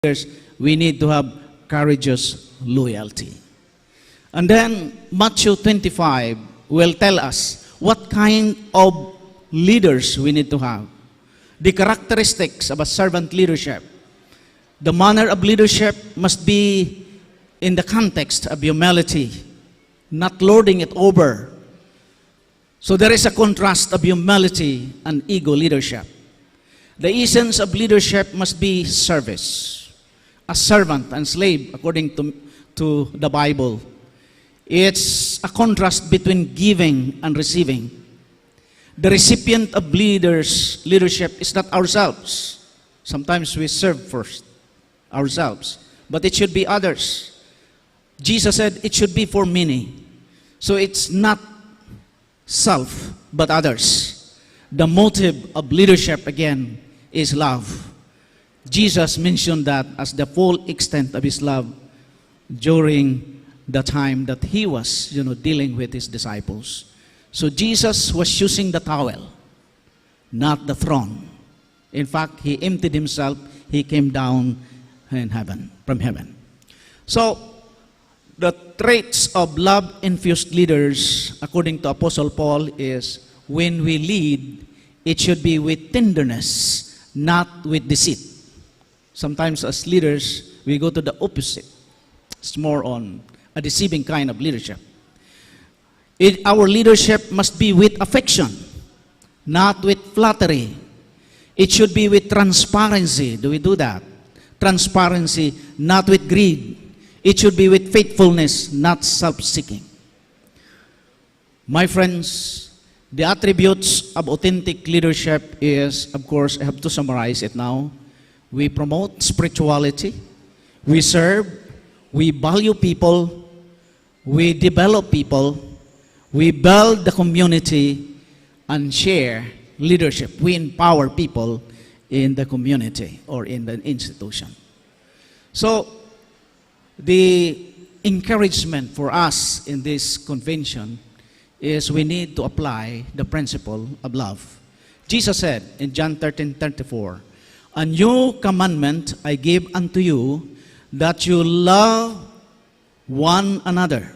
we need to have courageous loyalty. And then Matthew 25 will tell us what kind of leaders we need to have. The characteristics of a servant leadership. The manner of leadership must be in the context of humility, not lording it over. So there is a contrast of humility and ego leadership. The essence of leadership must be service. A servant and slave, according to the Bible. It's a contrast between giving and receiving. The recipient of leadership is not ourselves. Sometimes we serve first ourselves, but it should be others. Jesus said it should be for many. So it's not self, but others. The motive of leadership, again, is love. Jesus mentioned that as the full extent of his love during the time that he was, dealing with his disciples. So Jesus was using the towel, not the throne. In fact, he emptied himself. He came down in heaven, from heaven. So, the traits of love-infused leaders, according to Apostle Paul, is when we lead, it should be with tenderness, not with deceit. Sometimes as leaders, we go to the opposite. It's more on a deceiving kind of leadership. Our leadership must be with affection, not with flattery. It should be with transparency. Do we do that? Transparency, not with greed. It should be with faithfulness, not self-seeking. My friends, the attributes of authentic leadership is, of course, I have to summarize it now. We promote spirituality. We serve. We value people. We develop people. We build the community and share leadership. We empower people in the community or in the institution. So, the encouragement for us in this convention is we need to apply the principle of love. Jesus said in John 13:34, "A new commandment I give unto you, that you love one another,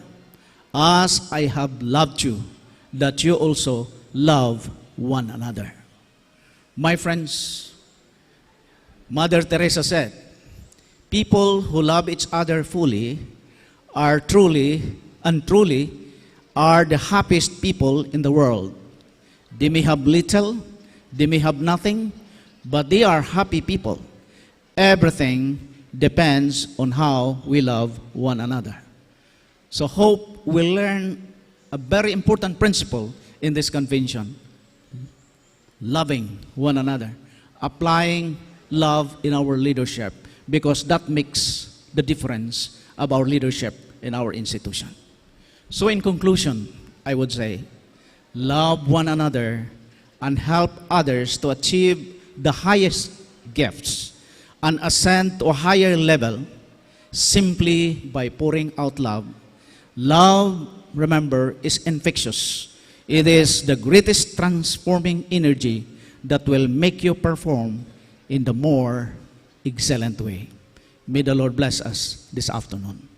as I have loved you, that you also love one another." My friends, Mother Teresa said, people who love each other fully are truly are the happiest people in the world. They may have little, they may have nothing, but they are happy people. Everything depends on how we love one another. So hope we'll learn a very important principle in this convention. Loving one another. Applying love in our leadership, because that makes the difference of our leadership in our institution. So in conclusion, I would say, love one another and help others to achieve the highest gifts and ascend to a higher level simply by pouring out love. Love, remember, is infectious. It is the greatest transforming energy that will make you perform in the more excellent way. May the Lord bless us this afternoon.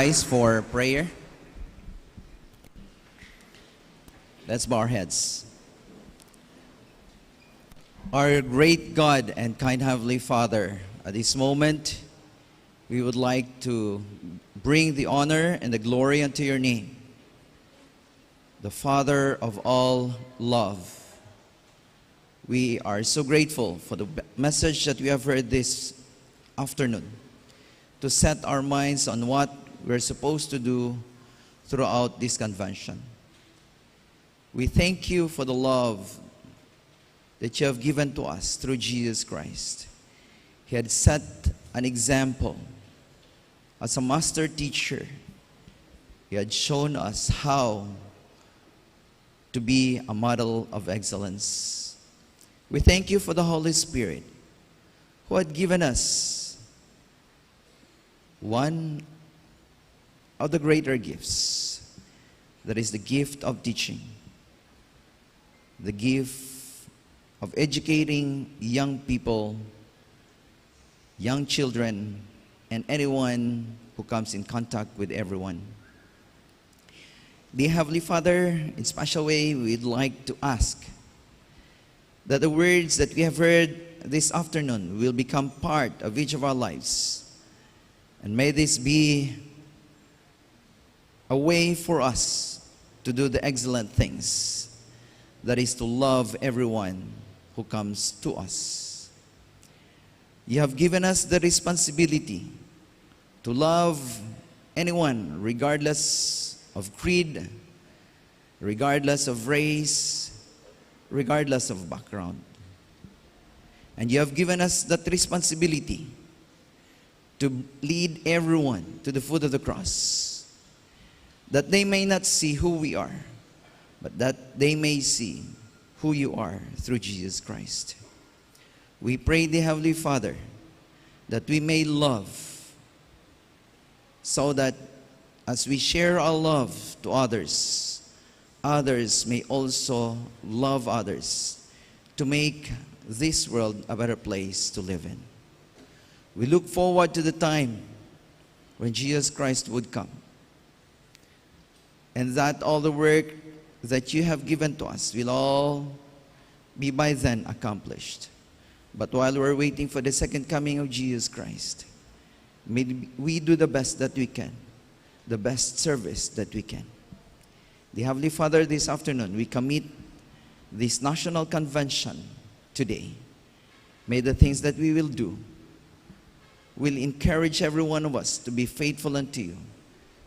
rise for prayer? Let's bow our heads. Our great God and kind Heavenly Father, at this moment, we would like to bring the honor and the glory unto your name, the Father of all love. We are so grateful for the message that we have heard this afternoon to set our minds on what we're supposed to do throughout this convention. We thank you for the love that you have given to us through Jesus Christ. He had set an example as a master teacher. He had shown us how to be a model of excellence. We thank you for the Holy Spirit, who had given us one of the greater gifts, that is the gift of teaching, the gift of educating young people, young children, and anyone who comes in contact with everyone. Dear Heavenly Father, in special way, we'd like to ask that the words that we have heard this afternoon will become part of each of our lives. And may this be a way for us to do the excellent things, that is to love everyone who comes to us. You have given us the responsibility to love anyone regardless of creed, regardless of race, regardless of background. And you have given us that responsibility to lead everyone to the foot of the cross, that they may not see who we are, but that they may see who you are through Jesus Christ. We pray, the Heavenly Father, that we may love, so that as we share our love to others, others may also love others, to make this world a better place to live in. We look forward to the time when Jesus Christ would come, and that all the work that you have given to us will all be by then accomplished. But while we're waiting for the second coming of Jesus Christ, may we do the best that we can, the best service that we can. The Heavenly Father, this afternoon, we commit this national convention today. May the things that we will do will encourage every one of us to be faithful unto you,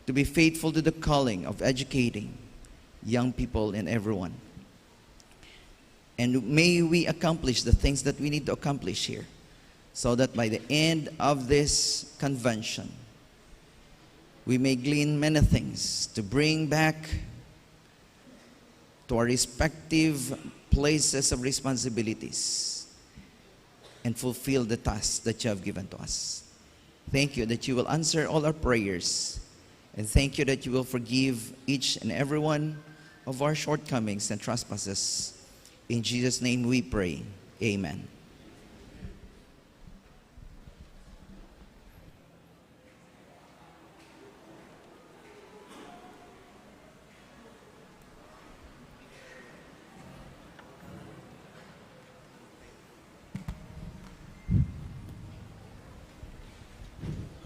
to be faithful to the calling of educating young people and everyone. And may we accomplish the things that we need to accomplish here, so that by the end of this convention, we may glean many things to bring back to our respective places of responsibilities and fulfill the tasks that you have given to us. Thank you that you will answer all our prayers, and thank you that you will forgive each and every one of our shortcomings and trespasses. In Jesus' name we pray. Amen.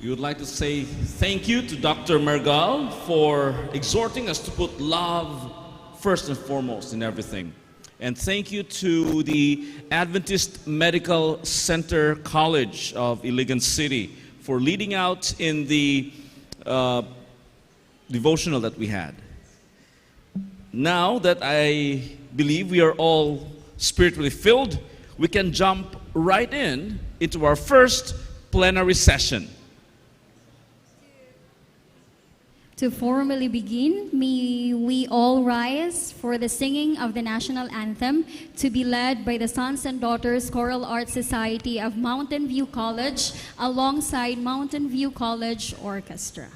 We would like to say thank you to Dr. Mergal for exhorting us to put love first and foremost in everything. And thank you to the Adventist Medical Center College of Iligan City for leading out in the devotional that we had. Now that I believe we are all spiritually filled, we can jump right into our first plenary session. To formally begin, may we all rise for the singing of the national anthem, to be led by the Sons and Daughters Choral Art Society of Mountain View College alongside Mountain View College Orchestra.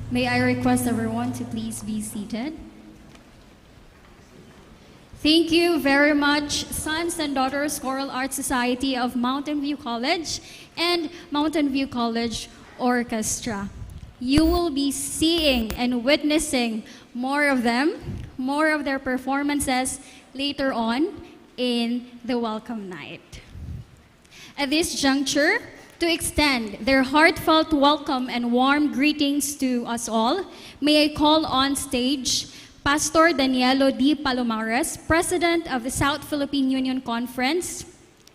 May I request everyone to please be seated? Thank you very much, Sons and Daughters Choral Arts Society of Mountain View College and Mountain View College Orchestra. You will be seeing and witnessing more of them, more of their performances later on in the welcome night. At this juncture, to extend their heartfelt welcome and warm greetings to us all, may I call on stage Pastor Danielo D. Palomares, President of the South Philippine Union Conference,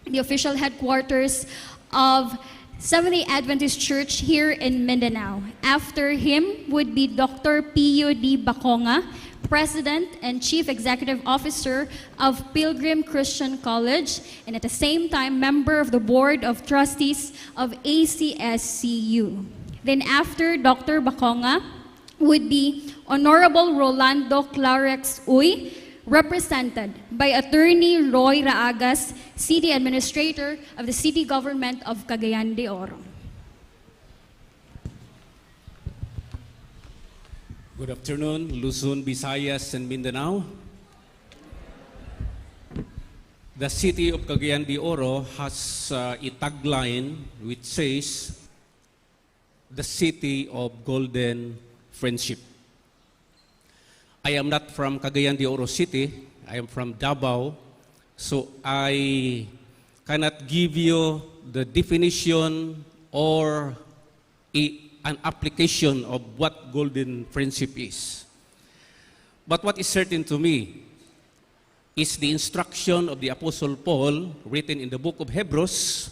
the official headquarters of Seventh-day Adventist Church here in Mindanao. After him would be Dr. Pio D. Baconga, President and Chief Executive Officer of Pilgrim Christian College, and at the same time, member of the Board of Trustees of ACSCU. Then after Dr. Baconga would be Honorable Rolando Clarex Uy, represented by Attorney Roy Raagas, City Administrator of the City Government of Cagayan de Oro. Good afternoon, Luzon, Visayas, and Mindanao. The city of Cagayan de Oro has a tagline which says, "The city of golden friendship." I am not from Cagayan de Oro City. I am from Davao. So I cannot give you the definition or an application of what golden friendship is. But what is certain to me is the instruction of the Apostle Paul written in the book of Hebrews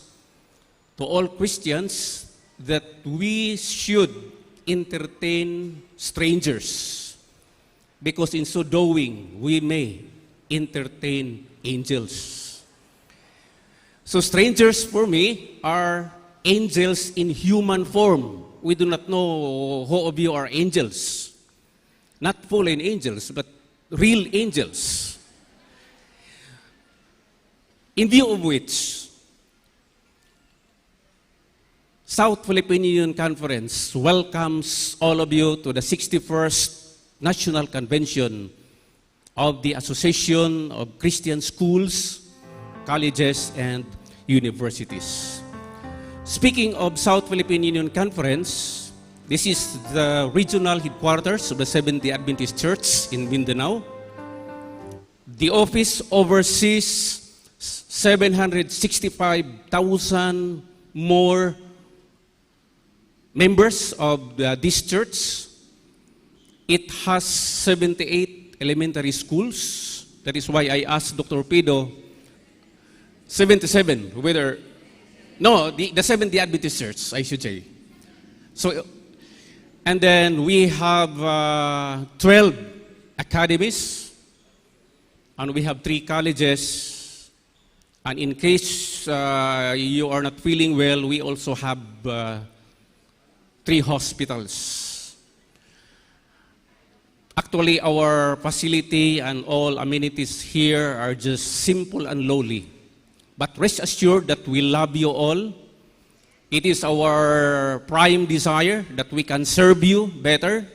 to all Christians that we should entertain strangers, because in so doing we may entertain angels. So strangers for me are angels in human form. We do not know who of you are angels. Not fallen angels, but real angels. In view of which, South Philippine Union Conference welcomes all of you to the 61st National Convention of the Association of Christian Schools, Colleges, and Universities. Speaking of South Philippine Union Conference, this is the regional headquarters of the Seventh-day Adventist Church in Mindanao. The office oversees 765,000 more members of this church. It has 78 elementary schools. That is why I asked Dr. Pido, 77, whether, no, the Seventh-day Adventist Church, I should say. So, and then we have 12 academies, and we have 3 colleges. And in case you are not feeling well, we also have 3 hospitals. Actually, our facility and all amenities here are just simple and lowly. But rest assured that we love you all. It is our prime desire that we can serve you better.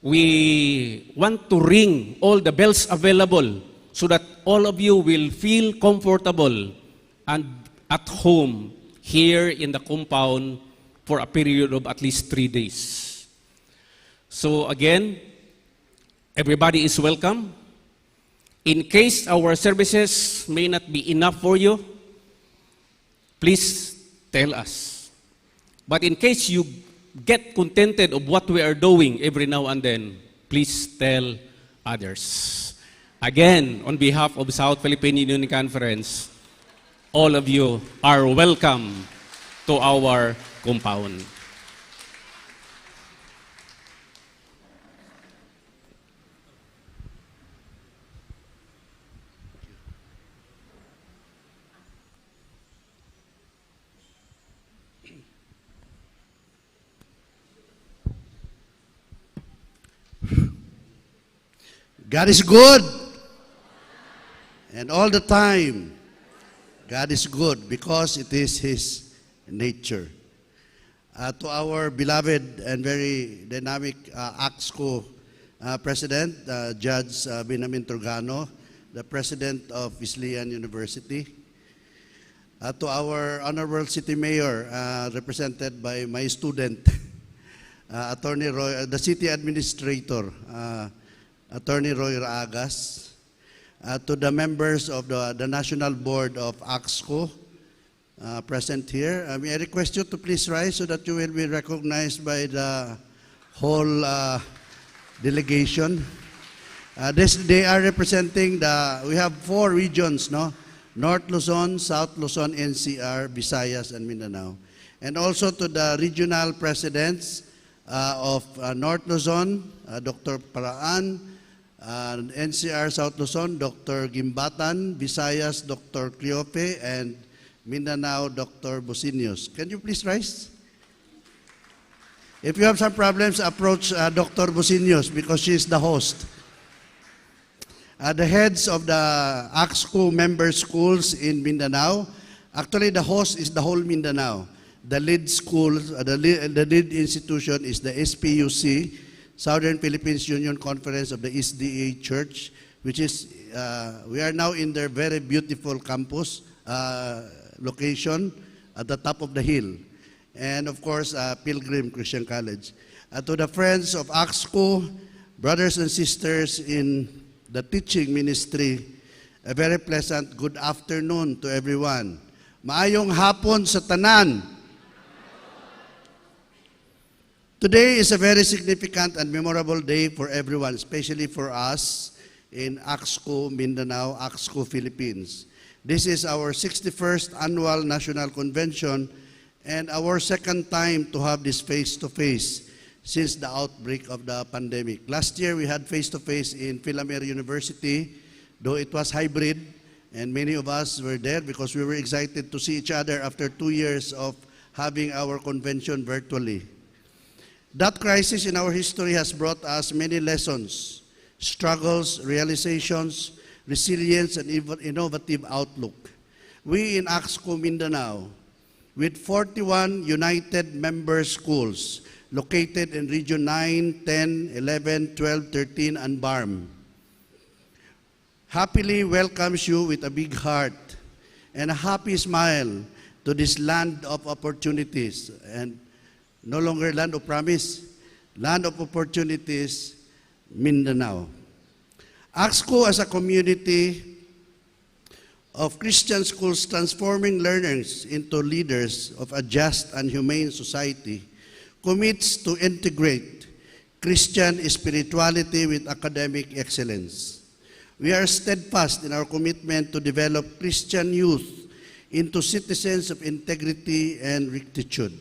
We want to ring all the bells available so that all of you will feel comfortable and at home here in the compound for a period of at least 3 days. So again, everybody is welcome. In case our services may not be enough for you, please tell us. But in case you get contented of what we are doing every now and then, please tell others. Again, on behalf of South Philippine Union Conference, all of you are welcome to our compound. God is good. And all the time, God is good because it is His nature. to our beloved and very dynamic ACSCU President, Judge Binamin Turgano, the President of Wesleyan University, to our Honorable City Mayor, represented by my student, Attorney Roy, the City Administrator, Attorney Roy Raagas, to the members of the National Board of ACSCU present here. May I request you to please rise so that you will be recognized by the whole delegation. They are representing we have 4 regions, no? North Luzon, South Luzon, NCR, Visayas, and Mindanao. And also to the regional presidents of North Luzon, Dr. Paraan, NCR South Luzon, Dr. Gimbatan, Visayas, Dr. Cleope, and Mindanao, Dr. Bosinios. Can you please rise? If you have some problems, approach Dr. Bosinios because she is the host. The heads of the ACSCU member schools in Mindanao, actually the host is the whole Mindanao. The lead school, the lead institution is the SPUC, Southern Philippines Union Conference of the SDA Church, which is, we are now in their very beautiful campus location at the top of the hill. And of course, Pilgrim Christian College. To the friends of ACSCU, brothers and sisters in the teaching ministry, a very pleasant good afternoon to everyone. Maayong hapon sa tanan. Today is a very significant and memorable day for everyone, especially for us in ACSCU Mindanao, ACSCU Philippines. This is our 61st annual national convention and our second time to have this face-to-face since the outbreak of the pandemic. Last year, we had face-to-face in Philamer University, though it was hybrid, and many of us were there because we were excited to see each other after 2 years of having our convention virtually. That crisis in our history has brought us many lessons, struggles, realizations, resilience, and innovative outlook. We in ACSCU Mindanao, with 41 united member schools located in Region 9, 10, 11, 12, 13, and BARM, happily welcomes you with a big heart and a happy smile to this land of opportunities, and no longer land of promise, land of opportunities, Mindanao. ACSCU as a community of Christian schools transforming learners into leaders of a just and humane society commits to integrate Christian spirituality with academic excellence. We are steadfast in our commitment to develop Christian youth into citizens of integrity and rectitude.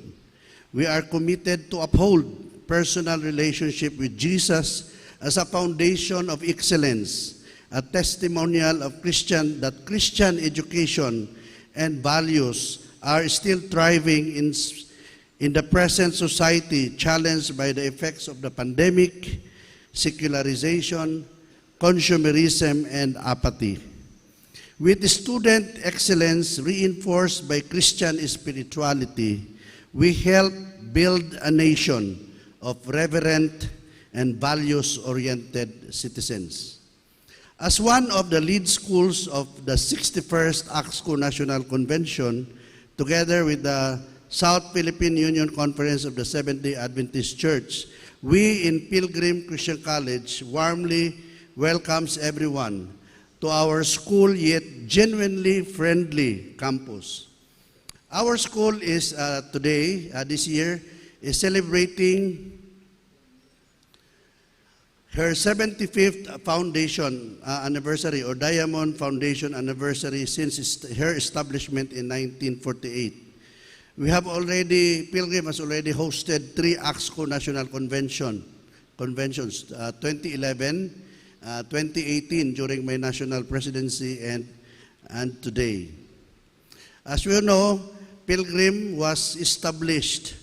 We are committed to uphold personal relationship with Jesus as a foundation of excellence, a testimonial of that Christian education and values are still thriving in the present society challenged by the effects of the pandemic, secularization, consumerism, and apathy. With student excellence reinforced by Christian spirituality, we help build a nation of reverent and values-oriented citizens. As one of the lead schools of the 61st ACSCU National Convention, together with the South Philippine Union Conference of the Seventh-day Adventist Church, we in Pilgrim Christian College warmly welcomes everyone to our school yet genuinely friendly campus. Our school is today, this year, is celebrating her 75th foundation anniversary or Diamond Foundation anniversary since her establishment in 1948. We have already, Pilgrim has already hosted 3 ACSCU National Conventions, 2011, 2018 during my national presidency, and today. As you know, Pilgrim was established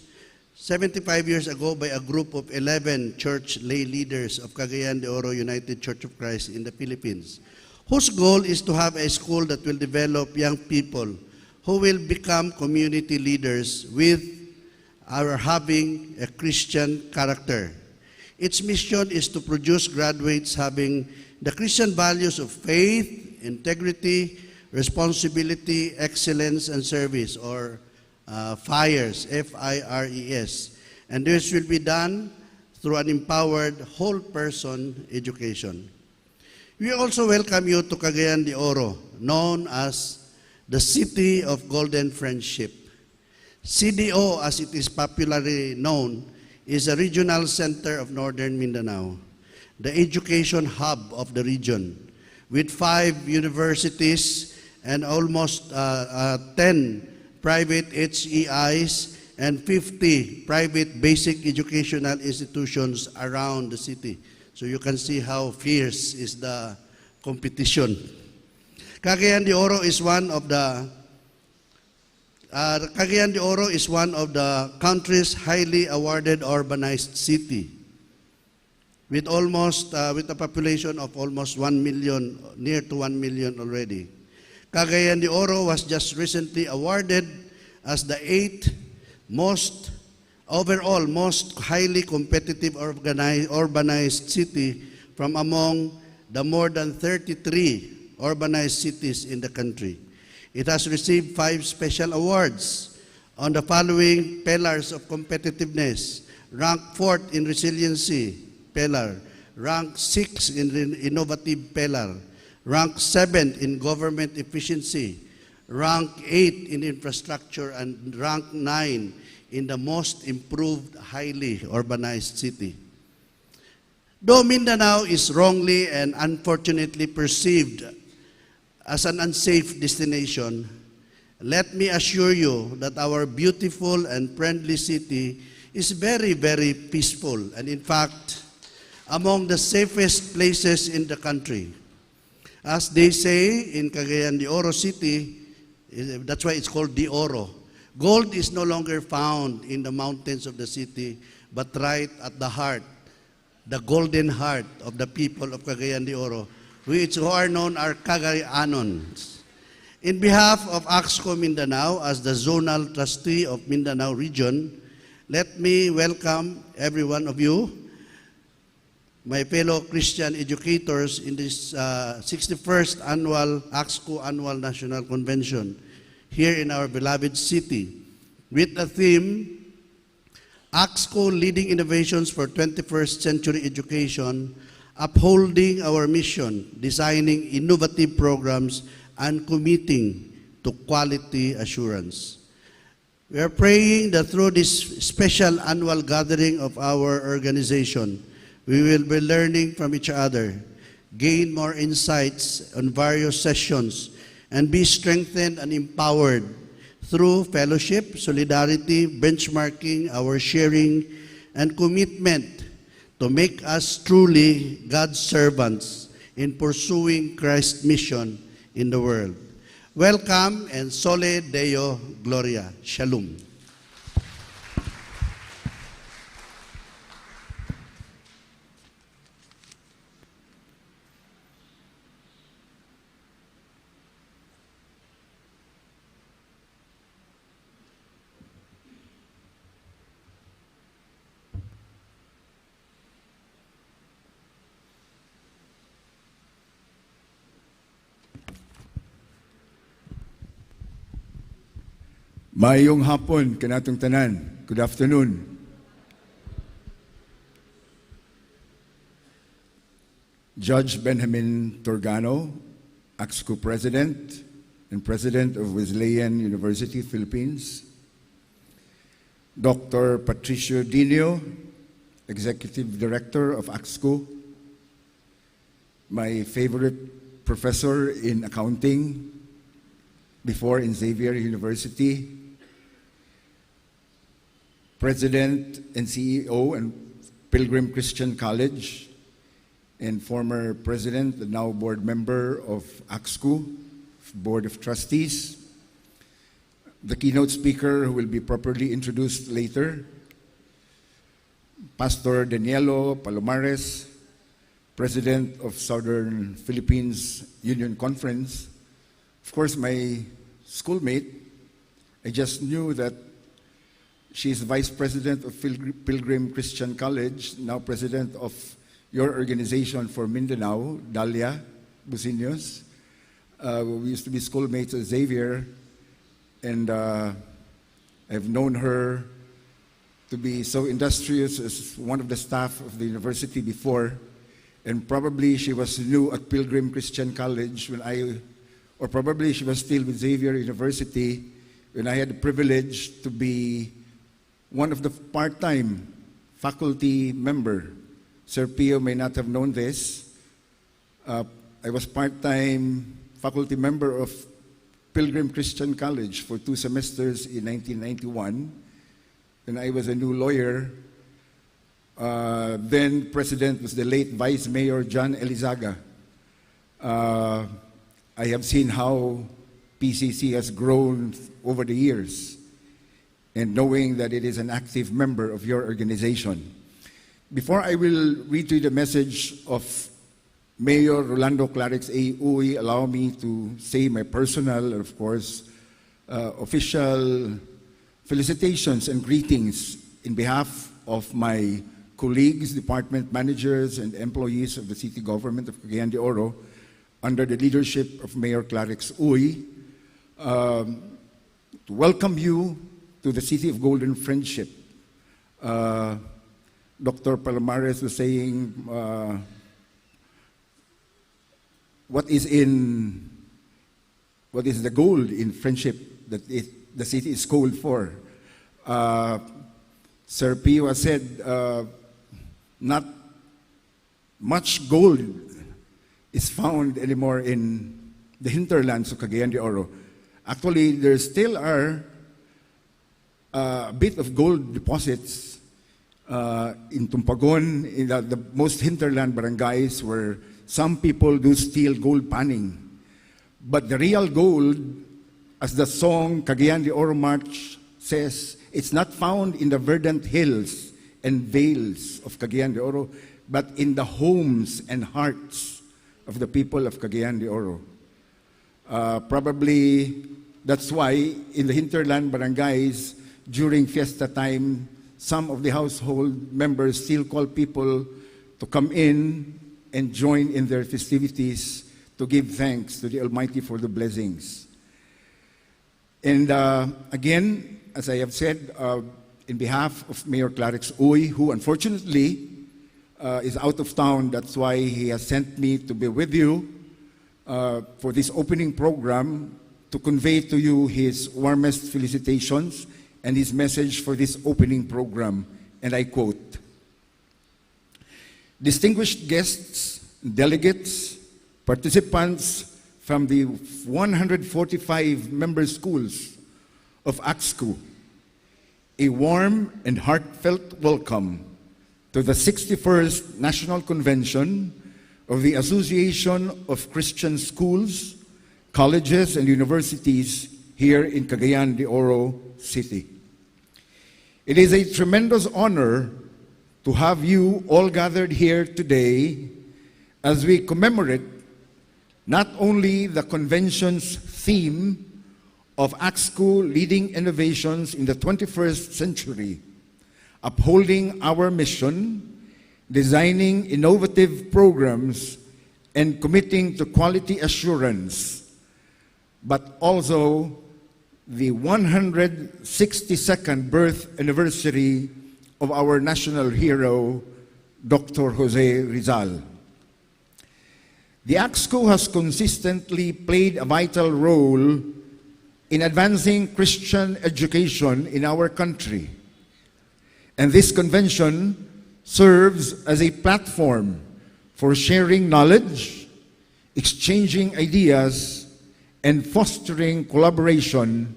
75 years ago by a group of 11 church lay leaders of Cagayan de Oro United Church of Christ in the Philippines, whose goal is to have a school that will develop young people who will become community leaders with our having a Christian character. Its mission is to produce graduates having the Christian values of faith, integrity, responsibility, excellence, and service, or FIRES, F-I-R-E-S. And this will be done through an empowered whole-person education. We also welcome you to Cagayan de Oro, known as the City of Golden Friendship. CDO, as it is popularly known, is a regional center of Northern Mindanao, the education hub of the region, with 5 universities and almost 10 private HEIs and 50 private basic educational institutions around the city. So you can see how fierce is the competition. Cagayan de Oro is one of the country's highly awarded urbanized city, with a population of almost 1 million, near to 1 million already. Cagayan de Oro was just recently awarded as the 8th most highly competitive urbanized city from among the more than 33 urbanized cities in the country. It has received 5 special awards on the following pillars of competitiveness: ranked 4th in resiliency pillar, ranked 6th in innovative pillar, ranked 7th in government efficiency, ranked 8th in infrastructure, and ranked 9 in the most improved highly urbanized city. Though Mindanao is wrongly and unfortunately perceived as an unsafe destination, let me assure you that our beautiful and friendly city is very, very peaceful, and in fact, among the safest places in the country. As they say in Cagayan de Oro City, that's why it's called De Oro, gold is no longer found in the mountains of the city, but right at the heart, the golden heart of the people of Cagayan de Oro, who are known as Cagayanons. In behalf of ACSCCU Mindanao, as the zonal trustee of Mindanao region, let me welcome every one of you, my fellow Christian educators, in this 61st annual ACSCCU Annual National Convention here in our beloved city, with the theme, ACSCCU Leading Innovations for 21st Century Education, upholding our mission, designing innovative programs, and committing to quality assurance. We are praying that through this special annual gathering of our organization, we will be learning from each other, gain more insights on various sessions, and be strengthened and empowered through fellowship, solidarity, benchmarking, our sharing, and commitment to make us truly God's servants in pursuing Christ's mission in the world. Welcome and Sole Deo Gloria. Shalom. Maayong hapon kanatong tanan. Good afternoon. Judge Benjamin Torgano, ACSCCU President and President of Wesleyan University, Philippines. Dr. Patricio Dinio, Executive Director of ACSCCU. My favorite professor in accounting, before in Xavier University. President and CEO and Pilgrim Christian College, and former president and now board member of ACSCCU, Board of Trustees. The keynote speaker who will be properly introduced later, Pastor Danielo Palomares, President of Southern Philippines Union Conference. Of course, my schoolmate. I just knew that She is Vice President of Pilgrim Christian College, now President of your organization for Mindanao, Dalia Businos. We used to be schoolmates at Xavier, and I've known her to be so industrious as one of the staff of the university before, and probably she was new at Pilgrim Christian College or probably she was still with Xavier University when I had the privilege to be one of the part-time faculty member. Sir Pio may not have known this. I was part-time faculty member of Pilgrim Christian College for 2 semesters in 1991. When I was a new lawyer, then president was the late Vice Mayor John Elizaga. I have seen how PCC has grown over the years, and knowing that it is an active member of your organization. Before I will read to you the message of Mayor Rolando Clarix A. Uy, allow me to say my personal, of course, official felicitations and greetings in behalf of my colleagues, department managers, and employees of the city government of Cagayan de Oro under the leadership of Mayor Clarix Uy, to welcome you to the City of Golden Friendship. Dr. Palomares was saying, what is the goal in friendship that the city is called for? Sir Pio has said, not much gold is found anymore in the hinterlands of Cagayan de Oro. Actually, there still are a bit of gold deposits in Tumpagon, in the most hinterland barangays, where some people do steal gold panning. But the real gold, as the song Cagayan de Oro March says, it's not found in the verdant hills and vales of Cagayan de Oro, but in the homes and hearts of the people of Cagayan de Oro. Probably that's why in the hinterland barangays, during fiesta time, some of the household members still call people to come in and join in their festivities to give thanks to the Almighty for the blessings. And again, as I have said, in behalf of Mayor Clarix Uy, who unfortunately is out of town, that's why he has sent me to be with you for this opening program to convey to you his warmest felicitations and his message for this opening program. And I quote, "Distinguished guests, delegates, participants from the 145 member schools of ACSCU, a warm and heartfelt welcome to the 61st National Convention of the Association of Christian Schools, Colleges, and Universities here in Cagayan de Oro City. It is a tremendous honor to have you all gathered here today as we commemorate not only the convention's theme of ACSCU leading innovations in the 21st century, upholding our mission, designing innovative programs, and committing to quality assurance, but also the 162nd birth anniversary of our national hero, Dr. Jose Rizal. The ACSCU has consistently played a vital role in advancing Christian education in our country. And this convention serves as a platform for sharing knowledge, exchanging ideas, and fostering collaboration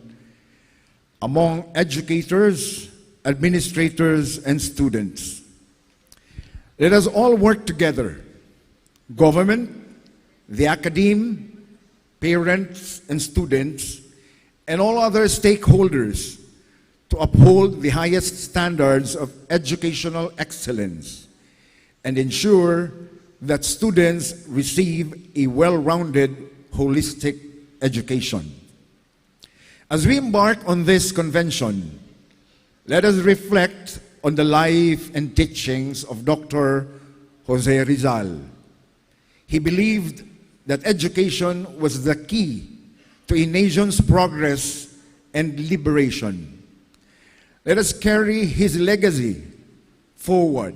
among educators, administrators, and students. Let us all work together, government, the academe, parents, and students, and all other stakeholders to uphold the highest standards of educational excellence and ensure that students receive a well-rounded, holistic education. As we embark on this convention, let us reflect on the life and teachings of Dr. Jose Rizal. He believed that education was the key to a nation's progress and liberation. Let us carry his legacy forward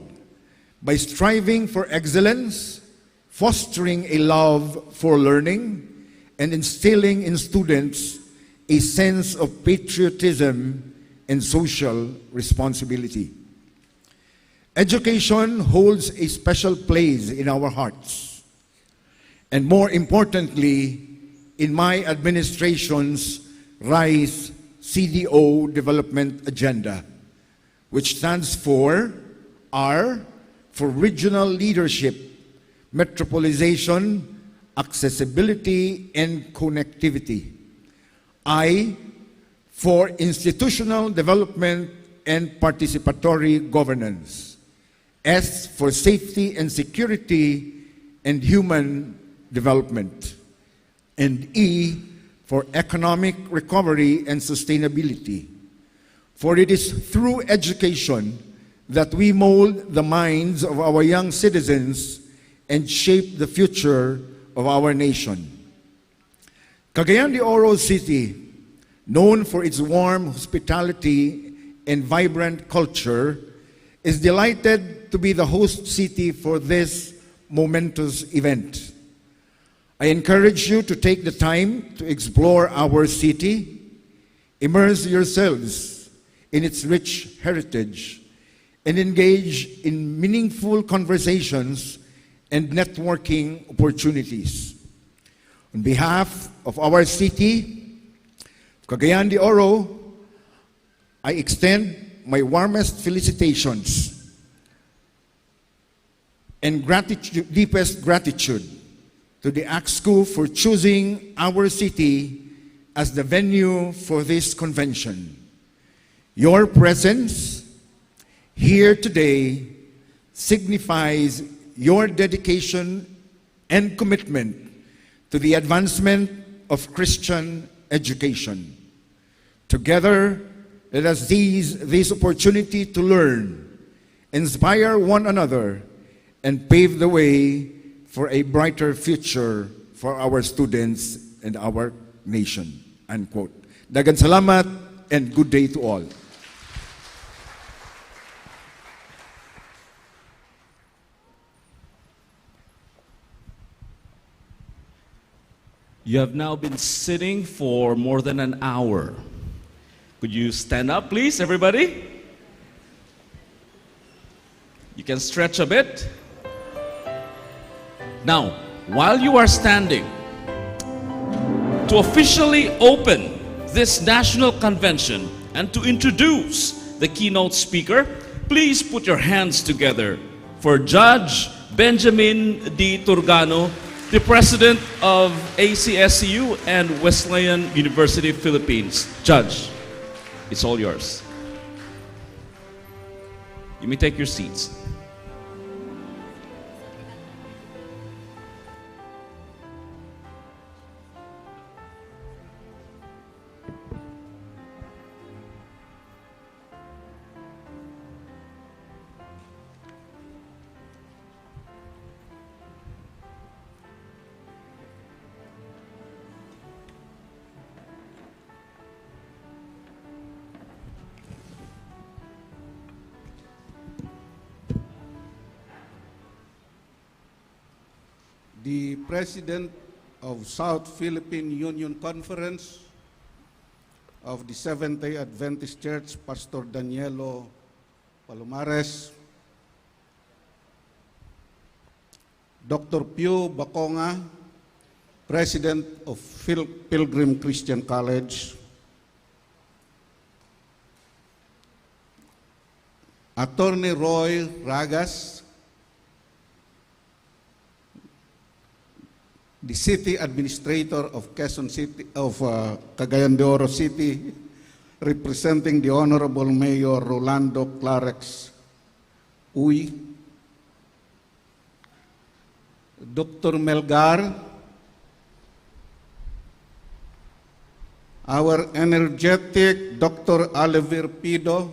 by striving for excellence, fostering a love for learning, and instilling in students a sense of patriotism and social responsibility. Education holds a special place in our hearts, and more importantly, in my administration's RISE CDO development agenda, which stands for R for regional leadership, metropolization, accessibility, and connectivity. I for institutional development and participatory governance. S for safety and security and human development. And E for economic recovery and sustainability. For it is through education that we mold the minds of our young citizens and shape the future of our nation. Cagayan de Oro City, known for its warm hospitality and vibrant culture, is delighted to be the host city for this momentous event. I encourage you to take the time to explore our city, immerse yourselves in its rich heritage, and engage in meaningful conversations and networking opportunities. On behalf of our city, Cagayan de Oro, I extend my warmest felicitations and deepest gratitude to the ACSCCU for choosing our city as the venue for this convention. Your presence here today signifies your dedication and commitment to the advancement of Christian education. Together, let us seize this opportunity to learn, inspire one another, and pave the way for a brighter future for our students and our nation. Unquote. Dagan salamat and good day to all. You have now been sitting for more than an hour. Could you stand up, please, everybody? You can stretch a bit. Now, while you are standing, to officially open this national convention and to introduce the keynote speaker, please put your hands together for Judge Benjamin D. Turgano, the President of ACSCU and Wesleyan University, Philippines. Judge, it's all yours. You may take your seats. The President of South Philippine Union Conference of the Seventh-day Adventist Church, Pastor Danielo Palomares, Dr. Pio Baconga, President of Pilgrim Christian College, Attorney Roy Ragas, the City Administrator of Quezon City, of Cagayan de Oro City, representing the Honorable Mayor Rolando Clarex Uy, Dr. Melgar, our energetic Dr. Oliver Pido,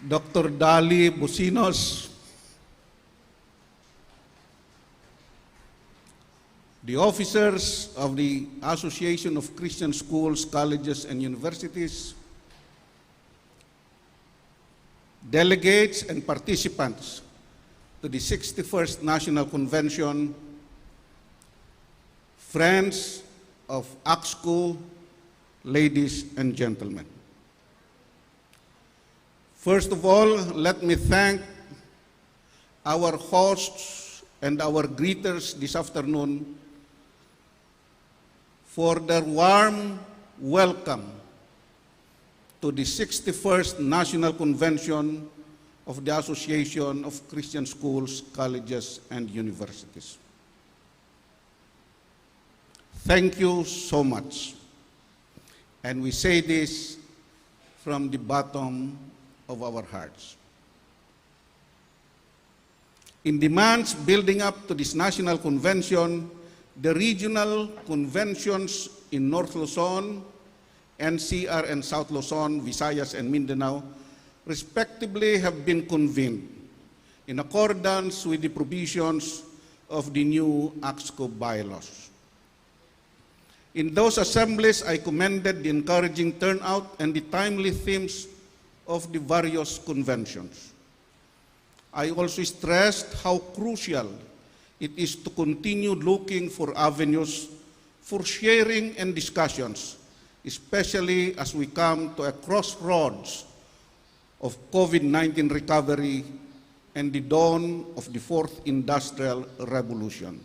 Dr. Dali Businos, the officers of the Association of Christian Schools, Colleges, and Universities, delegates and participants to the 61st National Convention, friends of ACSCU, ladies and gentlemen. First of all, let me thank our hosts and our greeters this afternoon for their warm welcome to the 61st National Convention of the Association of Christian Schools, Colleges, and Universities. Thank you so much. And we say this from the bottom of our hearts. In the months building up to this national convention, the regional conventions in North Luzon, NCR and South Luzon, Visayas and Mindanao, respectively have been convened in accordance with the provisions of the new ACSCU bylaws. In those assemblies, I commended the encouraging turnout and the timely themes of the various conventions. I also stressed how crucial it is to continue looking for avenues for sharing and discussions, especially as we come to a crossroads of COVID-19 recovery and the dawn of the fourth industrial revolution.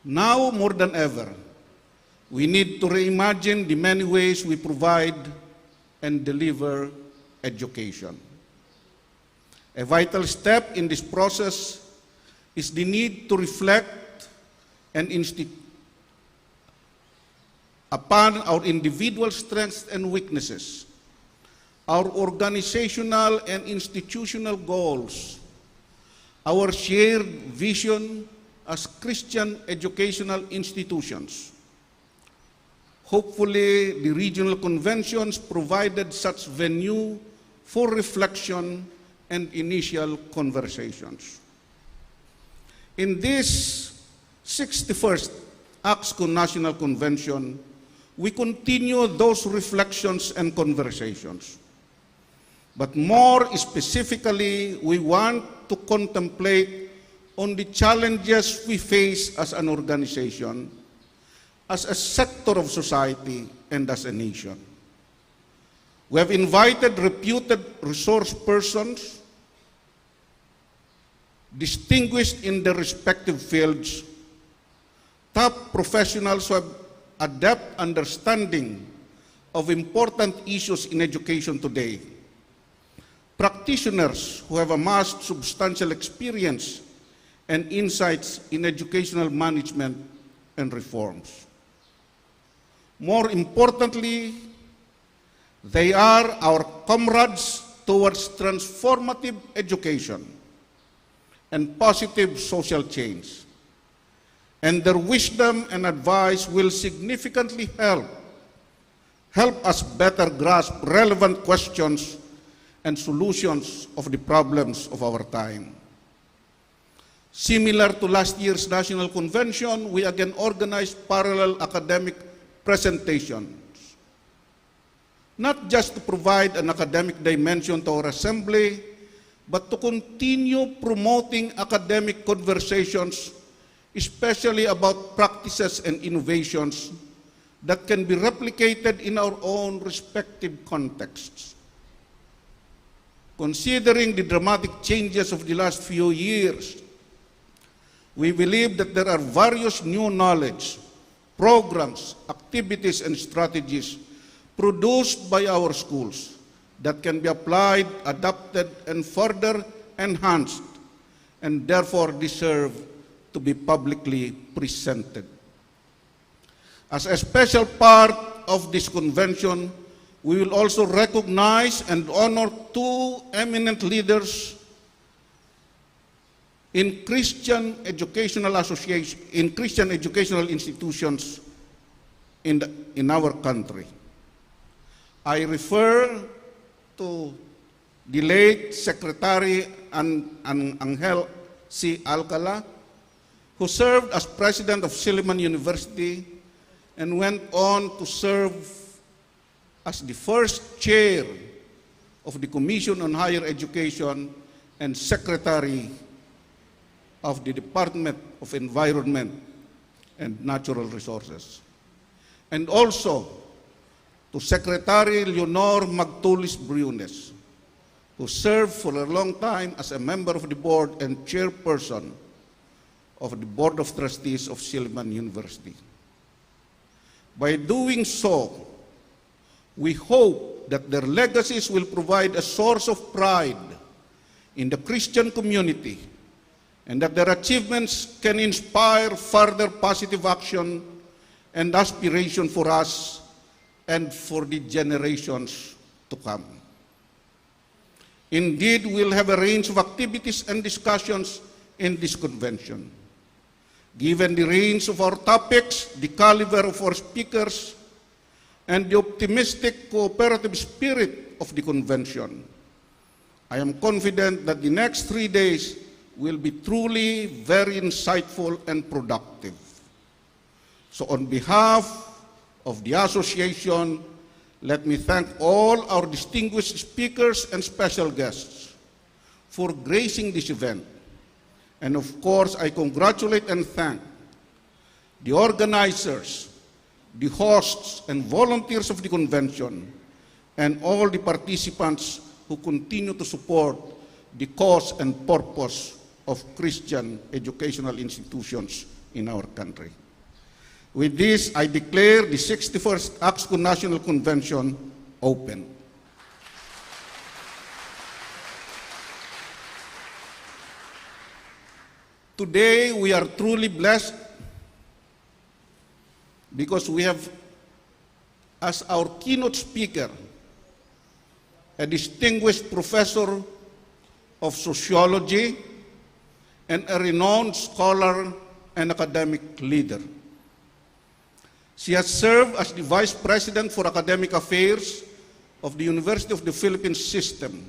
Now more than ever, we need to reimagine the many ways we provide and deliver education. A vital step in this process is the need to reflect and upon our individual strengths and weaknesses, our organizational and institutional goals, our shared vision as Christian educational institutions. Hopefully, the regional conventions provided such venue for reflection and initial conversations. In this 61st ACSCU National Convention, we continue those reflections and conversations. But more specifically, we want to contemplate on the challenges we face as an organization, as a sector of society, and as a nation. We have invited reputed resource persons, distinguished in their respective fields, top professionals who have adept understanding of important issues in education today, practitioners who have amassed substantial experience and insights in educational management and reforms. More importantly, they are our comrades towards transformative education and positive social change, and their wisdom and advice will significantly help us better grasp relevant questions and solutions of the problems of our time. Similar to last year's National Convention, we again organized parallel academic presentations, not just to provide an academic dimension to our assembly, but to continue promoting academic conversations, especially about practices and innovations that can be replicated in our own respective contexts. Considering the dramatic changes of the last few years, we believe that there are various new knowledge, programs, activities, and strategies produced by our schools that can be applied, adapted, and further enhanced, and therefore deserve to be publicly presented. As a special part of this convention, we will also recognize and honor two eminent leaders in Christian educational institutions in our country. I refer to the late Secretary Angel C. Alcala, who served as president of Silliman University and went on to serve as the first chair of the Commission on Higher Education and secretary of the Department of Environment and Natural Resources. And also to Secretary Leonor Magtulis Briones, who served for a long time as a member of the board and chairperson of the Board of Trustees of Silliman University. By doing so, we hope that their legacies will provide a source of pride in the Christian community and that their achievements can inspire further positive action and aspiration for us and for the generations to come. Indeed, we'll have a range of activities and discussions in this convention. Given the range of our topics, the caliber of our speakers, and the optimistic cooperative spirit of the convention, I am confident that the next 3 days will be truly very insightful and productive. So on behalf of the association, let me thank all our distinguished speakers and special guests for gracing this event. And of course, I congratulate and thank the organizers, the hosts and volunteers of the convention, and all the participants who continue to support the cause and purpose of Christian educational institutions in our country. With this, I declare the 61st ACSCU National Convention open. Today, we are truly blessed because we have as our keynote speaker a distinguished professor of sociology and a renowned scholar and academic leader. She has served as the Vice President for Academic Affairs of the University of the Philippines System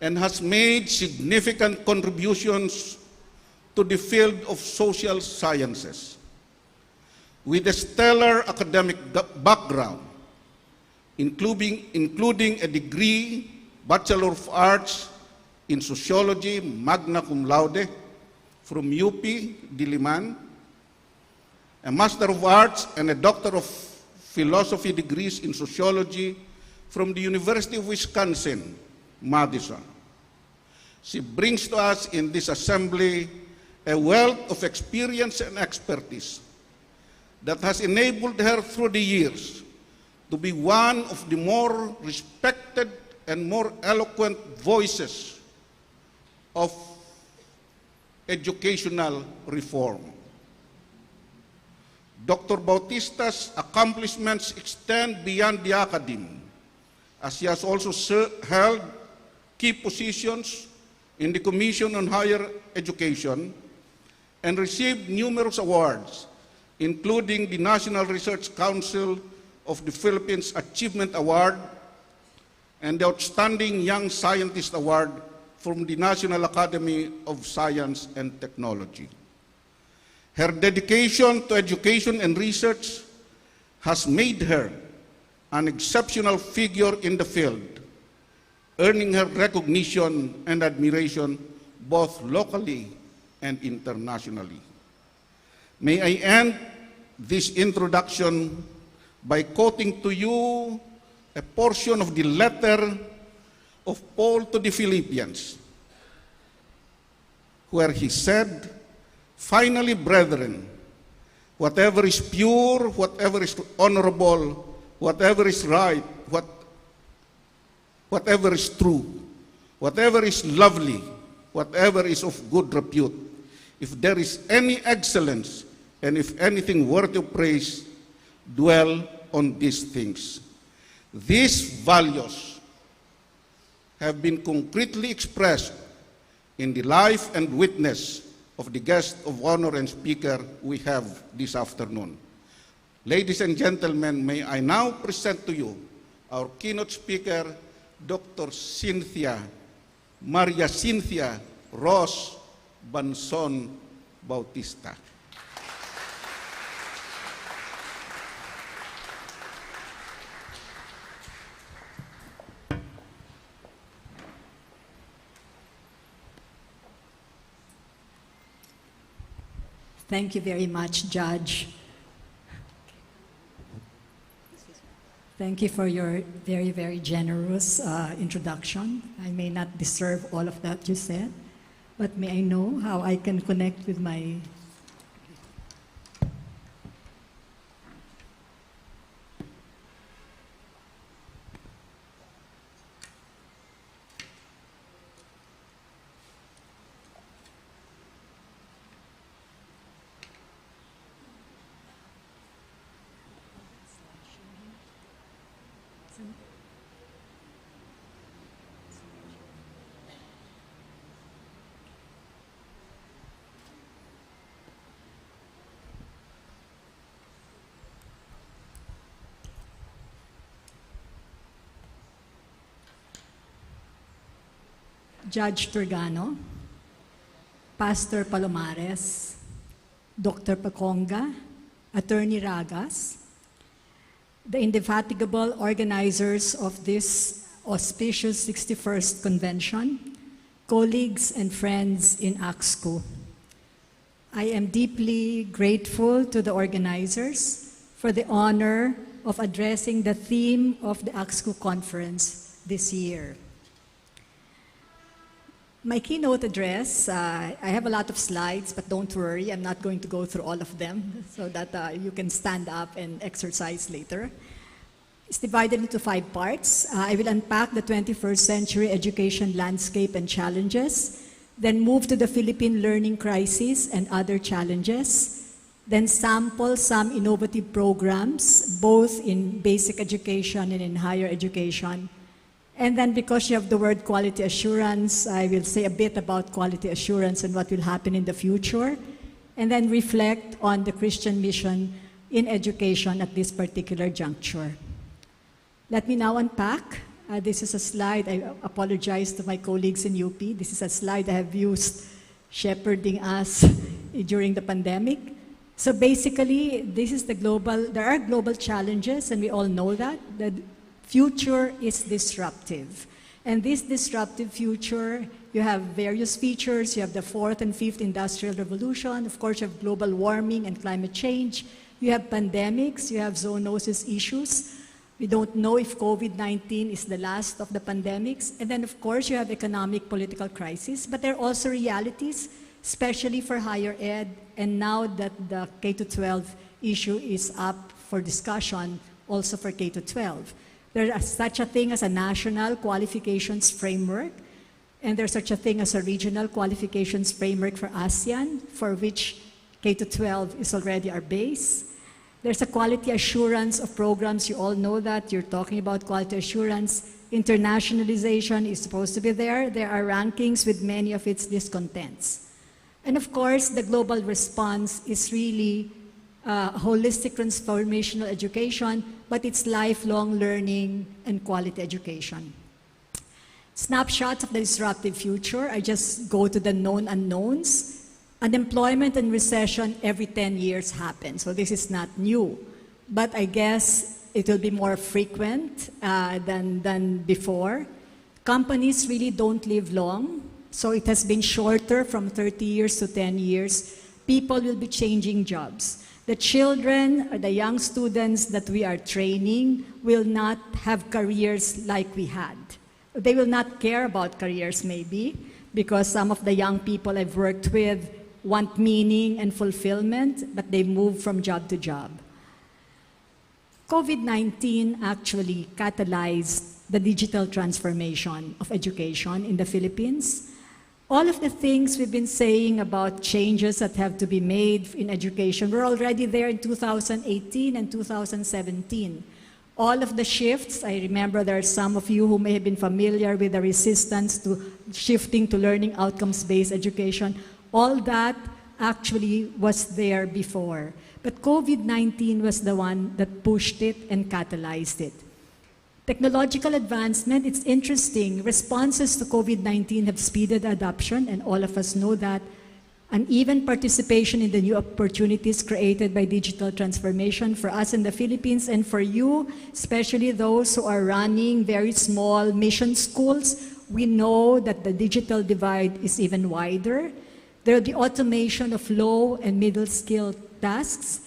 and has made significant contributions to the field of social sciences. With a stellar academic background, including a degree, Bachelor of Arts in Sociology, magna cum laude, from UP Diliman, a Master of Arts and a Doctor of Philosophy degrees in Sociology from the University of Wisconsin, Madison. She brings to us in this assembly a wealth of experience and expertise that has enabled her through the years to be one of the more respected and more eloquent voices of educational reform. Dr. Bautista's accomplishments extend beyond the academe, as he has also held key positions in the Commission on Higher Education and received numerous awards, including the National Research Council of the Philippines Achievement Award and the Outstanding Young Scientist Award from the National Academy of Science and Technology. Her dedication to education and research has made her an exceptional figure in the field, earning her recognition and admiration both locally and internationally. May I end this introduction by quoting to you a portion of the letter of Paul to the Philippians, where he said, "Finally, brethren, whatever is pure, whatever is honorable, whatever is right, whatever is true, whatever is lovely, whatever is of good repute, if there is any excellence, and if anything worthy of praise, dwell on these things." These values have been concretely expressed in the life and witness of the guest of honor and speaker we have this afternoon. Ladies and gentlemen, may I now present to you our keynote speaker, Dr. Maria Cynthia Ross Banson Bautista. Thank you very much, Judge. Thank you for your very, very generous introduction. I may not deserve all of that you said, but may I know how I can connect with my... Judge Turgano, Pastor Palomares, Dr. Paconga, Attorney Ragas, the indefatigable organizers of this auspicious 61st convention, colleagues and friends in ACSCU. I am deeply grateful to the organizers for the honor of addressing the theme of the ACSCU conference this year. My keynote address, I have a lot of slides, but don't worry, I'm not going to go through all of them so that you can stand up and exercise later. It's divided into 5 parts. I will unpack the 21st century education landscape and challenges, then move to the Philippine learning crisis and other challenges, then sample some innovative programs, both in basic education and in higher education. And then because you have the word quality assurance, I will say a bit about quality assurance and what will happen in the future, and then reflect on the Christian mission in education at this particular juncture. Let me now unpack. This is a slide, I apologize to my colleagues in UP. This is a slide I have used shepherding us during the pandemic. So basically, this is there are global challenges, and we all know that. The future is disruptive. And this disruptive future, you have various features. You have the 4th and 5th industrial revolution. Of course, you have global warming and climate change. You have pandemics. You have zoonosis issues. We don't know if COVID-19 is the last of the pandemics. And then, of course, you have economic, political crisis. But there are also realities, especially for higher ed. And now that the K-12 issue is up for discussion, also for K-12. There is such a thing as a national qualifications framework, and there's such a thing as a regional qualifications framework for ASEAN, for which K-12 is already our base. There's a quality assurance of programs. You all know that. You're talking about quality assurance. Internationalization is supposed to be there. There are rankings with many of its discontents. And of course, the global response is really holistic transformational education, but it's lifelong learning and quality education. Snapshots of the disruptive future. I just go to the known unknowns. Unemployment and recession every 10 years happen, so this is not new. But I guess it will be more frequent than before. Companies really don't live long, so it has been shorter from 30 years to 10 years. People will be changing jobs. The children, or the young students that we are training will not have careers like we had. They will not care about careers maybe, because some of the young people I've worked with want meaning and fulfillment, but they move from job to job. COVID-19 actually catalyzed the digital transformation of education in the Philippines. All of the things we've been saying about changes that have to be made in education, we're already there in 2018 and 2017. All of the shifts, I remember there are some of you who may have been familiar with the resistance to shifting to learning outcomes-based education. All that actually was there before. But COVID-19 was the one that pushed it and catalyzed it. Technological advancement, it's interesting. Responses to COVID-19 have speeded adoption, and all of us know that. Uneven participation in the new opportunities created by digital transformation for us in the Philippines and for you, especially those who are running very small mission schools. We know that the digital divide is even wider. There will be automation of low and middle skill tasks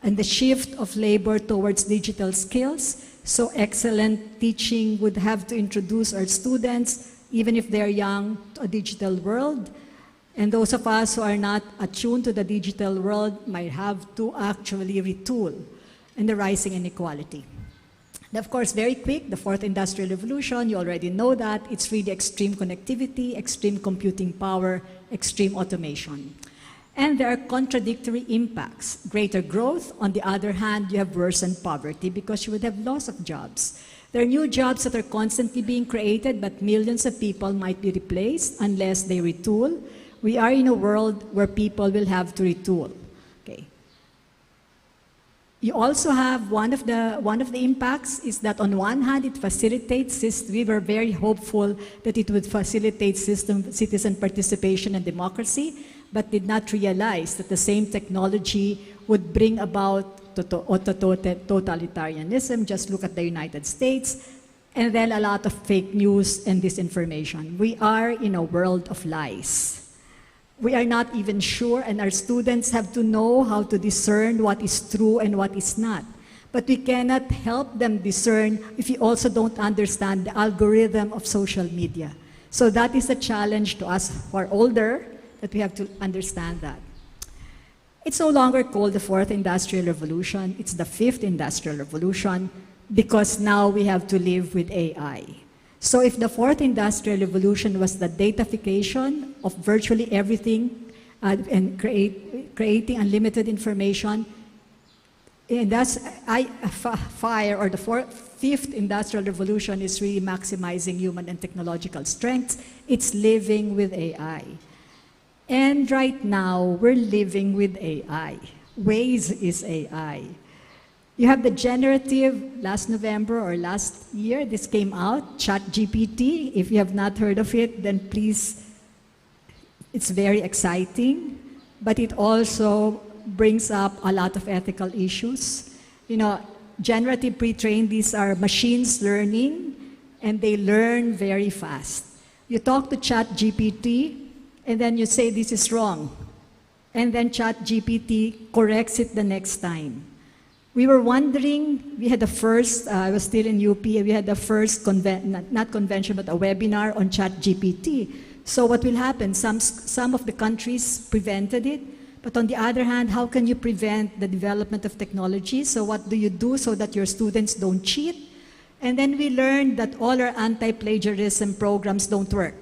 and the shift of labor towards digital skills. So excellent teaching would have to introduce our students, even if they're young, to a digital world. And those of us who are not attuned to the digital world might have to actually retool in the rising inequality. And of course, very quick, the fourth industrial revolution, you already know that. It's really extreme connectivity, extreme computing power, extreme automation. And there are contradictory impacts. Greater growth, on the other hand, you have worsened poverty because you would have loss of jobs. There are new jobs that are constantly being created, but millions of people might be replaced unless they retool. We are in a world where people will have to retool. Okay. You also have one of the impacts is that on one hand it facilitates we were very hopeful that it would facilitate citizen participation and democracy, but did not realize that the same technology would bring about totalitarianism. Just look at the United States, and then a lot of fake news and disinformation. We are in a world of lies. We are not even sure, and our students have to know how to discern what is true and what is not. But we cannot help them discern if you also don't understand the algorithm of social media. So that is a challenge to us who are older, that we have to understand that. It's no longer called the fourth industrial revolution, it's the fifth industrial revolution, because now we have to live with AI. So if the fourth industrial revolution was the datafication of virtually everything and creating unlimited information, and that's the fifth industrial revolution is really maximizing human and technological strengths. It's living with AI. And right now, we're living with AI. Waze is AI. You have the generative, last November or last year, this came out, ChatGPT. If you have not heard of it, then please, it's very exciting, but it also brings up a lot of ethical issues. You know, generative pre-trained, these are machines learning, and they learn very fast. You talk to ChatGPT, and then you say this is wrong, and then ChatGPT corrects it the next time. We were wondering, we had the first, I was still in UP, we had the first, not convention, but a webinar on ChatGPT. So what will happen? Some of the countries prevented it, but on the other hand, how can you prevent the development of technology? So what do you do so that your students don't cheat? And then we learned that all our anti-plagiarism programs don't work.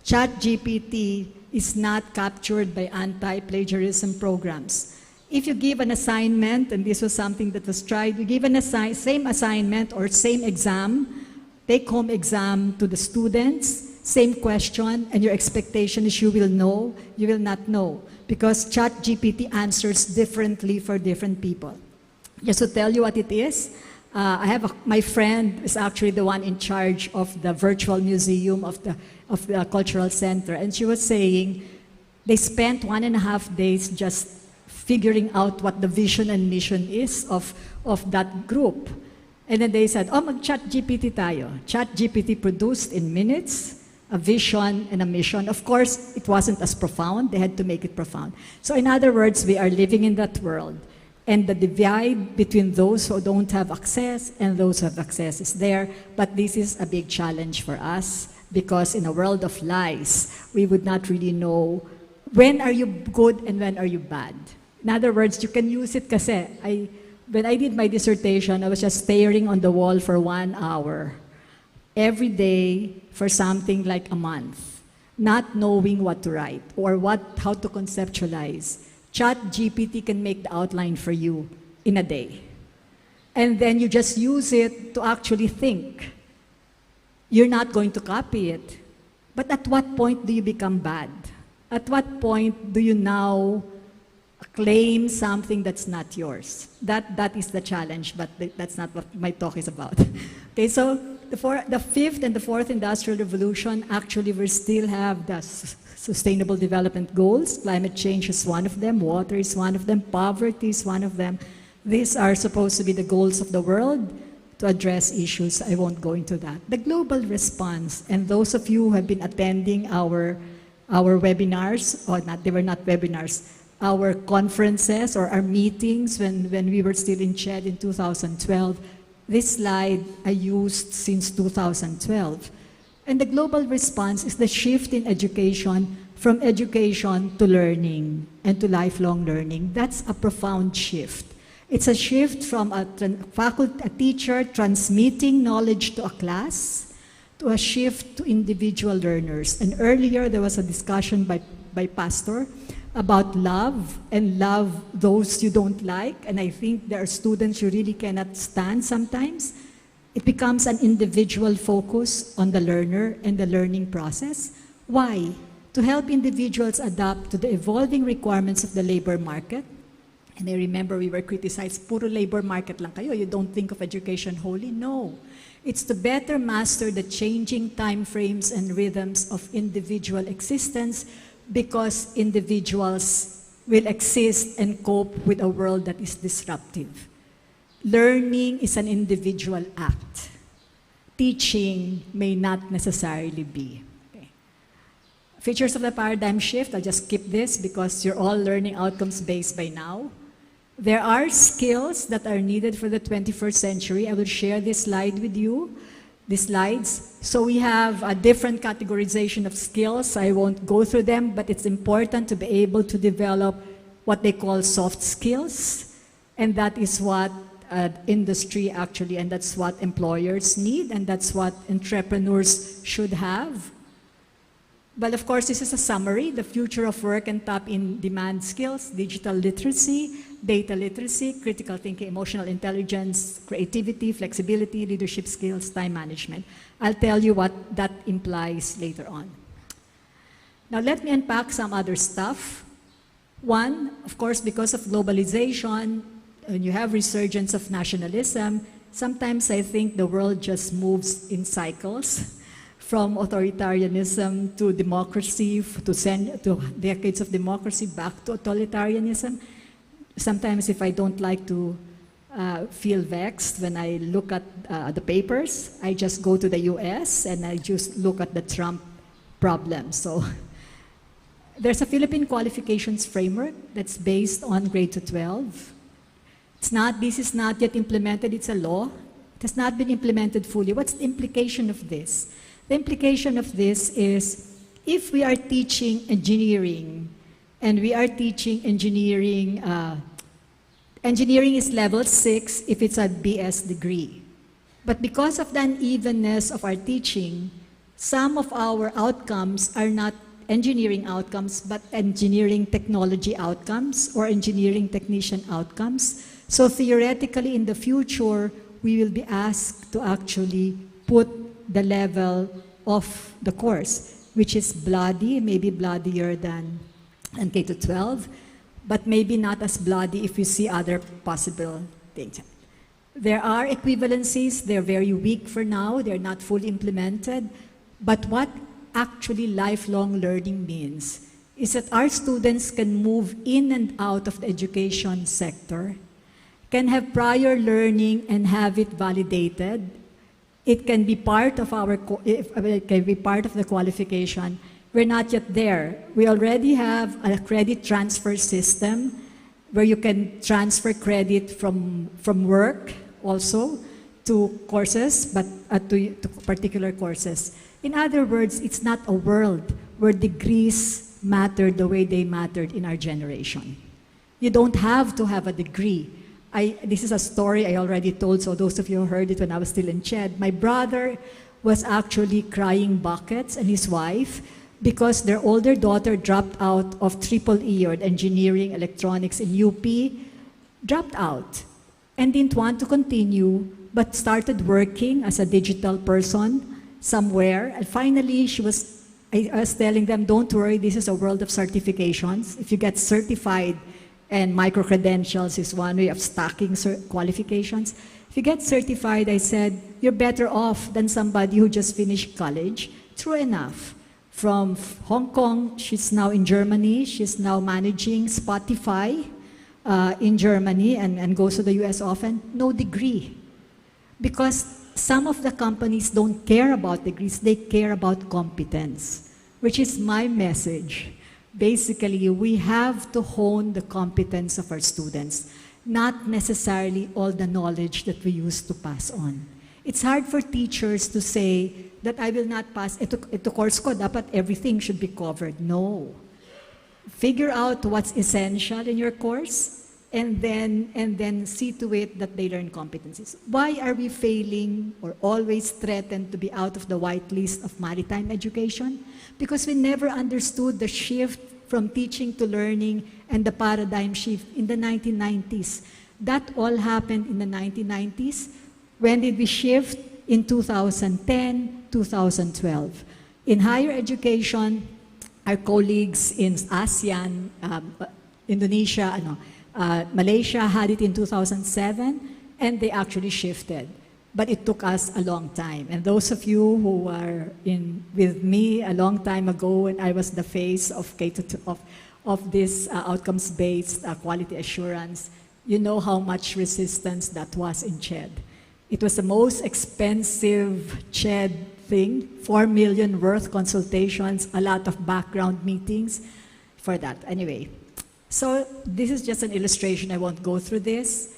ChatGPT is not captured by anti-plagiarism programs. If you give an assignment, and this was something that was tried, you give same assignment or same exam, take-home exam to the students, same question, and your expectation is you will know, you will not know, because ChatGPT answers differently for different people. Just to tell you what it is, my friend is actually the one in charge of the virtual museum of the cultural center, and she was saying they spent 1.5 days just figuring out what the vision and mission is of that group. And then they said, mag-ChatGPT tayo. ChatGPT produced in minutes a vision and a mission. Of course, it wasn't as profound. They had to make it profound. So in other words, we are living in that world. And the divide between those who don't have access and those who have access is there. But this is a big challenge for us, because in a world of lies, we would not really know when are you good and when are you bad. In other words, you can use it kasi. When I did my dissertation, I was just staring on the wall for 1 hour every day for something like a month, not knowing what to write or how to conceptualize. ChatGPT can make the outline for you in a day. And then you just use it to actually think. You're not going to copy it. But at what point do you become bad? At what point do you now claim something that's not yours. That is the challenge, but that's not what my talk is about. Okay, so the fifth and the fourth industrial revolution, actually we still have the sustainable development goals. Climate change is one of them, water is one of them, poverty is one of them. These are supposed to be the goals of the world to address issues. I won't go into that. The global response, and those of you who have been attending our webinars, or not, they were not webinars, our conferences or our meetings when we were still in CHED in 2012, this slide I used since 2012. And the global response is the shift in education from education to learning and to lifelong learning. That's a profound shift. It's a shift from a teacher transmitting knowledge to a class to a shift to individual learners. And earlier there was a discussion by Pastor about love and love those you don't like. And I think there are students you really cannot stand sometimes. It becomes an individual focus on the learner and the learning process. Why? To help individuals adapt to the evolving requirements of the labor market. And I remember we were criticized, puro labor market lang kayo, you don't think of education wholly. No. It's to better master the changing time frames and rhythms of individual existence, because individuals will exist and cope with a world that is disruptive. Learning is an individual act. Teaching may not necessarily be. Okay. Features of the paradigm shift, I'll just skip this because you're all learning outcomes based by now. There are skills that are needed for the 21st century. I will share this slide with you. The slides. So we have a different categorization of skills. I won't go through them, but it's important to be able to develop what they call soft skills. And that is what industry actually, and that's what employers need, and that's what entrepreneurs should have. But of course, this is a summary. The future of work and top in demand skills: digital literacy, data literacy, critical thinking, emotional intelligence, creativity, flexibility, leadership skills, time management. I'll tell you what that implies later on. Now let me unpack some other stuff. One, of course, because of globalization, when you have resurgence of nationalism, sometimes I think the world just moves in cycles. From authoritarianism to democracy, to decades of democracy, back to authoritarianism. Sometimes if I don't like to feel vexed when I look at the papers, I just go to the US and I just look at the Trump problem. So there's a Philippine qualifications framework that's based on grade to 12. This is not yet implemented, it's a law. It has not been implemented fully. What's the implication of this? The implication of this is, if we are teaching engineering, and we are teaching engineering, engineering is level 6 if it's a BS degree. But because of the unevenness of our teaching, some of our outcomes are not engineering outcomes, but engineering technology outcomes or engineering technician outcomes. So theoretically, in the future, we will be asked to actually put the level of the course, which is bloody, maybe bloodier than K-12, but maybe not as bloody if you see other possible things. There are equivalencies, they're very weak for now, they're not fully implemented, but what actually lifelong learning means is that our students can move in and out of the education sector, can have prior learning and have it validated. It can be part of it can be part of the qualification. We're not yet there. We already have a credit transfer system where you can transfer credit from work also to courses, but to particular courses. In other words, it's not a world where degrees matter the way they mattered in our generation. You don't have to have a degree. This is a story I already told, so those of you who heard it when I was still in CHED. My brother was actually crying buckets, and his wife, because their older daughter dropped out of EEE, or engineering electronics in UP, dropped out and didn't want to continue, but started working as a digital person somewhere. And finally, I was telling them, don't worry, this is a world of certifications. If you get certified And micro-credentials is one way of stacking qualifications. If you get certified, I said, you're better off than somebody who just finished college. True enough. From Hong Kong, she's now in Germany. She's now managing Spotify in Germany and goes to the US often. No degree. Because some of the companies don't care about degrees, they care about competence, which is my message. Basically, we have to hone the competence of our students, not necessarily all the knowledge that we used to pass on. It's hard for teachers to say that I will not pass, ito course ko, dapat everything should be covered. No. Figure out what's essential in your course and then see to it that they learn competencies. Why are we failing or always threatened to be out of the whitelist of maritime education? Because we never understood the shift from teaching to learning and the paradigm shift in the 1990s. That all happened in the 1990s. When did we shift? In 2010, 2012. In higher education, our colleagues in ASEAN, Indonesia, Malaysia had it in 2007, and they actually shifted. But it took us a long time. And those of you who were with me a long time ago when I was the face of of this outcomes-based quality assurance, you know how much resistance that was in CHED. It was the most expensive CHED thing, 4 million worth consultations, a lot of background meetings for that. Anyway, so this is just an illustration. I won't go through this.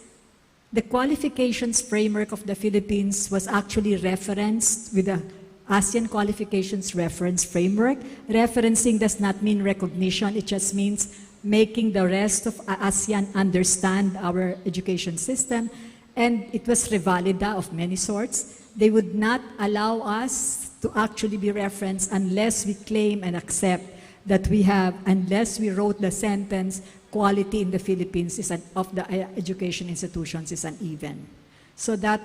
The qualifications framework of the Philippines was actually referenced with the ASEAN Qualifications Reference Framework. Referencing does not mean recognition, it just means making the rest of ASEAN understand our education system. And it was revalida of many sorts. They would not allow us to actually be referenced unless we claim and accept that we have, unless we wrote the sentence, quality in the Philippines of the education institutions is uneven. So that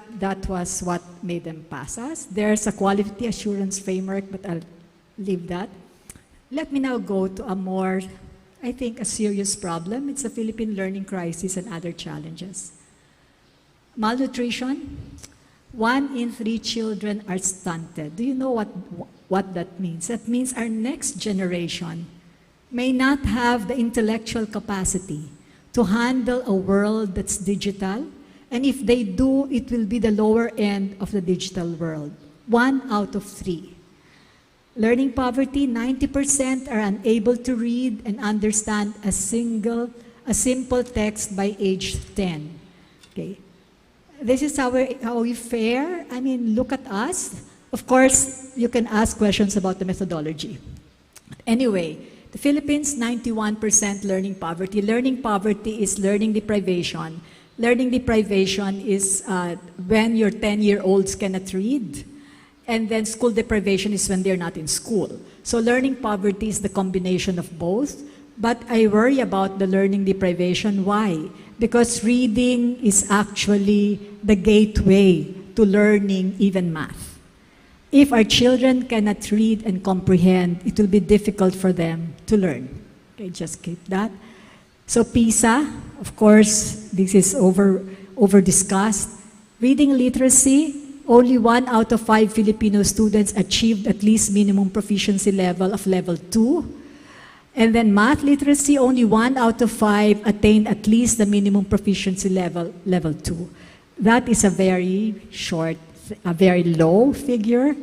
was what made them pass us. There's a quality assurance framework, but I'll leave that. Let me now go to a more, I think, a serious problem. It's the Philippine learning crisis and other challenges. Malnutrition. 1 in 3 children are stunted. Do you know what that means? That means our next generation may not have the intellectual capacity to handle a world that's digital. And if they do, it will be the lower end of the digital world. 1 out of 3. Learning poverty, 90% are unable to read and understand a simple text by age 10. Okay. This is how we fare. I mean, look at us. Of course, you can ask questions about the methodology. Anyway, the Philippines, 91% learning poverty. Learning poverty is learning deprivation. Learning deprivation is when your 10-year-olds cannot read. And then school deprivation is when they're not in school. So learning poverty is the combination of both. But I worry about the learning deprivation. Why? Because reading is actually the gateway to learning even math. If our children cannot read and comprehend, it will be difficult for them to learn. Okay, just keep that. So PISA, of course, this is over discussed. Reading literacy, only 1 out of 5 Filipino students achieved at least minimum proficiency level of level 2. And then math literacy, only 1 out of 5 attained at least the minimum proficiency level 2. That is a very short, a very low figure.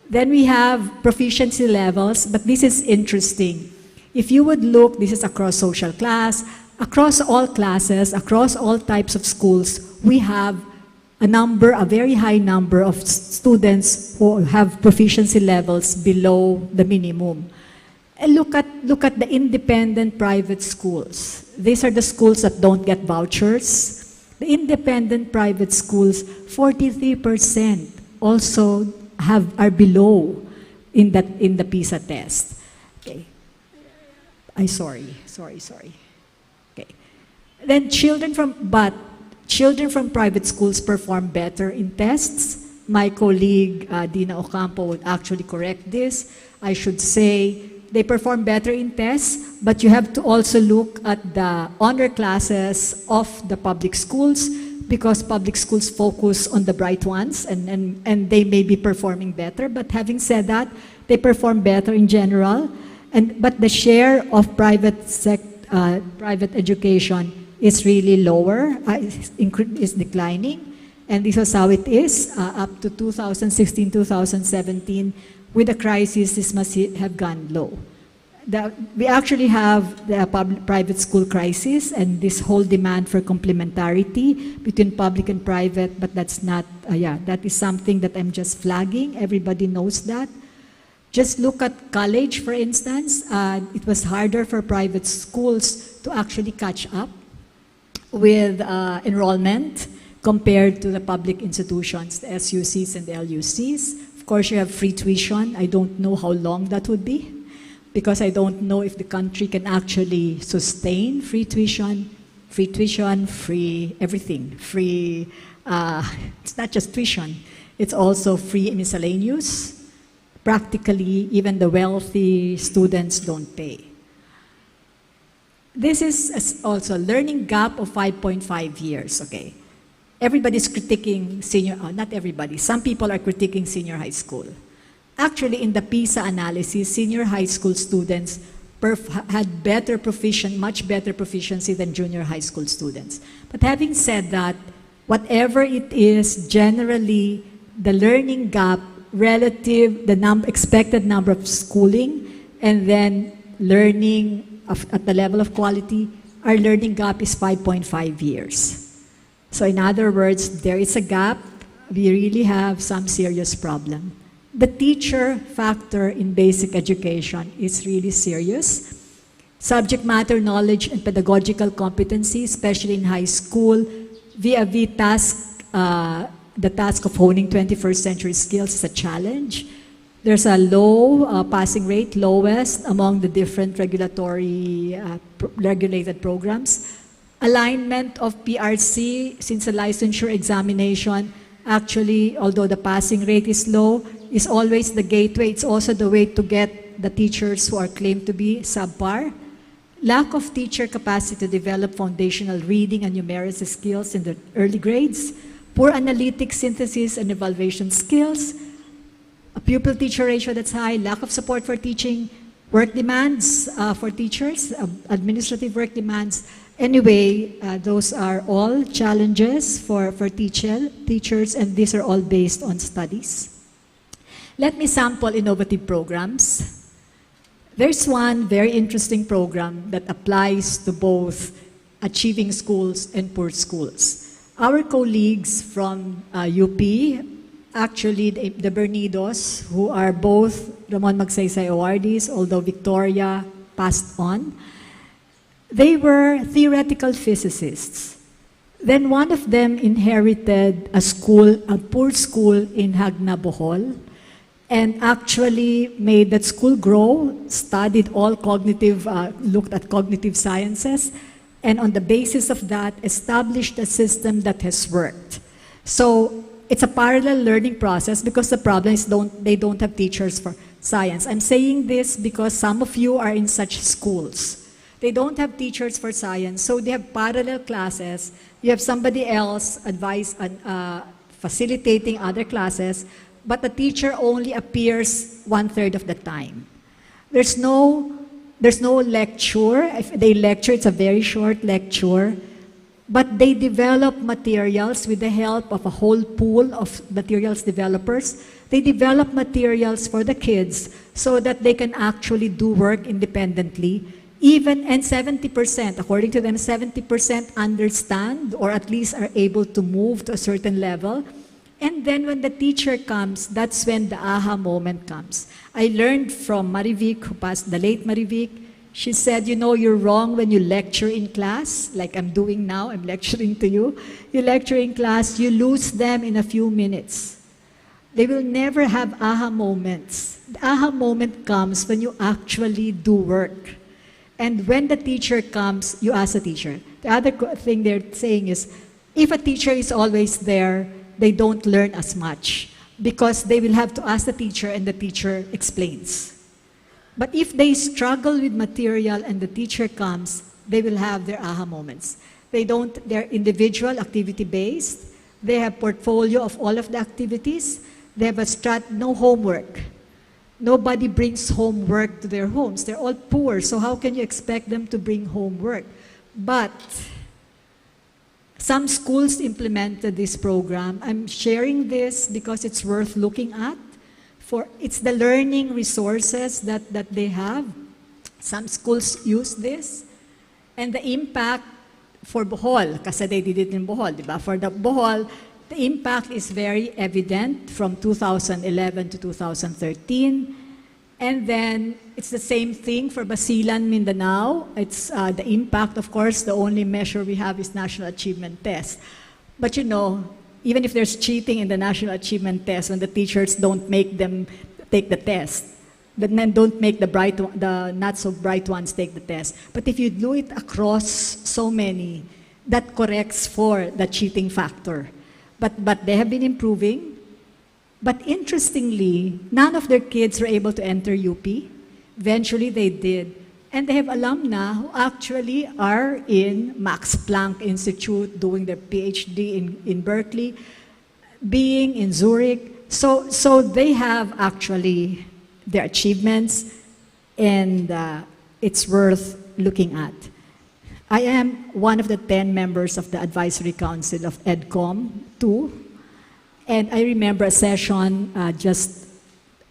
Then we have proficiency levels, but this is interesting. If you would look, this is across social class, across all classes, across all types of schools, we have a very high number of students who have proficiency levels below the minimum. And look at the independent private schools. These are the schools that don't get vouchers. The independent private schools, 43% also are below in the PISA test. Okay. Sorry. Okay. Then children from private schools perform better in tests. My colleague Dina Ocampo would actually correct this. I should say They perform better in tests, but you have to also look at the honor classes of the public schools, because public schools focus on the bright ones, and they may be performing better. But having said that, they perform better in general. But the share of private education is really lower, is declining. And this is how it is up to 2016, 2017. With the crisis, this must have gone low. We actually have the private school crisis and this whole demand for complementarity between public and private, but that's not, that is something that I'm just flagging. Everybody knows that. Just look at college, for instance. It was harder for private schools to actually catch up with enrollment compared to the public institutions, the SUCs and the LUCs. Of course, you have free tuition. I don't know how long that would be, because I don't know if the country can actually sustain free tuition, free everything, free, it's not just tuition, it's also free miscellaneous. Practically, even the wealthy students don't pay. This is also a learning gap of 5.5 years, okay? Everybody's critiquing not everybody, some people are critiquing senior high school. Actually, in the PISA analysis, senior high school students had much better proficiency than junior high school students. But having said that, whatever it is, generally, the learning gap relative, the expected number of schooling, and then learning at the level of quality, our learning gap is 5.5 years. So in other words, there is a gap. We really have some serious problem. The teacher factor in basic education is really serious. Subject matter knowledge and pedagogical competency, especially in high school, vis-a-vis the task of honing 21st century skills is a challenge. There's a low passing rate, lowest among the different regulated programs. Alignment of PRC, since the licensure examination, actually, although the passing rate is low, is always the gateway. It's also the way to get the teachers who are claimed to be subpar. Lack of teacher capacity to develop foundational reading and numeracy skills in the early grades. Poor analytic synthesis and evaluation skills. A pupil-teacher ratio that's high. Lack of support for teaching. Work demands for teachers. Administrative work demands. Anyway, those are all challenges for teachers, and these are all based on studies. Let me sample innovative programs. There's one very interesting program that applies to both achieving schools and poor schools. Our colleagues from UP, actually the Bernidos, who are both Ramon Magsaysay awardees, although Victoria passed on, they were theoretical physicists. Then one of them inherited a poor school in Hagna, Bohol, and actually made that school grow, studied all looked at cognitive sciences, and on the basis of that, established a system that has worked. So it's a parallel learning process, because the problem is they don't have teachers for science. I'm saying this because some of you are in such schools. They don't have teachers for science, so they have parallel classes. You have somebody else facilitating other classes, but the teacher only appears 1/3 of the time. There's no lecture. If they lecture, it's a very short lecture, but they develop materials with the help of a whole pool of materials developers. They develop materials for the kids so that they can actually do work independently. And 70%, according to them, 70% understand or at least are able to move to a certain level. And then when the teacher comes, that's when the aha moment comes. I learned from Marivic, who passed, the late Marivic. She said, you're wrong when you lecture in class, like I'm doing now, I'm lecturing to you. You lecture in class, you lose them in a few minutes. They will never have aha moments. The aha moment comes when you actually do work. And when the teacher comes, you ask the teacher. The other thing they're saying is, if a teacher is always there, they don't learn as much, because they will have to ask the teacher and the teacher explains. But if they struggle with material and the teacher comes, they will have their aha moments. They're individual, activity-based. They have portfolio of all of the activities. They have no homework. Nobody brings homework to their homes. They're all poor, so how can you expect them to bring homework? But some schools implemented this program. I'm sharing this because it's worth looking at. It's the learning resources that they have. Some schools use this. And the impact for Bohol, kasi they did it in Bohol, diba? For the Bohol, the impact is very evident from 2011 to 2013. And then it's the same thing for Basilan, Mindanao. It's the impact, of course, the only measure we have is National Achievement Test. But you know, even if there's cheating in the National Achievement Test, when the teachers don't make them take the test, then don't make the not so bright ones take the test. But if you do it across so many, that corrects for the cheating factor. But they have been improving. But interestingly, none of their kids were able to enter UP. Eventually they did. And they have alumni who actually are in Max Planck Institute doing their PhD in Berkeley, being in Zurich. So they have actually their achievements, and it's worth looking at. I am one of the 10 members of the Advisory Council of EDCOM 2, and I remember a session just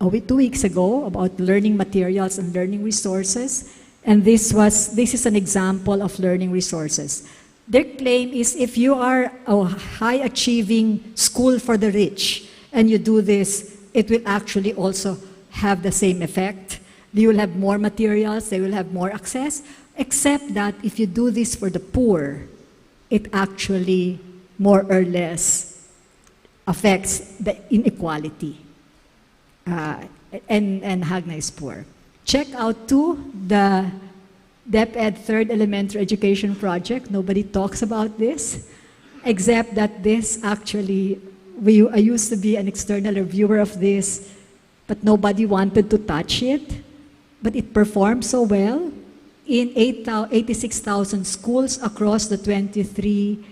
2 weeks ago about learning materials and learning resources, and this is an example of learning resources. Their claim is if you are a high-achieving school for the rich and you do this, it will actually also have the same effect. You will have more materials, they will have more access, except that if you do this for the poor, it actually more or less affects the inequality. And Hagna is poor. Check out too the DepEd Third Elementary Education Project. Nobody talks about this, except that this actually, I used to be an external reviewer of this, but nobody wanted to touch it. But it performed so well in 86,000 schools across the 23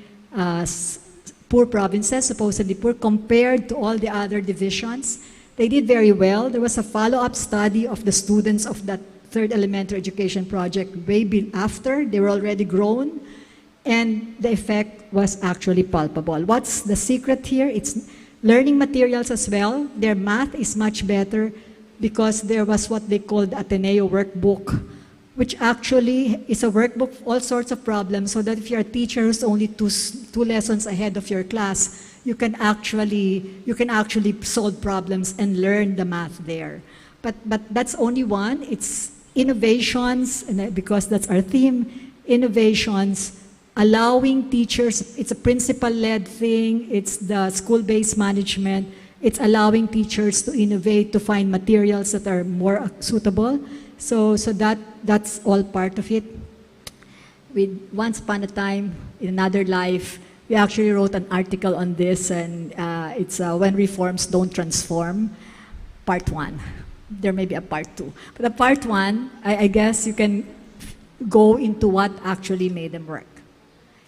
poor provinces, supposedly poor, compared to all the other divisions. They did very well. There was a follow-up study of the students of that Third Elementary Education Project way after. They were already grown, and the effect was actually palpable. What's the secret here? It's learning materials as well. Their math is much better because there was what they called Ateneo workbook, which actually is a workbook for all sorts of problems, so that if you're a teacher who's only two lessons ahead of your class, you can actually solve problems and learn the math there. But that's only one. It's innovations, and because that's our theme, innovations, allowing teachers, it's a principal-led thing, it's the school-based management, it's allowing teachers to innovate, to find materials that are more suitable. So that's all part of it. Once upon a time, in another life, we actually wrote an article on this, and it's When Reforms Don't Transform, part 1. There may be a part 2. But the part 1, I guess you can go into what actually made them work.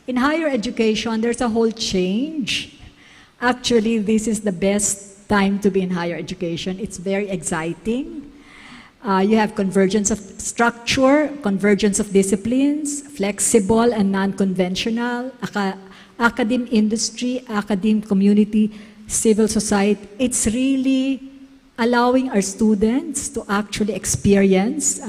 In higher education, there's a whole change. Actually, this is the best time to be in higher education. It's very exciting. You have convergence of structure, convergence of disciplines, flexible and non-conventional, academe industry, academe community, civil society. It's really allowing our students to actually experience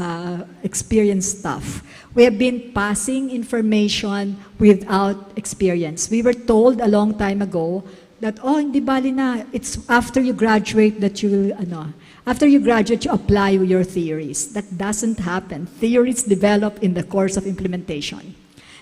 stuff. We have been passing information without experience. We were told a long time ago that, hindi bali na, it's after you graduate that you after you graduate, you apply your theories. That doesn't happen. Theories develop in the course of implementation.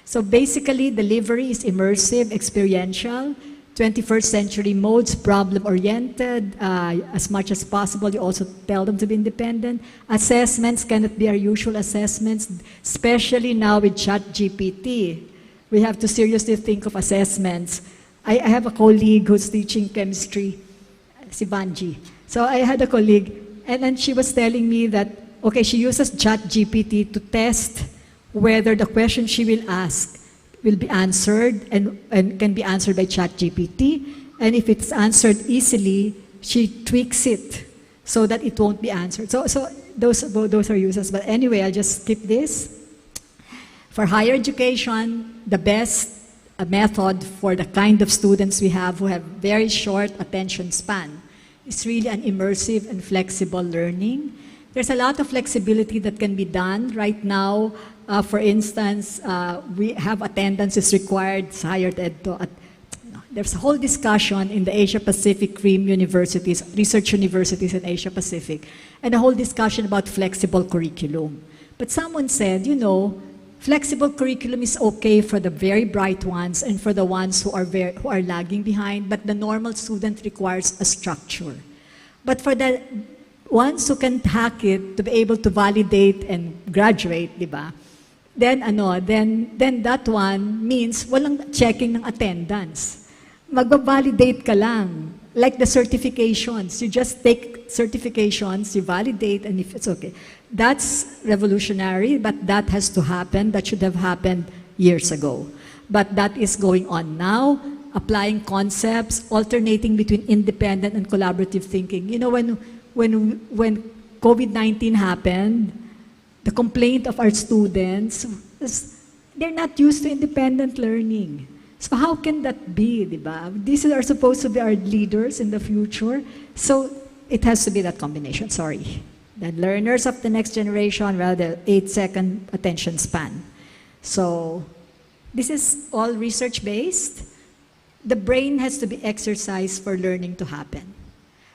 So basically, delivery is immersive, experiential, 21st century modes, problem-oriented, as much as possible. You also tell them to be independent. Assessments cannot be our usual assessments, especially now with ChatGPT. We have to seriously think of assessments. I have a colleague who's teaching chemistry, si Vanji. So I had a colleague, and then she was telling me that okay, she uses ChatGPT to test whether the question she will ask will be answered and can be answered by ChatGPT. And if it's answered easily, she tweaks it so that it won't be answered. So those are uses. But anyway, I'll just skip this. For higher education, the best method for the kind of students we have who have very short attention span is really an immersive and flexible learning. There's a lot of flexibility that can be done right now. For instance, we have attendance is required sa higher ed. There's a whole discussion in the Asia Pacific RIM universities, research universities in Asia Pacific, and a whole discussion about flexible curriculum. But someone said, you know, flexible curriculum is okay for the very bright ones and for the ones who are lagging behind, but the normal student requires a structure. But for the ones who can hack it to be able to validate and graduate, di ba? Then that one means walang checking ng attendance. Magbabalidate ka lang. Like the certifications. You just take certifications, you validate, and if it's okay. That's revolutionary, but that has to happen. That should have happened years ago. But that is going on now, applying concepts, alternating between independent and collaborative thinking. You know, when COVID-19 happened, the complaint of our students is they're not used to independent learning. So how can that be, di ba? These are supposed to be our leaders in the future. So it has to be that combination, sorry. The learners of the next generation, rather 8-second attention span. So this is all research-based. The brain has to be exercised for learning to happen.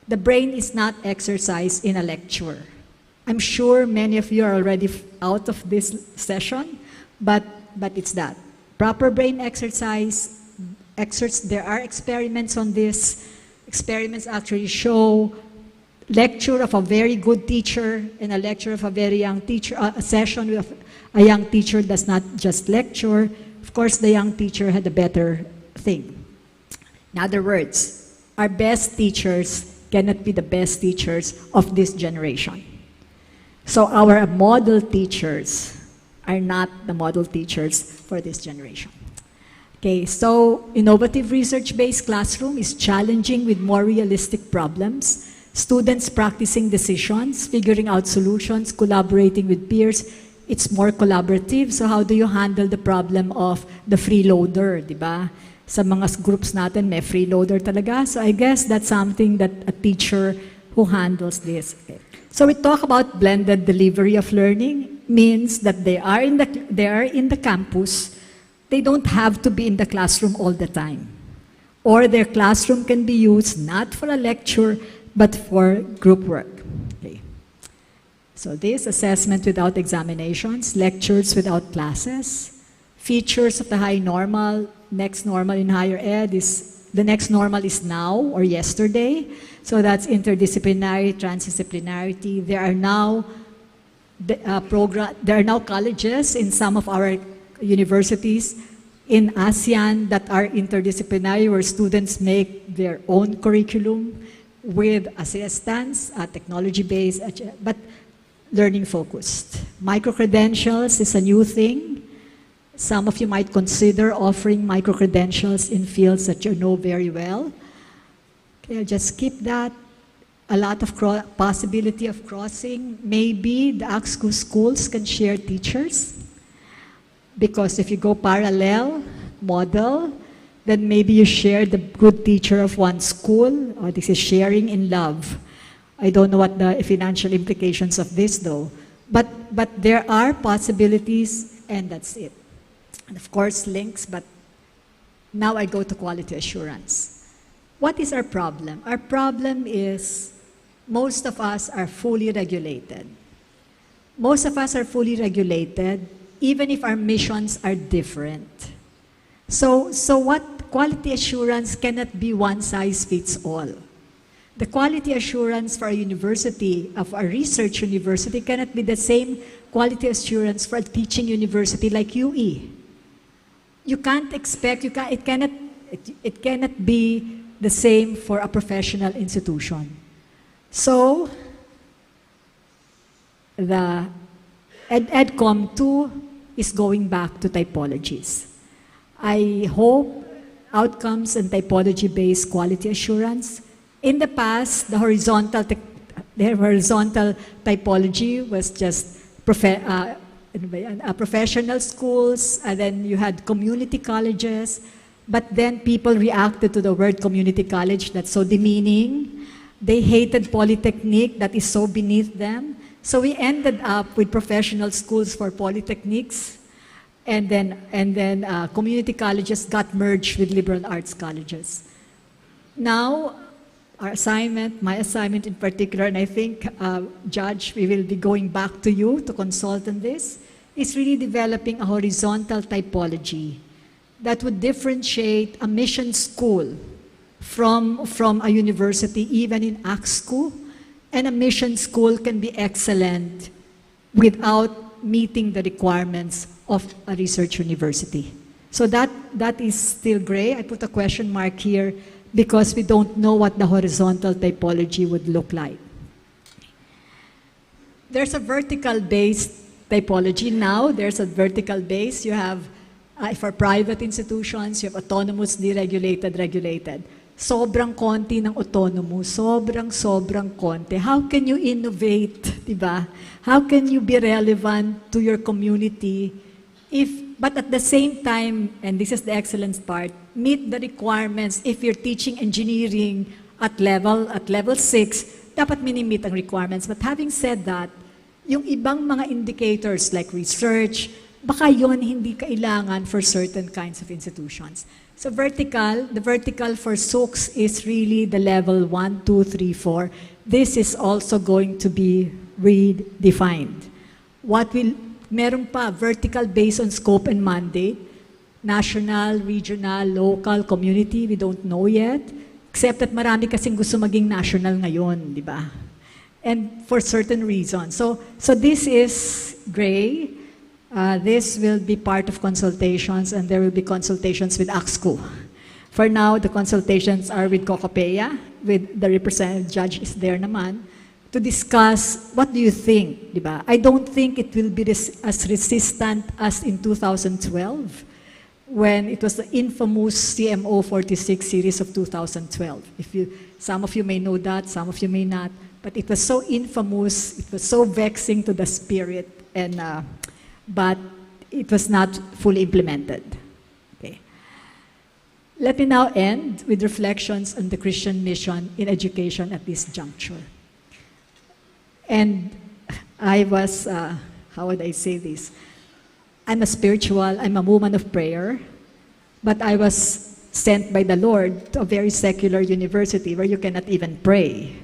The brain is not exercised in a lecture. I'm sure many of you are already out of this session, but it's that. Proper brain exercise, there are experiments on this. Experiments actually show lecture of a very good teacher and a lecture of a very young teacher, a session with a young teacher does not just lecture. Of course, the young teacher had a better thing. In other words, our best teachers cannot be the best teachers of this generation. So our model teachers are not the model teachers for this generation. Okay, so innovative research-based classroom is challenging with more realistic problems. Students practicing decisions, figuring out solutions, collaborating with peers. It's more collaborative. So how do you handle the problem of the freeloader, di ba? Sa mga groups natin, may freeloader talaga. So I guess that's something that a teacher who handles this. Okay. So we talk about blended delivery of learning. Means that they are in the campus. They don't have to be in the classroom all the time. Or their classroom can be used not for a lecture, but for group work. Okay. So this assessment without examinations, lectures without classes, features of the high normal, next normal in higher ed is, the next normal is now or yesterday. So that's interdisciplinary, transdisciplinarity. There are now colleges in some of our universities in ASEAN that are interdisciplinary where students make their own curriculum with assistance, technology-based, but learning-focused. Micro-credentials is a new thing. Some of you might consider offering micro-credentials in fields that you know very well. Okay, I'll just skip that. A lot of possibility of crossing. Maybe the ACSCU schools can share teachers. Because if you go parallel model, then maybe you share the good teacher of one school. Or this is sharing in love. I don't know what the financial implications of this though. But there are possibilities and that's it. And of course links, but now I go to quality assurance. What is our problem? Our problem is most of us are fully regulated. Most of us are fully regulated, even if our missions are different. So what quality assurance cannot be one size fits all. The quality assurance for a university, of a research university, cannot be the same quality assurance for a teaching university like UE. You can't expect, it cannot be the same for a professional institution. So, the EdCom 2 is going back to typologies. I hope outcomes and typology-based quality assurance. In the past, the horizontal typology was just professional schools, and then you had community colleges, but then people reacted to the word community college, that's so demeaning. They hated polytechnic, that is so beneath them. So we ended up with professional schools for polytechnics, and then community colleges got merged with liberal arts colleges. Now, our assignment, my assignment in particular, and I think, Judge, we will be going back to you to consult on this, is really developing a horizontal typology that would differentiate a mission school from a university, even in ACSCU, and a mission school can be excellent without meeting the requirements of a research university. So that is still gray. I put a question mark here because we don't know what the horizontal typology would look like. There's a vertical-based typology now. There's a vertical base. You have, for private institutions, you have autonomous, deregulated, regulated. Sobrang konti ng autonomous, sobrang konti. How can you innovate, diba? How can you be relevant to your community but at the same time, and this is the excellence part, meet the requirements. If you're teaching engineering at level 6, dapat minimit ang requirements. But having said that, yung ibang mga indicators like research, baka yon hindi kailangan for certain kinds of institutions. So the vertical for SUCS is really the level 1, 2, 3, 4. This is also going to be redefined. Meron pa, vertical based on scope and mandate, national, regional, local, community, we don't know yet, except that marami kasing gusto maging national ngayon, di ba? And for certain reasons. So this is gray. This will be part of consultations, and there will be consultations with ACSCU. For now, the consultations are with COCOPEA, with the representative judge is there naman, to discuss what do you think, di ba? I don't think it will be as resistant as in 2012, when it was the infamous CMO 46 series of 2012. Some of you may know that, some of you may not, but it was so infamous, it was so vexing to the spirit, but it was not fully implemented. Okay. Let me now end with reflections on the Christian mission in education at this juncture. And I was, how would I say this? I'm a woman of prayer, but I was sent by the Lord to a very secular university where you cannot even pray.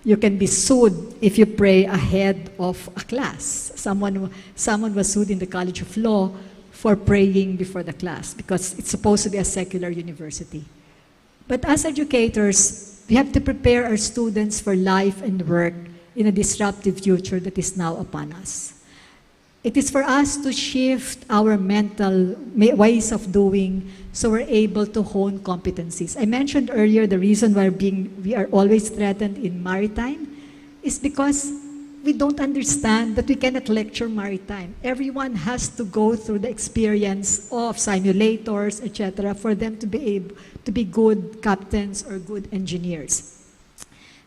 You can be sued if you pray ahead of a class. Someone was sued in the College of Law for praying before the class because it's supposed to be a secular university. But as educators, we have to prepare our students for life and work in a disruptive future that is now upon us. It is for us to shift our mental ways of doing so we're able to hone competencies. I mentioned earlier the reason why we are always threatened in maritime is because we don't understand that we cannot lecture maritime. Everyone has to go through the experience of simulators, etc., for them to be able to be good captains or good engineers.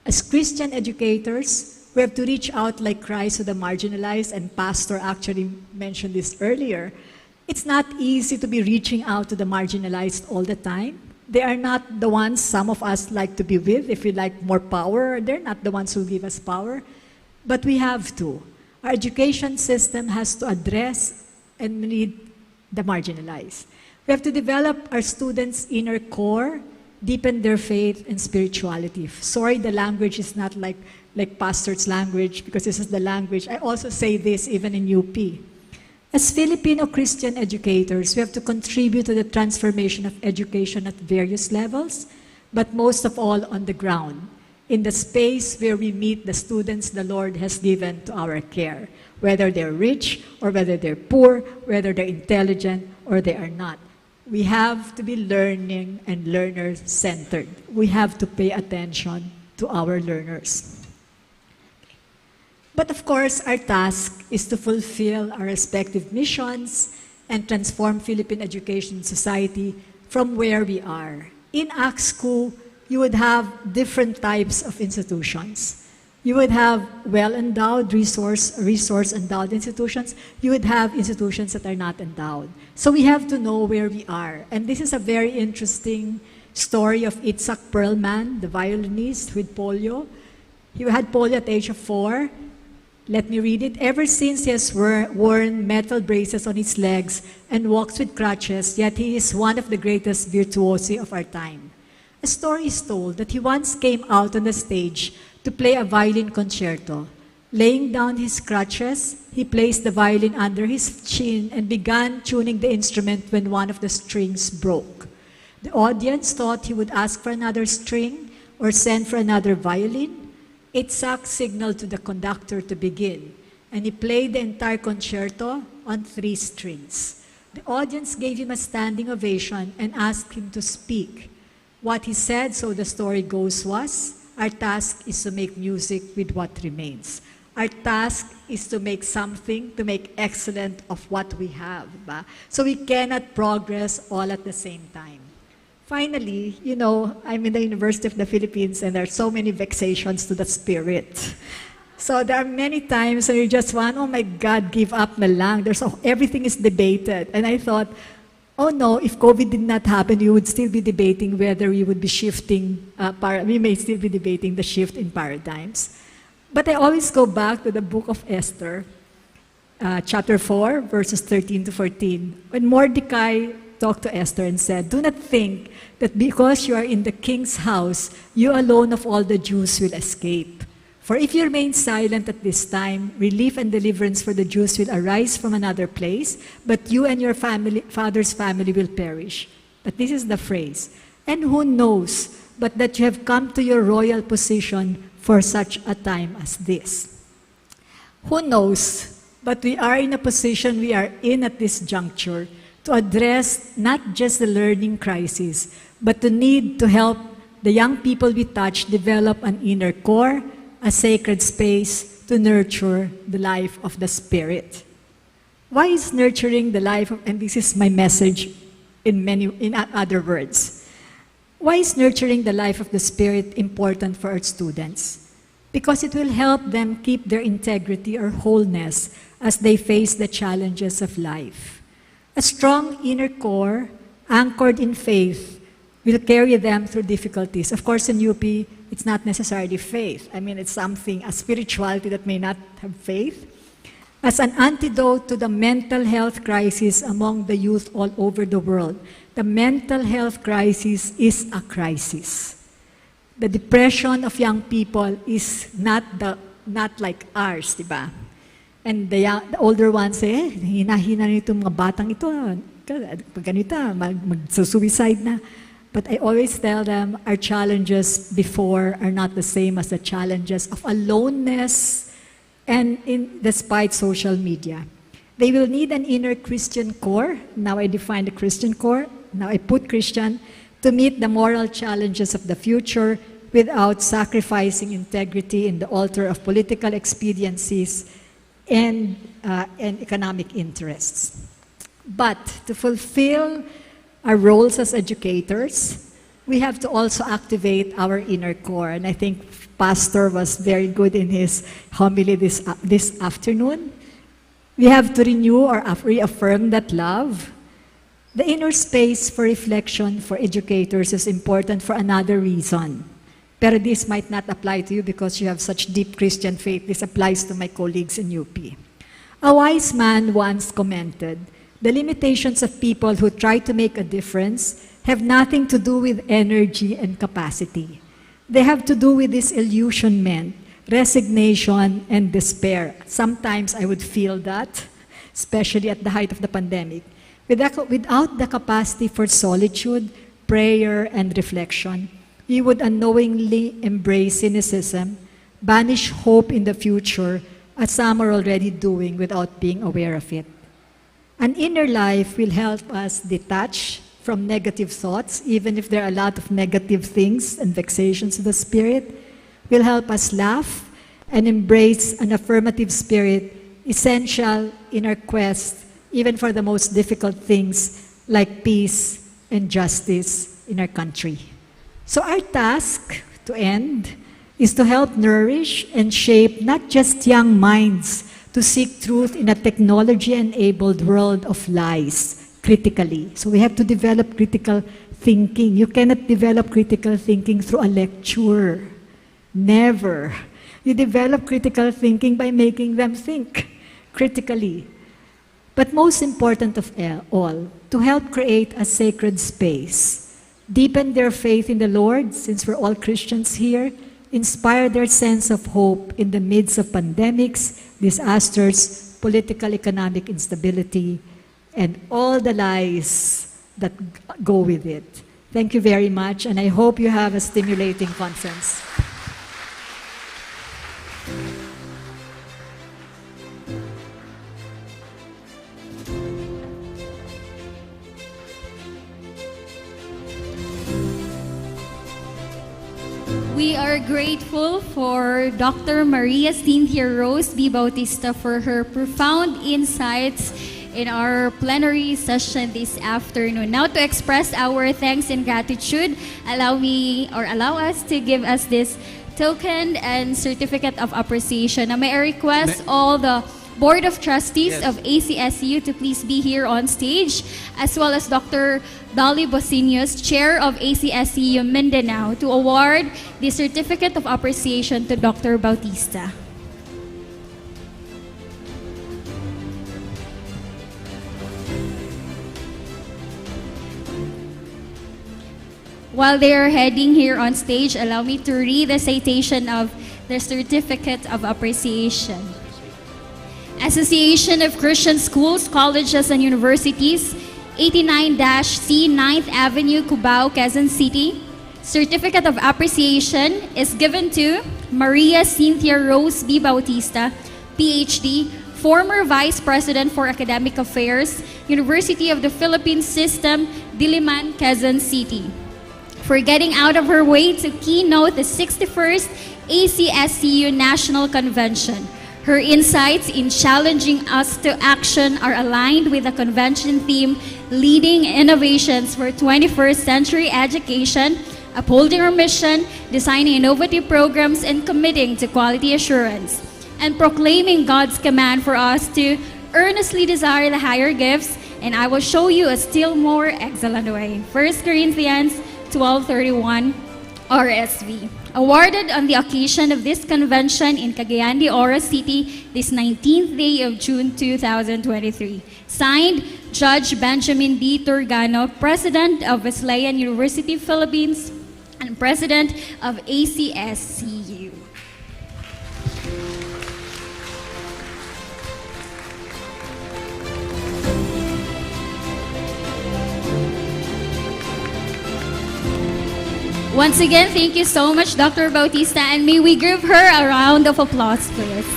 As Christian educators, we have to reach out like Christ to the marginalized, and Pastor actually mentioned this earlier. It's not easy to be reaching out to the marginalized all the time. They are not the ones some of us like to be with. If we like more power, they're not the ones who give us power. But we have to. Our education system has to address and lead the marginalized. We have to develop our students' inner core, deepen their faith and spirituality. Sorry, the language is not like pastor's language, because this is the language. I also say this even in UP. As Filipino Christian educators, we have to contribute to the transformation of education at various levels, but most of all on the ground, in the space where we meet the students the Lord has given to our care, whether they're rich or whether they're poor, whether they're intelligent or they are not. We have to be learning and learner-centered. We have to pay attention to our learners. But of course, our task is to fulfill our respective missions and transform Philippine education society from where we are. In ACSCU, you would have different types of institutions. You would have well-endowed, resource-endowed institutions. You would have institutions that are not endowed. So we have to know where we are. And this is a very interesting story of Itzhak Perlman, the violinist with polio. He had polio at the age of 4. Let me read it. Ever since he has worn metal braces on his legs and walks with crutches, yet he is one of the greatest virtuosi of our time. A story is told that he once came out on the stage to play a violin concerto. Laying down his crutches, he placed the violin under his chin and began tuning the instrument when one of the strings broke. The audience thought he would ask for another string or send for another violin. Itzhak signaled to the conductor to begin, and he played the entire concerto on 3 strings. The audience gave him a standing ovation and asked him to speak. What he said, so the story goes, was, "Our task is to make music with what remains. Our task is to make something, to make excellent of what we have." Ba? So we cannot progress all at the same time. Finally, you know, I'm in the University of the Philippines and there are so many vexations to the spirit. So there are many times when you just want, oh my God, give up na lang. Everything is debated. And I thought, oh no, if COVID did not happen, we would still be debating whether we would be shifting, we may still be debating the shift in paradigms. But I always go back to the book of Esther, chapter 4, verses 13 to 14. When Mordecai talked to Esther and said, "Do not think that because you are in the king's house, you alone of all the Jews will escape. For if you remain silent at this time, relief and deliverance for the Jews will arise from another place, but you and your father's family will perish." But this is the phrase, "And who knows but that you have come to your royal position for such a time as this." Who knows, but we are in a position we are in at this juncture to address not just the learning crisis, but the need to help the young people we touch develop an inner core, a sacred space to nurture the life of the Spirit. Why is nurturing the life of, and this is my message in other words, why is nurturing the life of the Spirit important for our students? Because it will help them keep their integrity or wholeness as they face the challenges of life. A strong inner core, anchored in faith, will carry them through difficulties. Of course, in UP, it's not necessarily faith. I mean, it's something, a spirituality that may not have faith. As an antidote to the mental health crisis among the youth all over the world, the mental health crisis is a crisis. The depression of young people is not like ours, diba? And the older ones say, hina-hina nito mga batang ito, pag ganito, mag-suicide na. But I always tell them, our challenges before are not the same as the challenges of aloneness and despite social media. They will need an inner Christian core. Now I define the Christian core. Now I put Christian to meet the moral challenges of the future without sacrificing integrity in the altar of political expediencies and economic interests. But to fulfill our roles as educators, we have to also activate our inner core. And I think Pastor was very good in his homily this afternoon. We have to renew or reaffirm that love. The inner space for reflection for educators is important for another reason. Pero this might not apply to you because you have such deep Christian faith. This applies to my colleagues in UP. A wise man once commented, "The limitations of people who try to make a difference have nothing to do with energy and capacity. They have to do with disillusionment, resignation, and despair." Sometimes I would feel that, especially at the height of the pandemic. Without the capacity for solitude, prayer, and reflection, we would unknowingly embrace cynicism, banish hope in the future, as some are already doing without being aware of it. An inner life will help us detach from negative thoughts, even if there are a lot of negative things and vexations of the spirit, will help us laugh and embrace an affirmative spirit essential in our quest, even for the most difficult things like peace and justice in our country. So our task, to end, is to help nourish and shape not just young minds to seek truth in a technology-enabled world of lies critically. So we have to develop critical thinking. You cannot develop critical thinking through a lecture. Never. You develop critical thinking by making them think critically. But most important of all, to help create a sacred space, deepen their faith in the Lord, since we're all Christians here, inspire their sense of hope in the midst of pandemics, disasters, political, economic instability, and all the lies that go with it. Thank you very much, and I hope you have a stimulating conference. We are grateful for Dr. Maria Cynthia Rose B. Bautista for her profound insights in our plenary session this afternoon. Now, to express our thanks and gratitude, allow us to give us this token and certificate of appreciation. Now, may I request all the Board of Trustees of ACSCU to please be here on stage, as well as Dr. Dolly Bocinius, Chair of ACSCU Mindanao, to award the Certificate of Appreciation to Dr. Bautista. While they are heading here on stage, allow me to read the citation of the Certificate of Appreciation. Association of Christian Schools, Colleges, and Universities, 89-C 9th Avenue, Cubao, Quezon City. Certificate of Appreciation is given to Maria Cynthia Rose B. Bautista, PhD, former Vice President for Academic Affairs, University of the Philippines System, Diliman, Quezon City, for getting out of her way to keynote the 61st ACSCU National Convention. Her insights in challenging us to action are aligned with the convention theme, Leading Innovations for 21st Century Education, upholding our mission, designing innovative programs, and committing to quality assurance, and proclaiming God's command for us to earnestly desire the higher gifts, and I will show you a still more excellent way. 1 Corinthians 12:31 RSV. Awarded on the occasion of this convention in Cagayan de Oro City, this 19th day of June 2023. Signed, Judge Benjamin D. Turgano, President of Wesleyan University, Philippines, and President of ACSCU. Once again, thank you so much, Dr. Bautista, and may we give her a round of applause, please.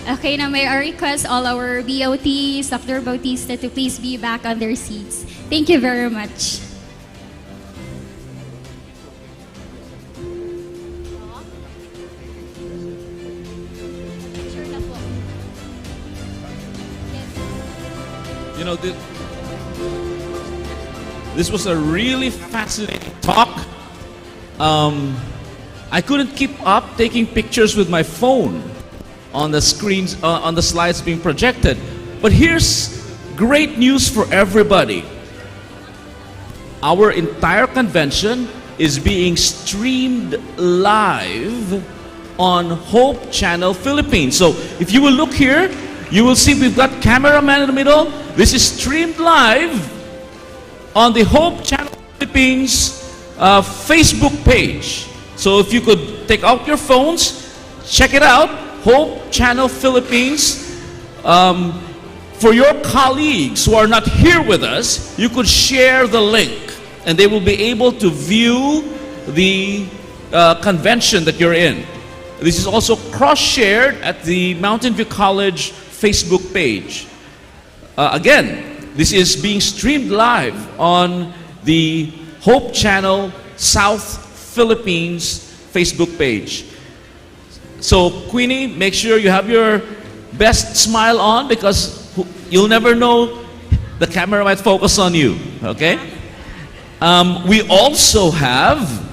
Okay, now may I request all our BOTs, Dr. Bautista, to please be back on their seats. Thank you very much. You know, this was a really fascinating talk. I couldn't keep up taking pictures with my phone on the screens, on the slides being projected. But here's great news for everybody. Our entire convention is being streamed live on Hope Channel Philippines. So if you will look here, you will see we've got cameraman in the middle. This is streamed live on the Hope Channel Philippines Facebook page. So if you could take out your phones, check it out, Hope Channel Philippines. For your colleagues who are not here with us, you could share the link and they will be able to view the convention that you're in. This is also cross-shared at the Mountain View College Facebook page. Again, this is being streamed live on the Hope Channel South Philippines Facebook page. So, Queenie, make sure you have your best smile on because you'll never know, the camera might focus on you, okay? We also have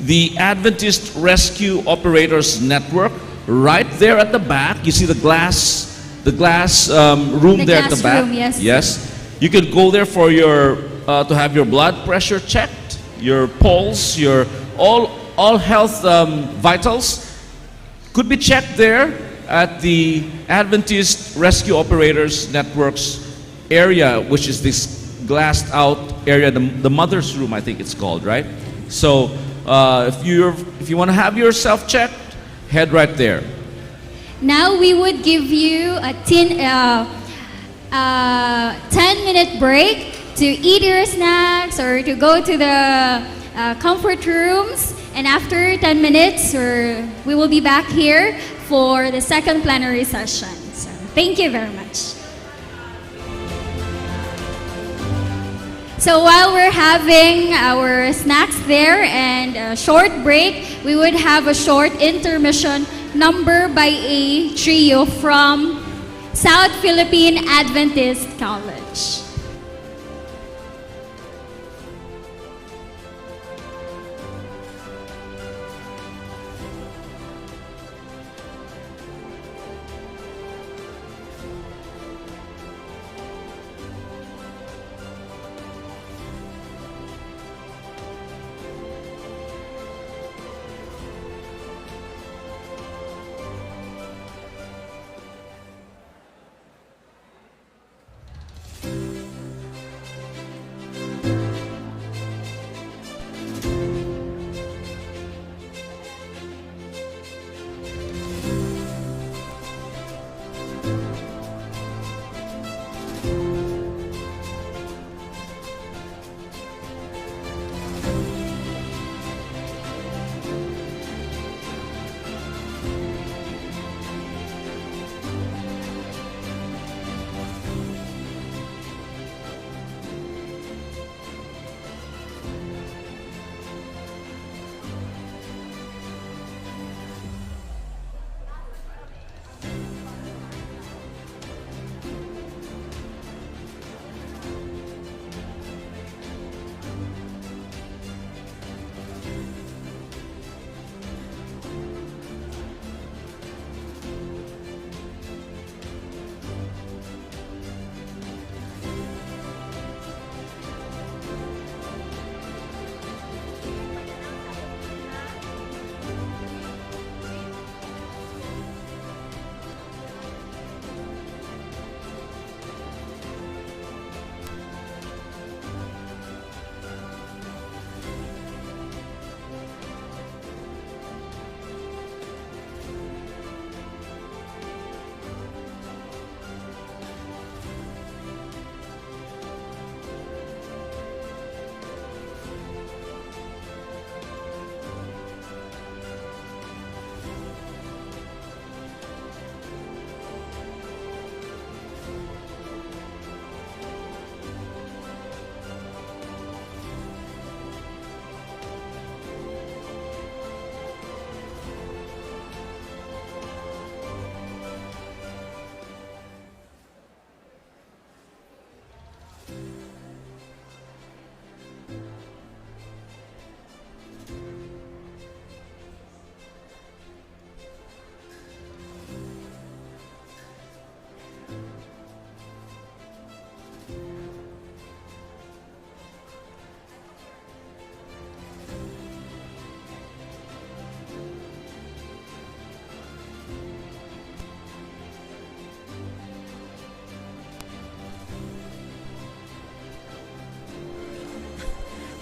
the Adventist Rescue Operators Network right there at the back. You see the glass room The there at the glass back? room, yes. Yes. You could go there for your to have your blood pressure checked, your pulse, your all health vitals could be checked there at the Adventist Rescue Operators Network's area, which is this glassed out area, the mother's room, I think it's called, right? So if you want to have yourself checked, head right there. Now we would give you a 10-minute break to eat your snacks or to go to the comfort rooms. And after 10 minutes, we will be back here for the second plenary session. So, thank you very much. So while we're having our snacks there and a short break, we would have a short intermission number by a trio from South Philippine Adventist College.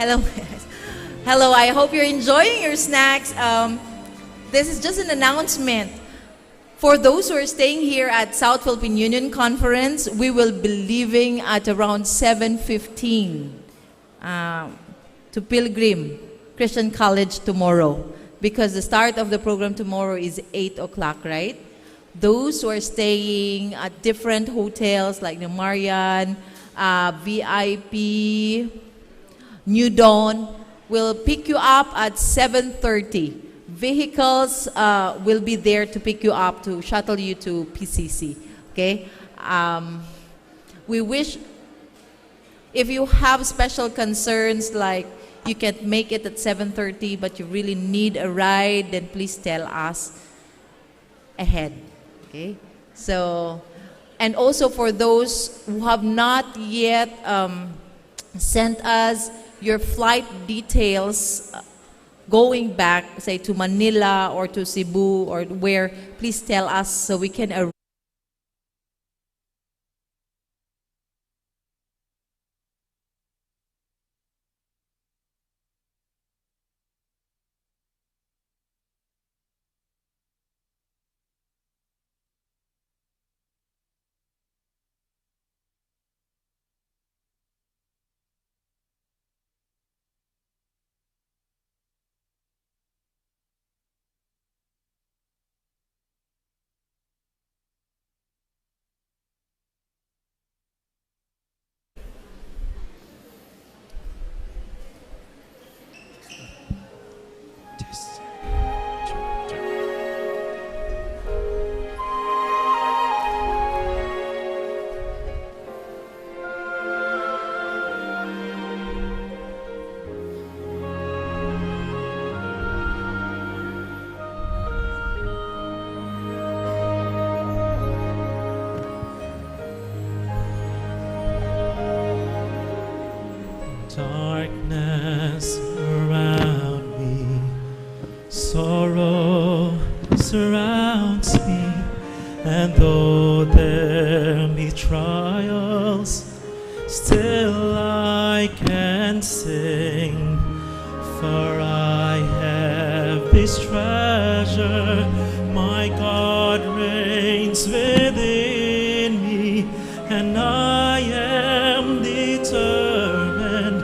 Hello. Hello, I hope you're enjoying your snacks. This is just an announcement. For those who are staying here at South Philippine Union Conference, we will be leaving at around 7:15 to Pilgrim Christian College tomorrow, because the start of the program tomorrow is 8 o'clock, right? those who are staying at different hotels like the Marian, VIP, New Dawn, will pick you up at 7:30. Vehicles will be there to pick you up, to shuttle you to PCC. Okay? We wish, if you have special concerns like you can't make it at 7:30 but you really need a ride, then please tell us ahead. Okay? So, and also for those who have not yet sent us your flight details going back, say to Manila or to Cebu or where, please tell us so we can arrange. Darkness around me, sorrow surrounds me, and though there be trials, still I can sing, for I have this treasure, my God reigns within me, and I am determined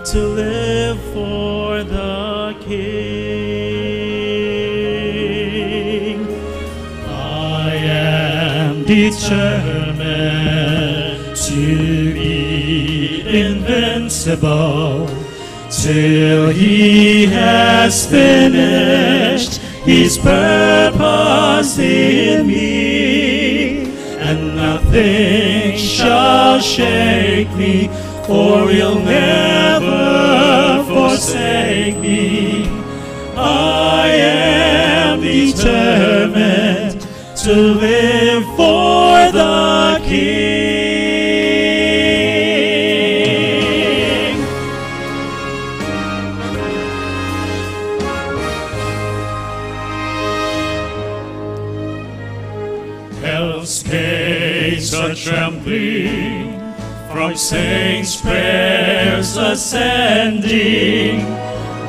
to live for the King. I am determined to be invincible till He has finished His purpose in me, and nothing shall shake me, for He'll never forsake me. I am determined to live for the King. Hell's gates are trembling from saints' prayers ascending.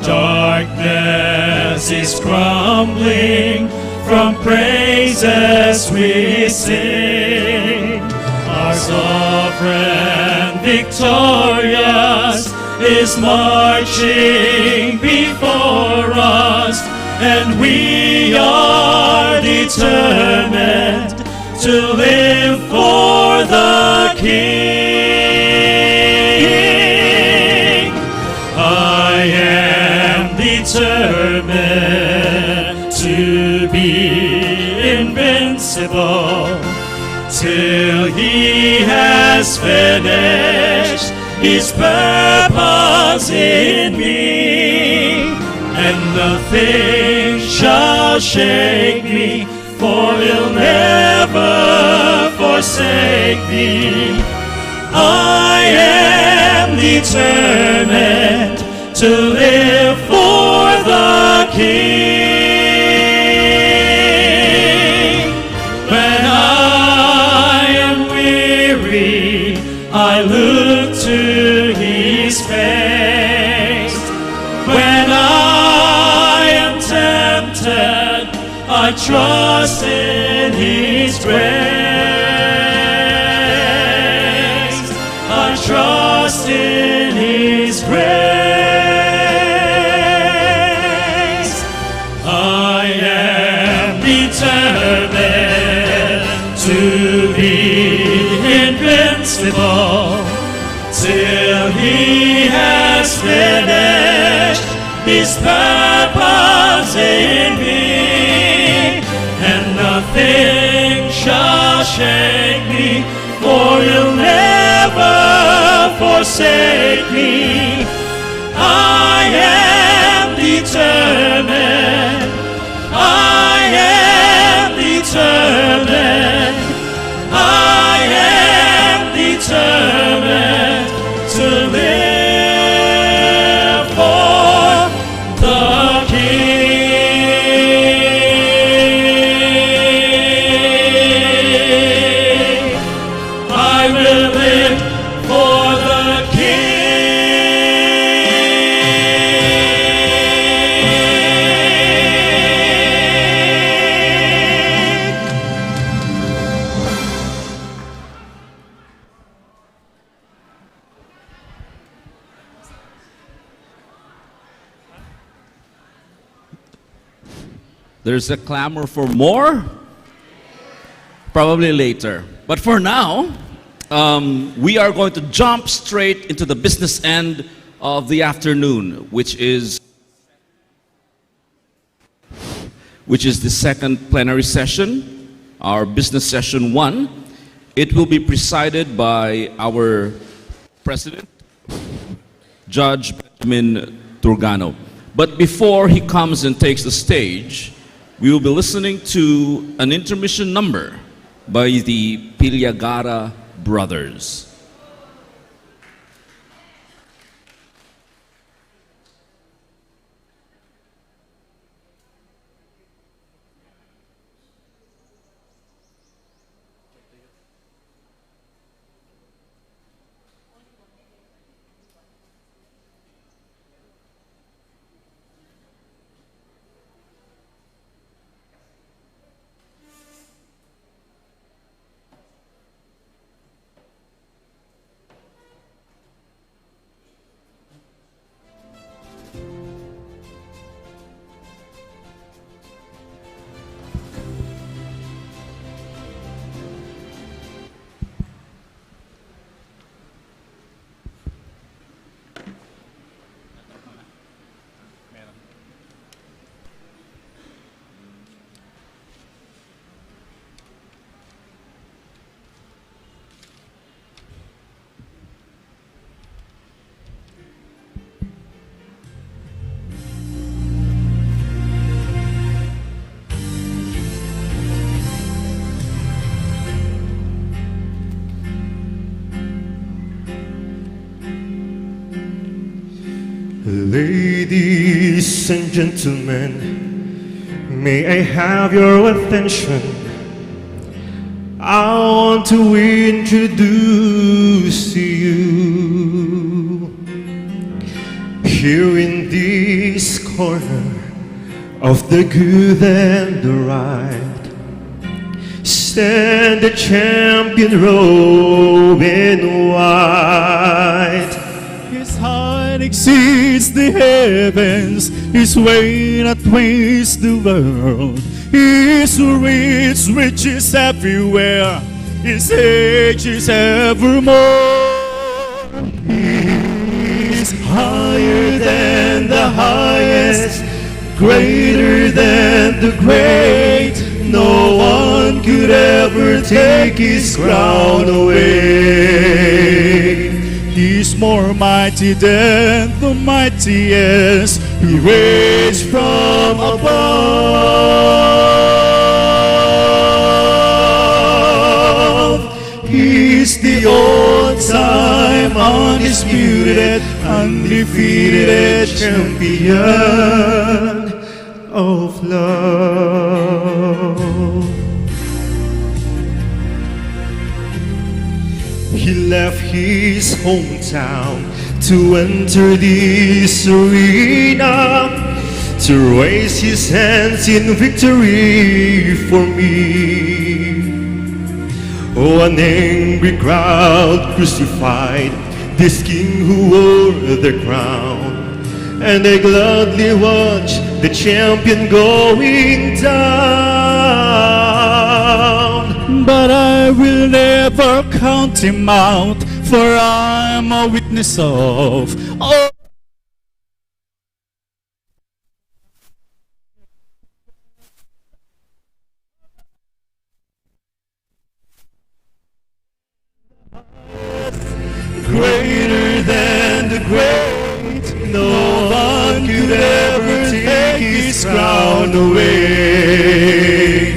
Darkness is crumbling from praises we sing. Our sovereign victorious is marching before us, and we are determined to live for the King. I am determined to be invincible till He has finished His purpose in me, and nothing shall shake me, for He'll never forsake me. I am determined to live for the King. When I am weary, I look to His face. When I am tempted, I trust in His grace. I trust in His grace. I am determined to be invincible till He has finished His purpose in me, and nothing shall shake me, for He'll never forsake me. I am determined, I am determined, I am determined to live for the King. I will live for the King. There's a clamor for more? Probably later. But for now, we are going to jump straight into the business end of the afternoon, which is the second plenary session, our business session 1. It will be presided by our president, Judge Benjamin Turgano. But before he comes and takes the stage, we will be listening to an intermission number by the Piliagara Brothers. Ladies and gentlemen, may I have your attention? I want to introduce to you, here in this corner of the good and the right, stand the champion robed in white. His height exceeds the heavens, His weight outweighs the world. His reach reaches everywhere, His age is evermore. He is higher than the highest, greater than the great. No one could ever take His crown away. He's more mighty than the mightiest. He reigns from above. He's the all-time undisputed, undefeated champion of love. He left his hometown to enter this arena, to raise his hands in victory for me. Oh, an angry crowd crucified this king who wore the crown, and they gladly watched the champion going down. but I will never count him out, for I'm a witness of all. Greater than the great, no one could ever take his crown away.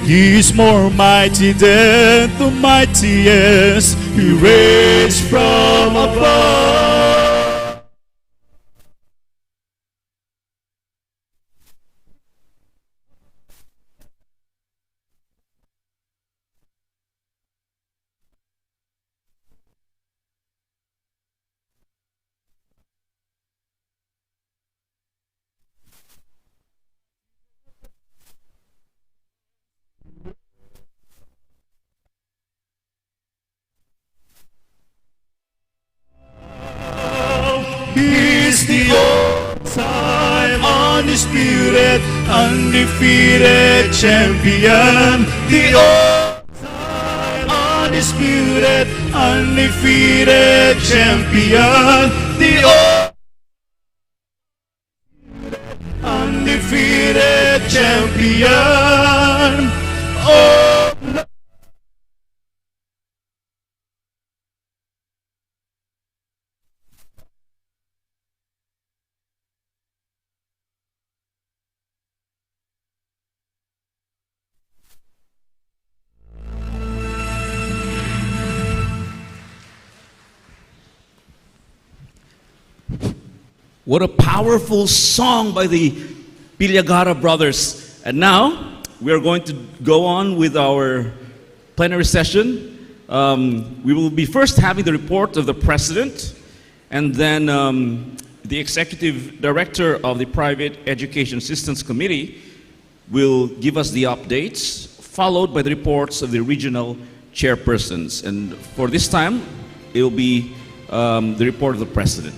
He's more mighty than the mightiest, he reigns from above. He's the all-time undisputed, undefeated champion. The all-time undisputed, undefeated champion. The undefeated champion. Oh. What a powerful song by the Pilagara brothers. And now, we are going to go on with our plenary session. We will be first having the report of the President, and then the Executive Director of the Private Education Assistance Committee will give us the updates, followed by the reports of the regional chairpersons. And for this time, it will be the report of the President.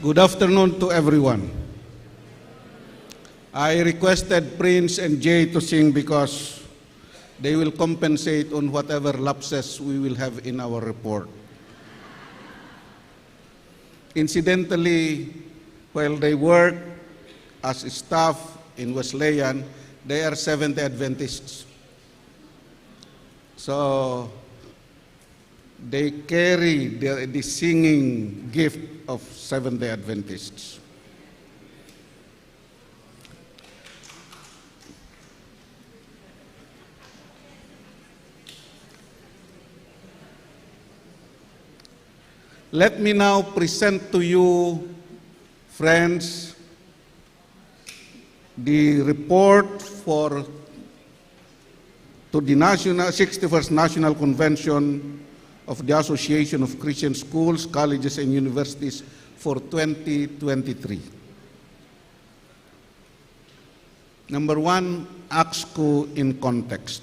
Good afternoon to everyone. I requested Prince and Jay to sing because they will compensate on whatever lapses we will have in our report. Incidentally, while they work as staff in Wesleyan, they are Seventh-day Adventists. So they carry the singing gift of Seventh-day Adventists. Let me now present to you, friends, the report to the 61st National Convention of the Association of Christian Schools, Colleges, and Universities for 2023. Number one, ACSCU in context.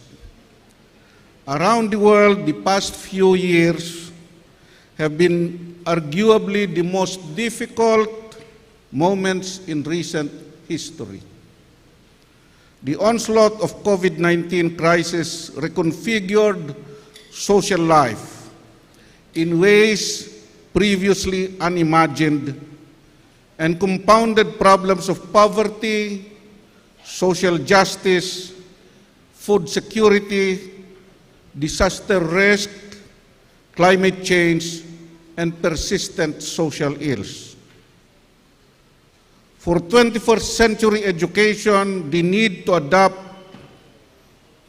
Around the world, the past few years have been arguably the most difficult moments in recent history. The onslaught of COVID-19 crisis reconfigured social life in ways previously unimagined and compounded problems of poverty, social justice, food security, disaster risk, climate change, and persistent social ills. For 21st century education, the need to adapt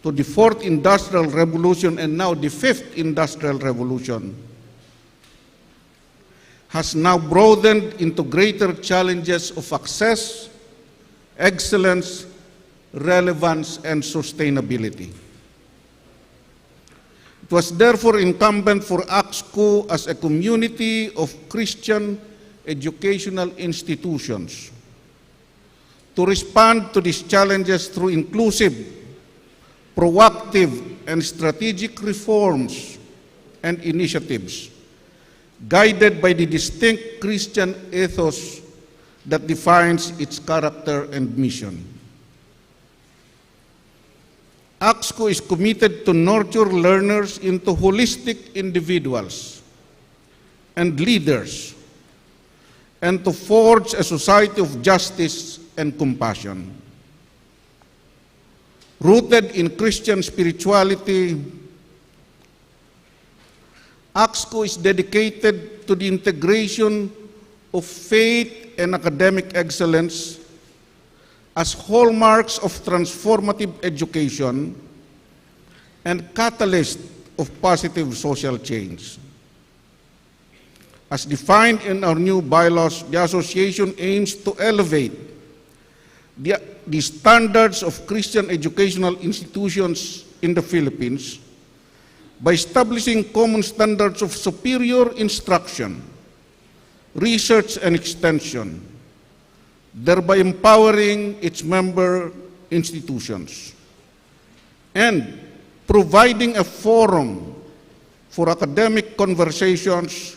to the fourth industrial revolution and now the fifth industrial revolution has now broadened into greater challenges of access, excellence, relevance, and sustainability. It was therefore incumbent for ACSCU as a community of Christian educational institutions to respond to these challenges through inclusive, proactive, and strategic reforms and initiatives, guided by the distinct Christian ethos that defines its character and mission. ACSCU is committed to nurture learners into holistic individuals and leaders, and to forge a society of justice and compassion. Rooted in Christian spirituality, ACSCU is dedicated to the integration of faith and academic excellence as hallmarks of transformative education and catalyst of positive social change. As defined in our new bylaws, the association aims to elevate the standards of Christian educational institutions in the Philippines by establishing common standards of superior instruction, research, and extension, thereby empowering its member institutions, and providing a forum for academic conversations,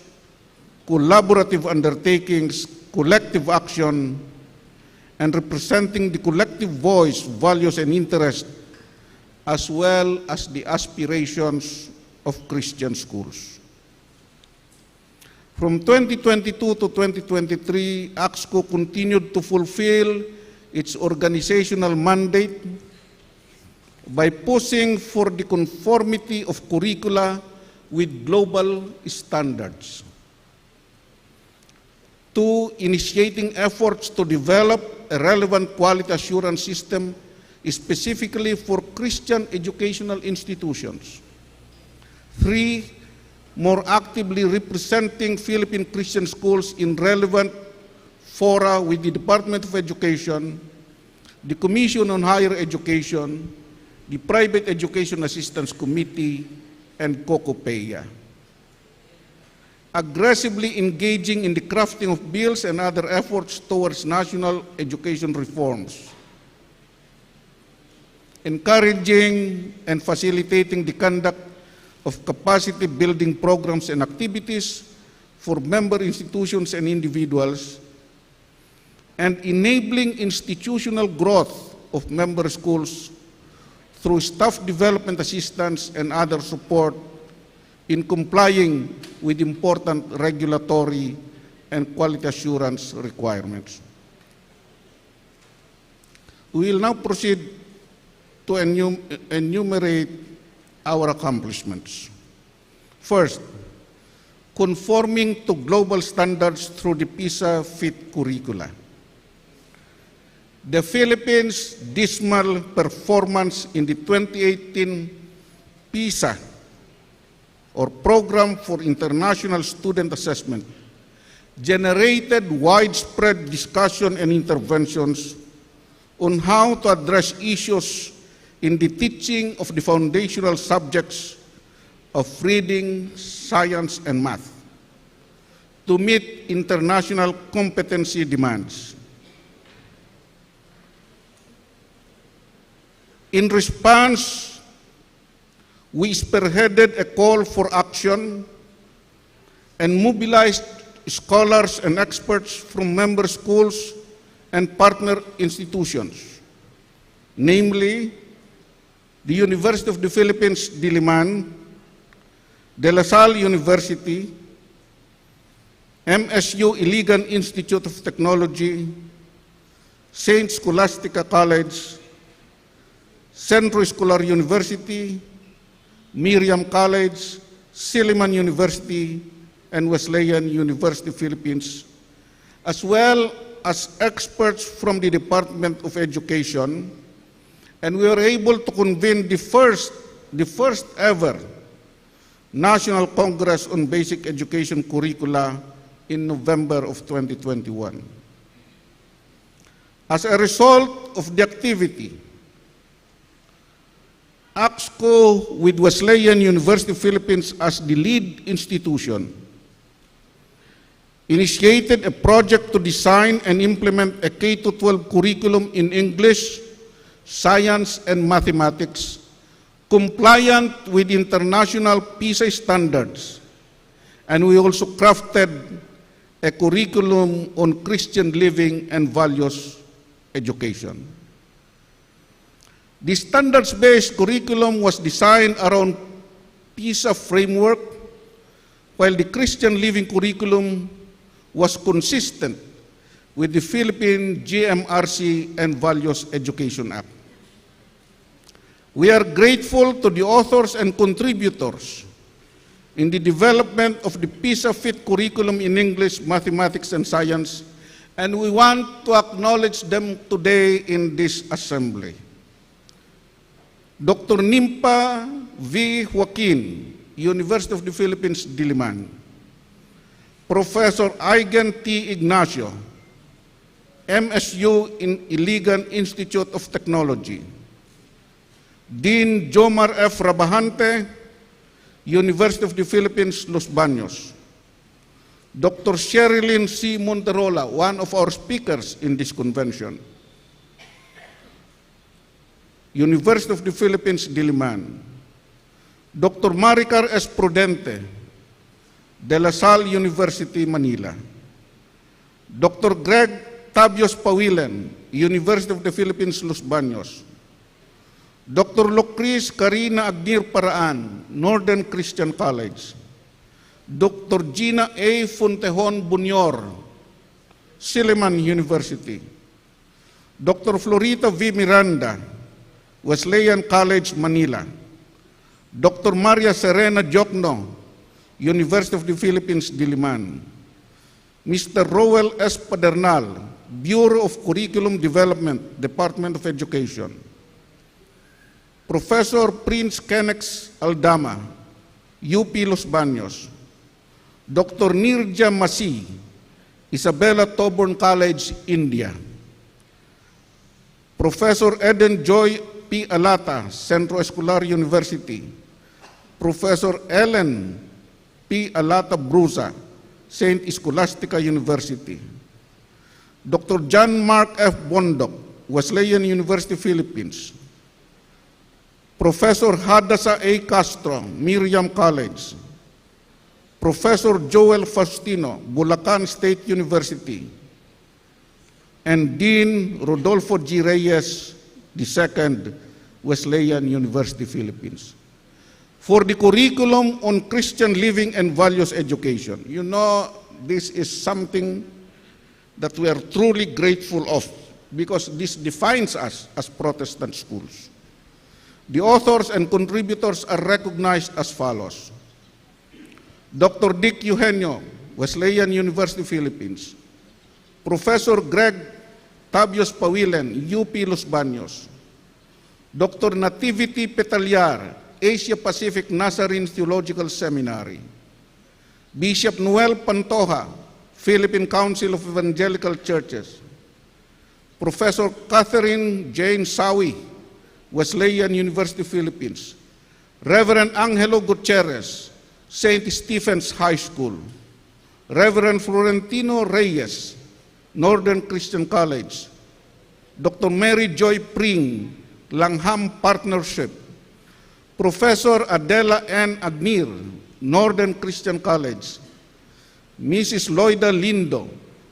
collaborative undertakings, collective action, and representing the collective voice, values, and interests, as well as the aspirations of Christian schools. From 2022 to 2023, ACSCU continued to fulfill its organizational mandate by pushing for the conformity of curricula with global standards. 2, initiating efforts to develop a relevant quality assurance system specifically for Christian educational institutions. 3, more actively representing Philippine Christian schools in relevant fora with the Department of Education, the Commission on Higher Education, the Private Education Assistance Committee, and COCOPEA. Aggressively engaging in the crafting of bills and other efforts towards national education reforms. Encouraging and facilitating the conduct of capacity building programs and activities for member institutions and individuals, and enabling institutional growth of member schools through staff development assistance and other support in complying with important regulatory and quality assurance requirements. We will now proceed to enumerate our accomplishments. First, conforming to global standards through the PISA Fit curricula. The Philippines' dismal performance in the 2018 PISA, or Program for International Student Assessment, generated widespread discussion and interventions on how to address issues in the teaching of the foundational subjects of reading, science, and math to meet international competency demands. In response, we spearheaded a call for action and mobilized scholars and experts from member schools and partner institutions, namely the University of the Philippines, Diliman, De La Salle University, MSU Iligan Institute of Technology, Saint Scholastica College, Centro Escolar University, Miriam College, Silliman University, and Wesleyan University Philippines, as well as experts from the Department of Education, and we were able to convene the first ever National Congress on Basic Education Curricula in November of 2021. As a result of the activity, ACSCU, with Wesleyan University Philippines as the lead institution, initiated a project to design and implement a K-12 curriculum in English, science, and mathematics, compliant with international PISA standards. And we also crafted a curriculum on Christian living and values education. The standards-based curriculum was designed around PISA framework, while the Christian living curriculum was consistent with the Philippine GMRC and Values Education Act. We are grateful to the authors and contributors in the development of the PISA Fit curriculum in English, mathematics, and science, and we want to acknowledge them today in this assembly. Dr. Nimpa V. Joaquin, University of the Philippines, Diliman. Professor Aigen T. Ignacio, MSU in Iligan Institute of Technology. Dean Jomar F. Rabahante, University of the Philippines, Los Baños. Dr. Sherilyn C. Monterola, one of our speakers in this convention. University of the Philippines, Diliman. Dr. Maricar S. Prudente, De La Salle University, Manila. Dr. Greg Tabios Pawilen, University of the Philippines, Los Baños. Dr. Lucris Karina Agnir Paraan, Northern Christian College. Dr. Gina A. Fontejon Bunyor, Silliman University. Dr. Florita V. Miranda, Wesleyan College, Manila. Dr. Maria Serena Jokno, University of the Philippines, Diliman. Mr. Rowell S. Padernal, Bureau of Curriculum Development, Department of Education. Professor Prince Kennex Aldama, UP Los Baños. Dr. Nirja Masi, Isabella Toborn College, India. Professor Eden Joy P. Alata, Centro Escolar University. Professor Ellen P. Alata Brusa, Saint Scholastica University. Dr. John Mark F. Bondok, Wesleyan University, Philippines. Professor Hadasa A. Castro, Miriam College. Professor Joel Faustino, Bulacan State University. And Dean Rodolfo G. Reyes II, Wesleyan University, Philippines. For the curriculum on Christian living and values education. You know, this is something that we are truly grateful of because this defines us as Protestant schools. The authors and contributors are recognized as follows. Dr. Dick Eugenio, Wesleyan University, Philippines. Professor Greg Tabios Pawilen, UP Los Baños. Dr. Nativity Petaliar, Asia Pacific Nazarene Theological Seminary. Bishop Noel Pantoja, Philippine Council of Evangelical Churches. Professor Catherine Jane Sawi, Wesleyan University, Philippines. Reverend Angelo Gutierrez, St. Stephen's High School. Reverend Florentino Reyes, Northern Christian College. Dr. Mary Joy Pring, Langham Partnership. Professor Adela N. Agnir, Northern Christian College. Mrs. Loida Lindo,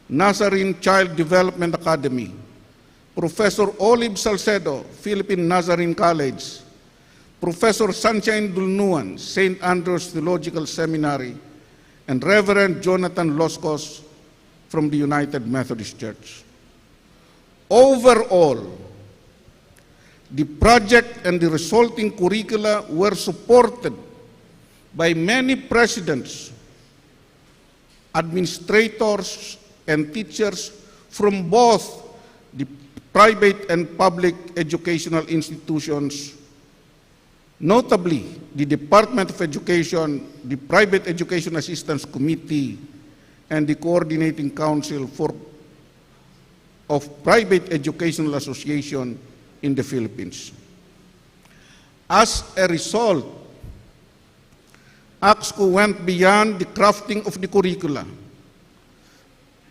Nazarene Child Development Academy. Professor Olive Salcedo, Philippine Nazarene College. Professor Sunshine Dulnuan, St. Andrew's Theological Seminary. And Reverend Jonathan Loscos from the United Methodist Church. Overall, the project and the resulting curricula were supported by many presidents, administrators, and teachers from both the private and public educational institutions, notably the Department of Education, the Private Education Assistance Committee, and the Coordinating Council of Private Educational Association in the Philippines. As a result, ACSCU went beyond the crafting of the curricula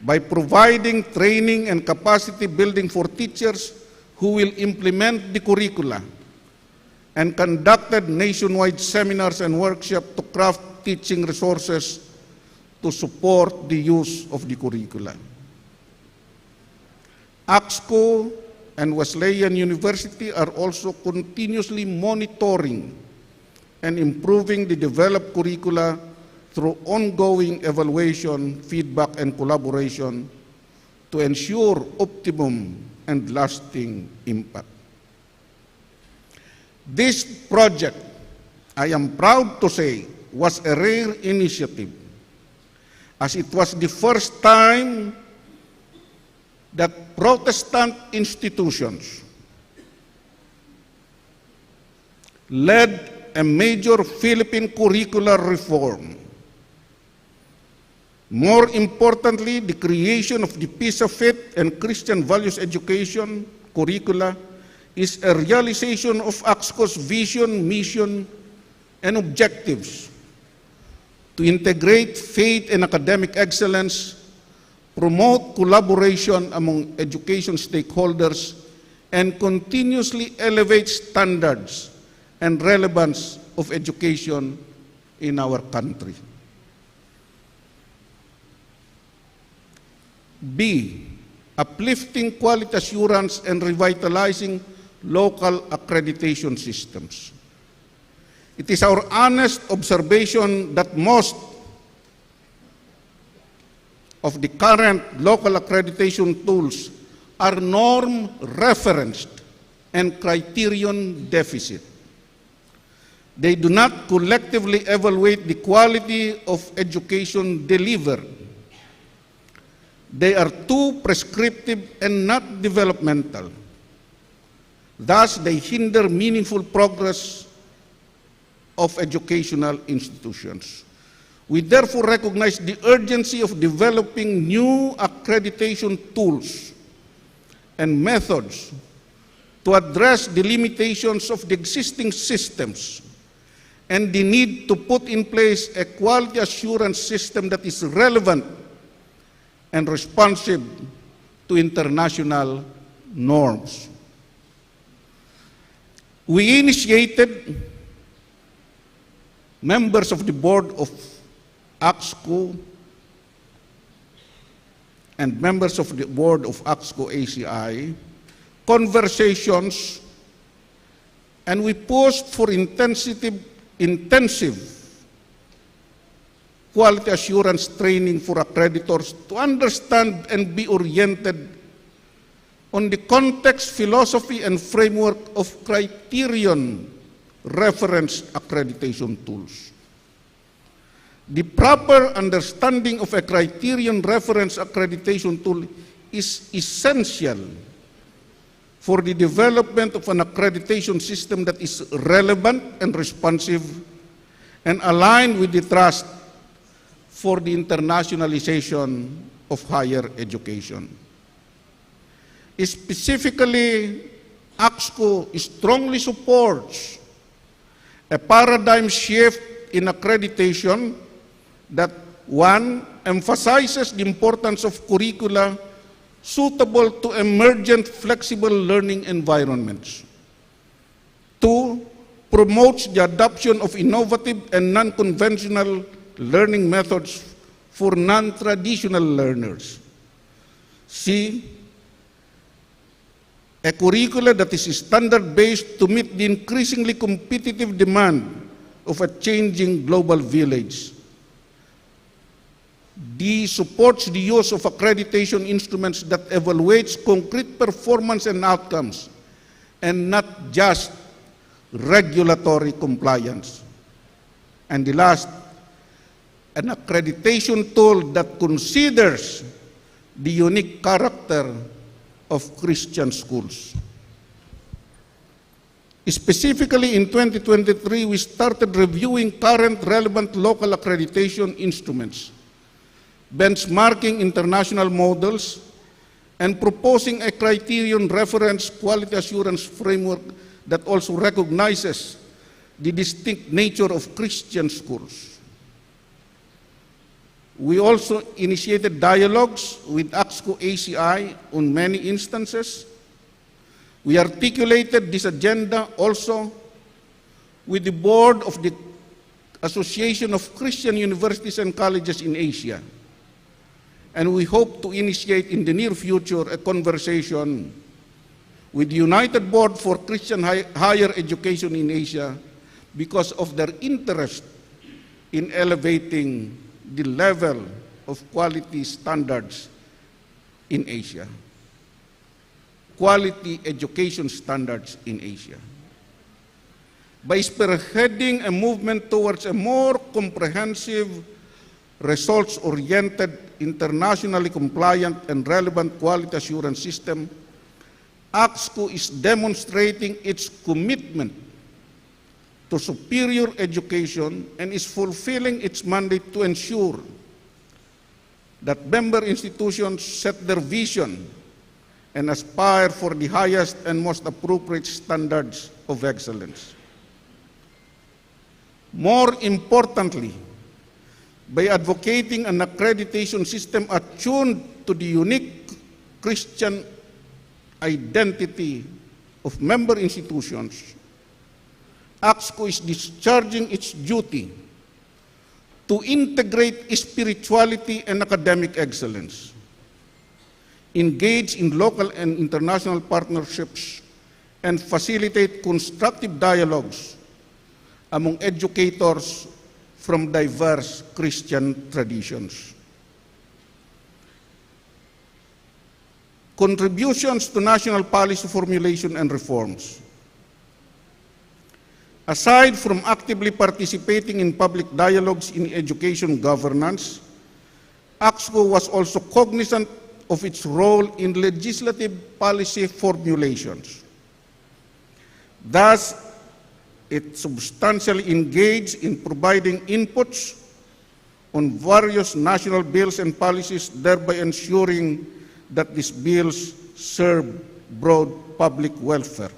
by providing training and capacity building for teachers who will implement the curricula, and conducted nationwide seminars and workshops to craft teaching resources to support the use of the curricula. ACSCCU and Wesleyan University are also continuously monitoring and improving the developed curricula through ongoing evaluation, feedback, and collaboration to ensure optimum and lasting impact. This project, I am proud to say, was a rare initiative, as it was the first time that Protestant institutions led a major Philippine curricular reform. More importantly, the creation of the Peace of Faith and Christian Values Education curricula is a realization of ACSCCU's vision, mission, and objectives to integrate faith and academic excellence, promote collaboration among education stakeholders, and continuously elevate standards and relevance of education in our country. B, uplifting quality assurance and revitalizing local accreditation systems. It is our honest observation that most of the current local accreditation tools are norm referenced and criterion deficit. They do not collectively evaluate the quality of education delivered. They are too prescriptive and not developmental. Thus, they hinder meaningful progress of educational institutions. We therefore recognize the urgency of developing new accreditation tools and methods to address the limitations of the existing systems and the need to put in place a quality assurance system that is relevant and responsive to international norms. We initiated, members of the board of ACSCCU and members of the board of ACSCCU ACI, conversations, and we pushed for intensive quality assurance training for accreditors to understand and be oriented on the context, philosophy, and framework of criterion reference accreditation tools. The proper understanding of a criterion reference accreditation tool is essential for the development of an accreditation system that is relevant and responsive and aligned with the trust for the internationalization of higher education. Specifically, ACSCCU strongly supports a paradigm shift in accreditation that, one, emphasizes the importance of curricula suitable to emergent flexible learning environments. Two, promotes the adoption of innovative and non-conventional learning methods for non-traditional learners. C, a curricula that is standard-based to meet the increasingly competitive demand of a changing global village. D, supports the use of accreditation instruments that evaluates concrete performance and outcomes, and not just regulatory compliance. And the last, an accreditation tool that considers the unique character of Christian schools. Specifically, in 2023, we started reviewing current relevant local accreditation instruments, benchmarking international models, and proposing a criterion reference quality assurance framework that also recognizes the distinct nature of Christian schools. We also initiated dialogues with ACSCU ACI on many instances. We articulated this agenda also with the board of the Association of Christian Universities and Colleges in Asia. And we hope to initiate in the near future a conversation with the United Board for Christian Higher Education in Asia because of their interest in elevating the level of quality standards in Asia. Quality education standards in Asia. By spearheading a movement towards a more comprehensive, results-oriented, internationally compliant and relevant quality assurance system, ACSCU is demonstrating its commitment to superior education and is fulfilling its mandate to ensure that member institutions set their vision and aspire for the highest and most appropriate standards of excellence. More importantly, by advocating an accreditation system attuned to the unique Christian identity of member institutions, ACSCU is discharging its duty to integrate spirituality and academic excellence, engage in local and international partnerships, and facilitate constructive dialogues among educators from diverse Christian traditions. Contributions to national policy formulation and reforms. Aside from actively participating in public dialogues in education governance, ACSCU was also cognizant of its role in legislative policy formulations. Thus, it substantially engaged in providing inputs on various national bills and policies, thereby ensuring that these bills serve broad public welfare.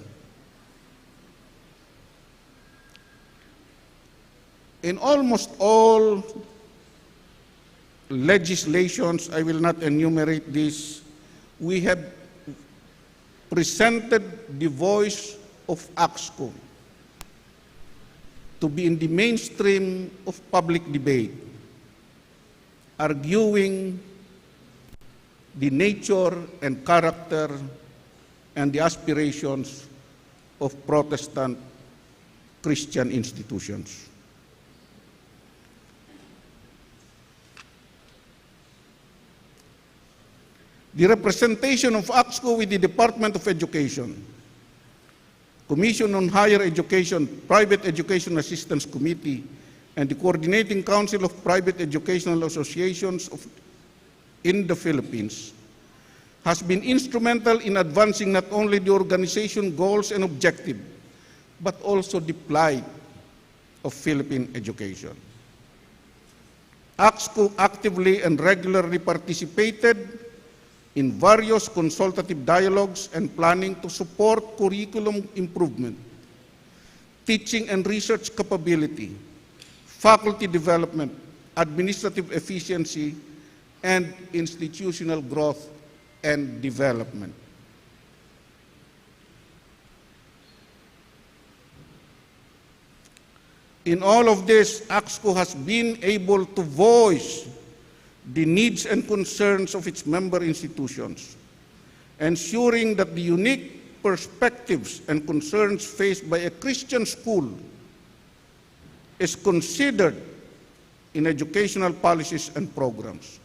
In almost all legislations, I will not enumerate this, we have presented the voice of ACSCU to be in the mainstream of public debate, arguing the nature and character and the aspirations of Protestant Christian institutions. The representation of ACSCU with the Department of Education, Commission on Higher Education, Private Education Assistance Committee, and the Coordinating Council of Private Educational Associations in the Philippines has been instrumental in advancing not only the organization goals and objectives, but also the plight of Philippine education. ACSCU actively and regularly participated in various consultative dialogues and planning to support curriculum improvement, teaching and research capability, faculty development, administrative efficiency, and institutional growth and development. In all of this, ACSCU has been able to voice the needs and concerns of its member institutions, ensuring that the unique perspectives and concerns faced by a Christian school is considered in educational policies and programs.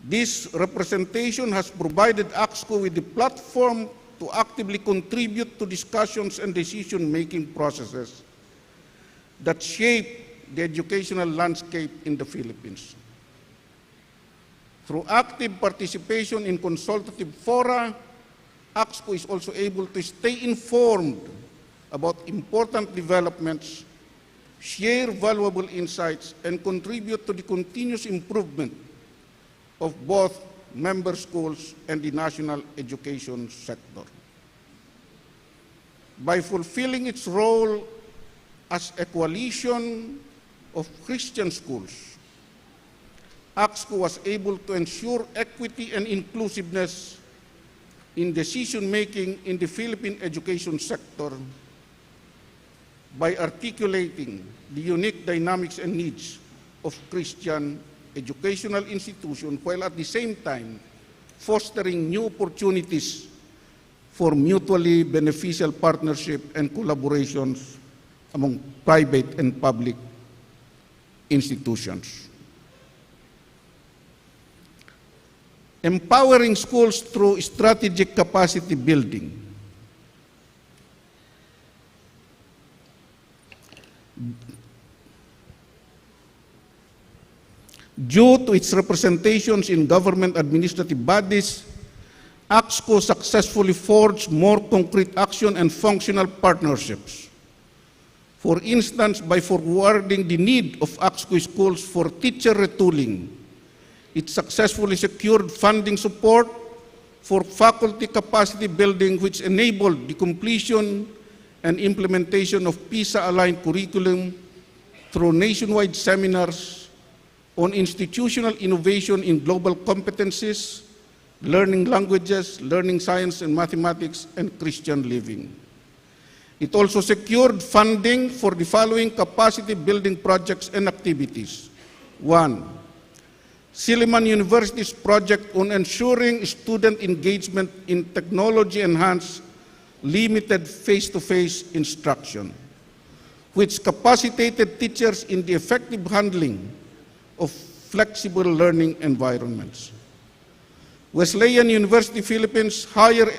This representation has provided ACSCU with the platform to actively contribute to discussions and decision-making processes that shape the educational landscape in the Philippines. Through active participation in consultative fora, ACSCU is also able to stay informed about important developments, share valuable insights, and contribute to the continuous improvement of both member schools and the national education sector. By fulfilling its role as a coalition of Christian schools, ACSCU was able to ensure equity and inclusiveness in decision-making in the Philippine education sector by articulating the unique dynamics and needs of Christian educational institutions, while at the same time fostering new opportunities for mutually beneficial partnership and collaborations among private and public institutions. Empowering schools through strategic capacity building. Due to its representations in government administrative bodies, ACSCU successfully forged more concrete action and functional partnerships. For instance, by forwarding the need of ACSCU schools for teacher retooling, it successfully secured funding support for faculty capacity building, which enabled the completion and implementation of PISA-aligned curriculum through nationwide seminars on institutional innovation in global competencies, learning languages, learning science and mathematics, and Christian living. It also secured funding for the following capacity building projects and activities. 1. Silliman University's project on ensuring student engagement in technology-enhanced limited face-to-face instruction, which capacitated teachers in the effective handling of flexible learning environments. Wesleyan University Philippines Higher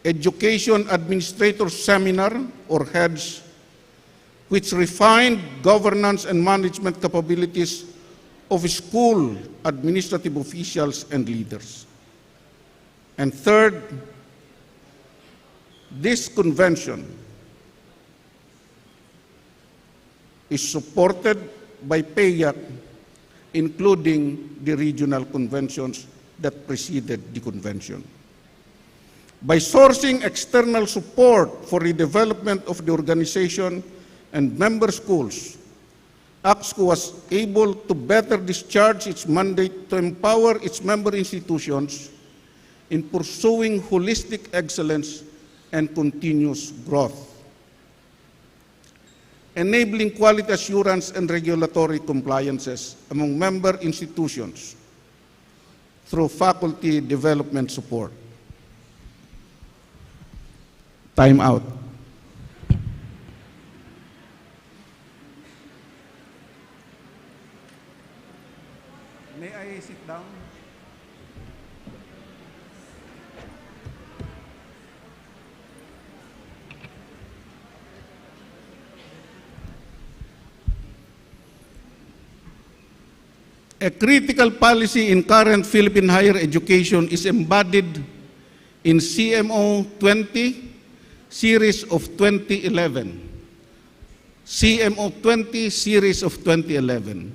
Education Administrator Seminar, or HEADS, which refined governance and management capabilities of school administrative officials and leaders. And third, this convention is supported by PAYAC, including the regional conventions that preceded the convention. By sourcing external support for the development of the organization and member schools, ACSCU was able to better discharge its mandate to empower its member institutions in pursuing holistic excellence and continuous growth, enabling quality assurance and regulatory compliances among member institutions through faculty development support. Time out. May I sit down? A critical policy in current Philippine higher education is embodied in CMO 20, Series of 2011. CMO 20, Series of 2011.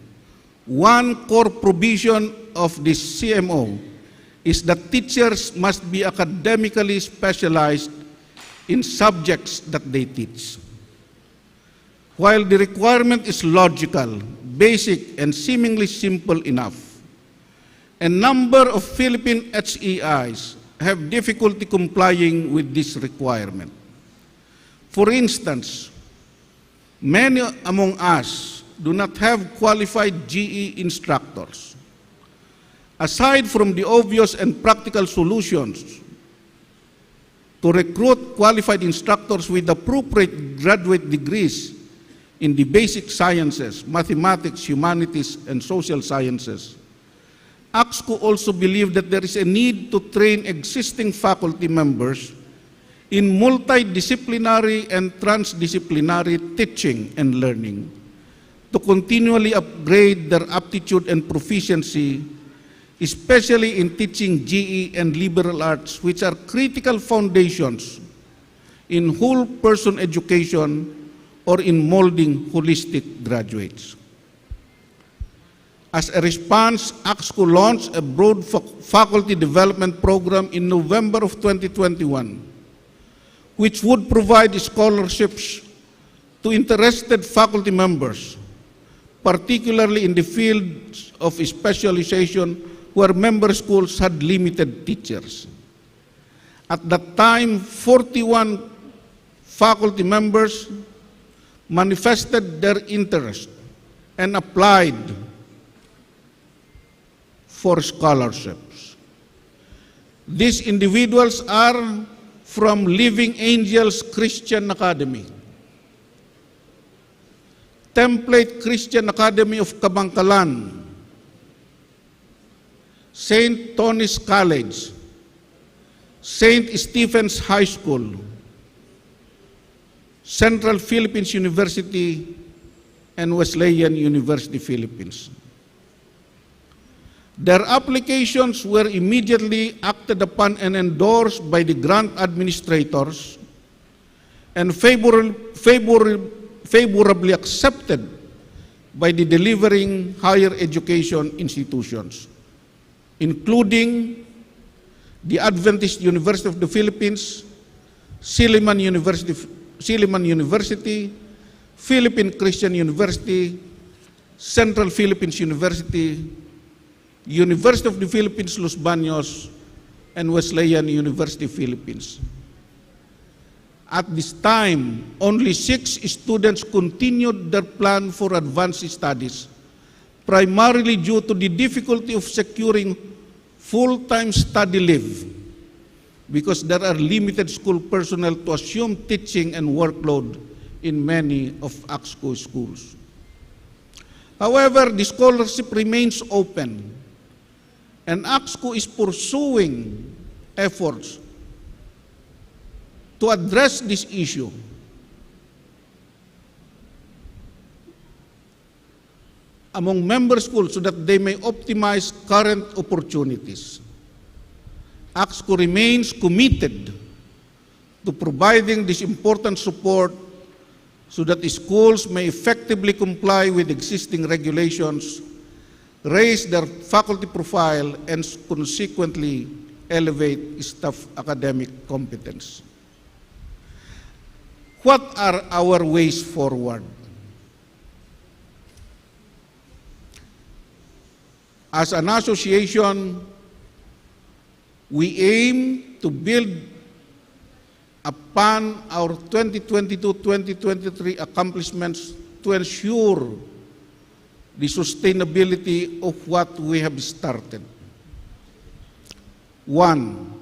One core provision of this CMO is that teachers must be academically specialized in subjects that they teach. While the requirement is logical, basic, and seemingly simple enough, a number of Philippine HEIs have difficulty complying with this requirement. For instance, many among us do not have qualified GE instructors. Aside from the obvious and practical solutions to recruit qualified instructors with appropriate graduate degrees in the basic sciences, mathematics, humanities, and social sciences, ACSCU also believes that there is a need to train existing faculty members in multidisciplinary and transdisciplinary teaching and learning to continually upgrade their aptitude and proficiency, especially in teaching GE and liberal arts, which are critical foundations in whole person education or in molding holistic graduates. As a response, ACSCU launched a broad faculty development program in November of 2021, which would provide scholarships to interested faculty members, particularly in the fields of specialization where member schools had limited teachers. At that time, 41 faculty members manifested their interest and applied for scholarships. These individuals are from Living Angels Christian Academy, Template Christian Academy of Kabangkalan, St. Tony's College, St. Stephen's High School, Central Philippines University, and Wesleyan University, Philippines. Their applications were immediately acted upon and endorsed by the grant administrators and favorably accepted by the delivering higher education institutions, including the Adventist University of the Philippines, Silliman University, Philippine Christian University, Central Philippines University, University of the Philippines, Los Baños, and Wesleyan University, Philippines. At this time, only 6 students continued their plan for advanced studies, primarily due to the difficulty of securing full-time study leave, because there are limited school personnel to assume teaching and workload in many of ACSCCU schools. However, the scholarship remains open, and ACSCCU is pursuing efforts to address this issue. Among member schools so that they may optimize current opportunities. ACSCCU remains committed to providing this important support so that the schools may effectively comply with existing regulations, raise their faculty profile, and consequently elevate staff academic competence. What are our ways forward? As an association, we aim to build upon our 2022-2023 accomplishments to ensure the sustainability of what we have started. 1,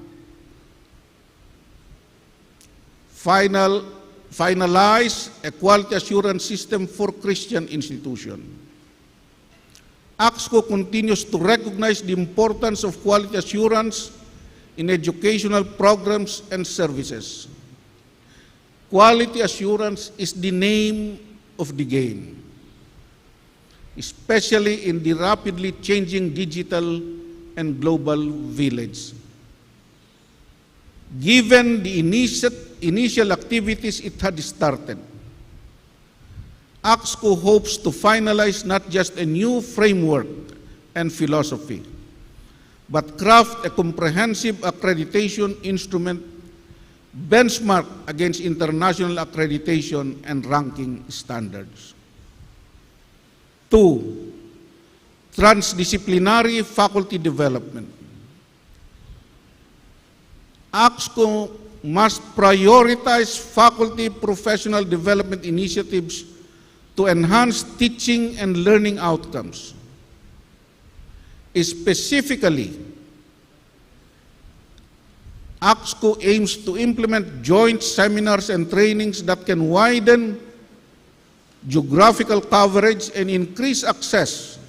finalize a quality assurance system for Christian institutions. ACSCCU continues to recognize the importance of quality assurance in educational programs and services. Quality assurance is the name of the game, especially in the rapidly changing digital and global village. Given the initial activities it had started, ACSCCU hopes to finalize not just a new framework and philosophy, but craft a comprehensive accreditation instrument benchmarked against international accreditation and ranking standards. 2, transdisciplinary faculty development. ACSCCU must prioritize faculty professional development initiatives to enhance teaching and learning outcomes. Specifically, ACSCCU aims to implement joint seminars and trainings that can widen geographical coverage and increase access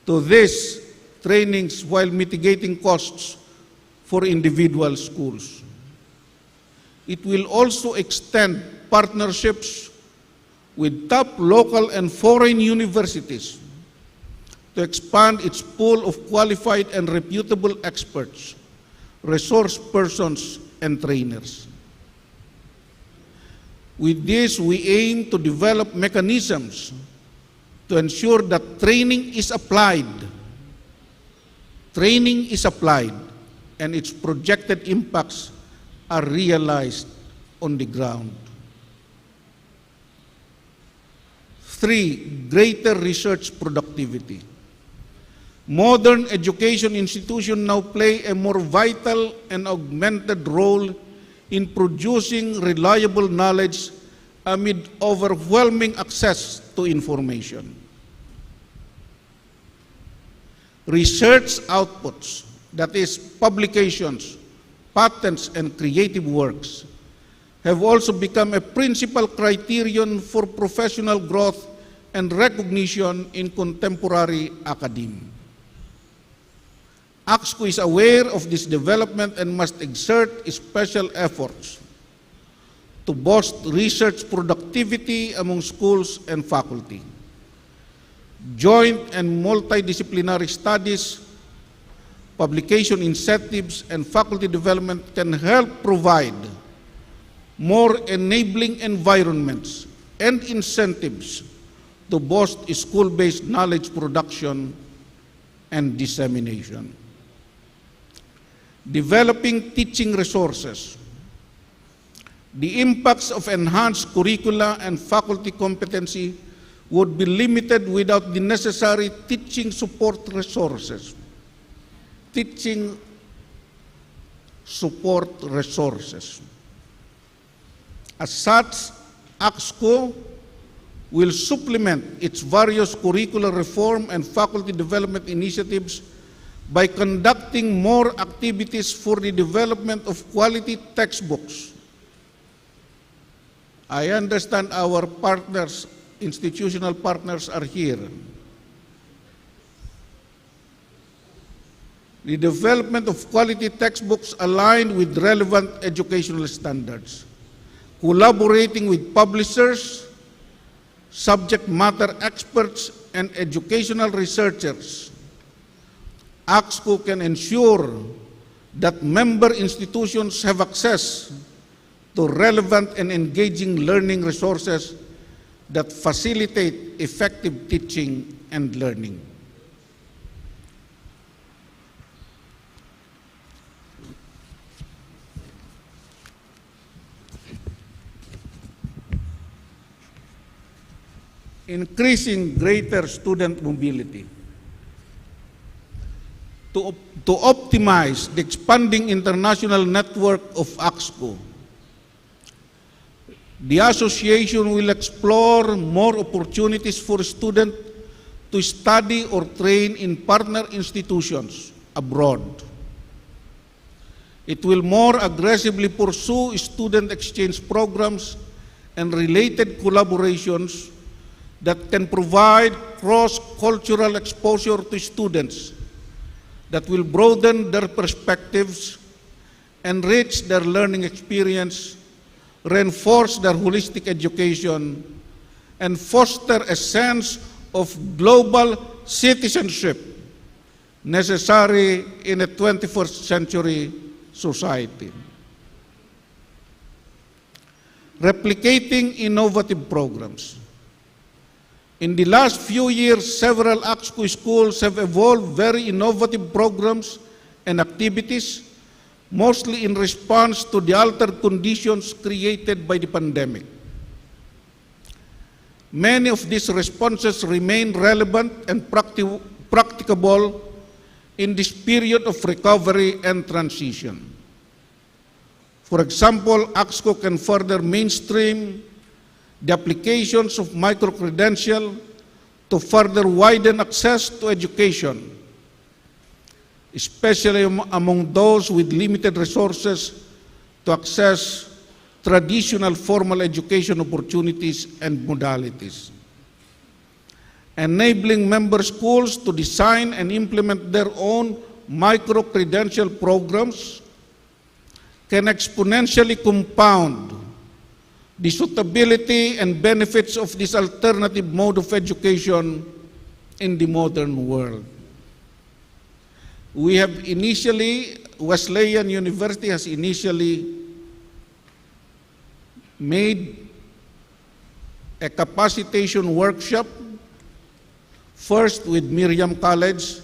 to these trainings while mitigating costs for individual schools. It will also extend partnerships with top local and foreign universities to expand its pool of qualified and reputable experts, resource persons, and trainers. With this, we aim to develop mechanisms to ensure that training is applied, and its projected impacts are realized on the ground. 3, greater research productivity. Modern education institutions now play a more vital and augmented role in producing reliable knowledge amid overwhelming access to information. Research outputs, that is, publications, patents, and creative works, have also become a principal criterion for professional growth and recognition in contemporary academia. ACSCU is aware of this development and must exert special efforts to boost research productivity among schools and faculty. Joint and multidisciplinary studies, publication incentives, and faculty development can help provide more enabling environments and incentives to boost school-based knowledge production and dissemination. Developing teaching resources. The impacts of enhanced curricula and faculty competency would be limited without the necessary teaching support resources. Teaching support resources. As such, ACSCU will supplement its various curricular reform and faculty development initiatives by conducting more activities for the development of quality textbooks. I understand our partners, institutional partners, are here. The development of quality textbooks aligned with relevant educational standards. Collaborating with publishers, subject matter experts, and educational researchers, ACSCU can ensure that member institutions have access to relevant and engaging learning resources that facilitate effective teaching and learning. Increasing greater student mobility. To optimize the expanding international network of ACSCU, the association will explore more opportunities for students to study or train in partner institutions abroad. It will more aggressively pursue student exchange programs and related collaborations that can provide cross-cultural exposure to students that will broaden their perspectives, enrich their learning experience, reinforce their holistic education, and foster a sense of global citizenship necessary in a 21st century society. Replicating innovative programs. In the last few years, several ACSCU schools have evolved very innovative programs and activities, mostly in response to the altered conditions created by the pandemic. Many of these responses remain relevant and practicable in this period of recovery and transition. For example, ACSCU can further mainstream the applications of micro-credential to further widen access to education, especially among those with limited resources to access traditional formal education opportunities and modalities. Enabling member schools to design and implement their own micro-credential programs can exponentially compound the suitability and benefits of this alternative mode of education in the modern world. We have initially, Wesleyan University has initially made a capacitation workshop, first with Miriam College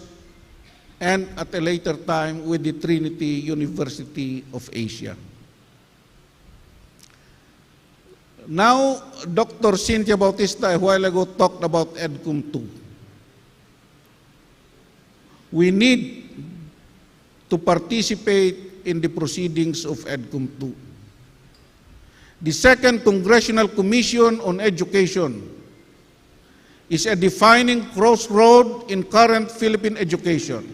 and at a later time with the Trinity University of Asia. Now, Dr. Cynthia Bautista a while ago talked about EDCUM 2. We need to participate in the proceedings of EDCUM 2. The Second Congressional Commission on Education is a defining crossroad in current Philippine education,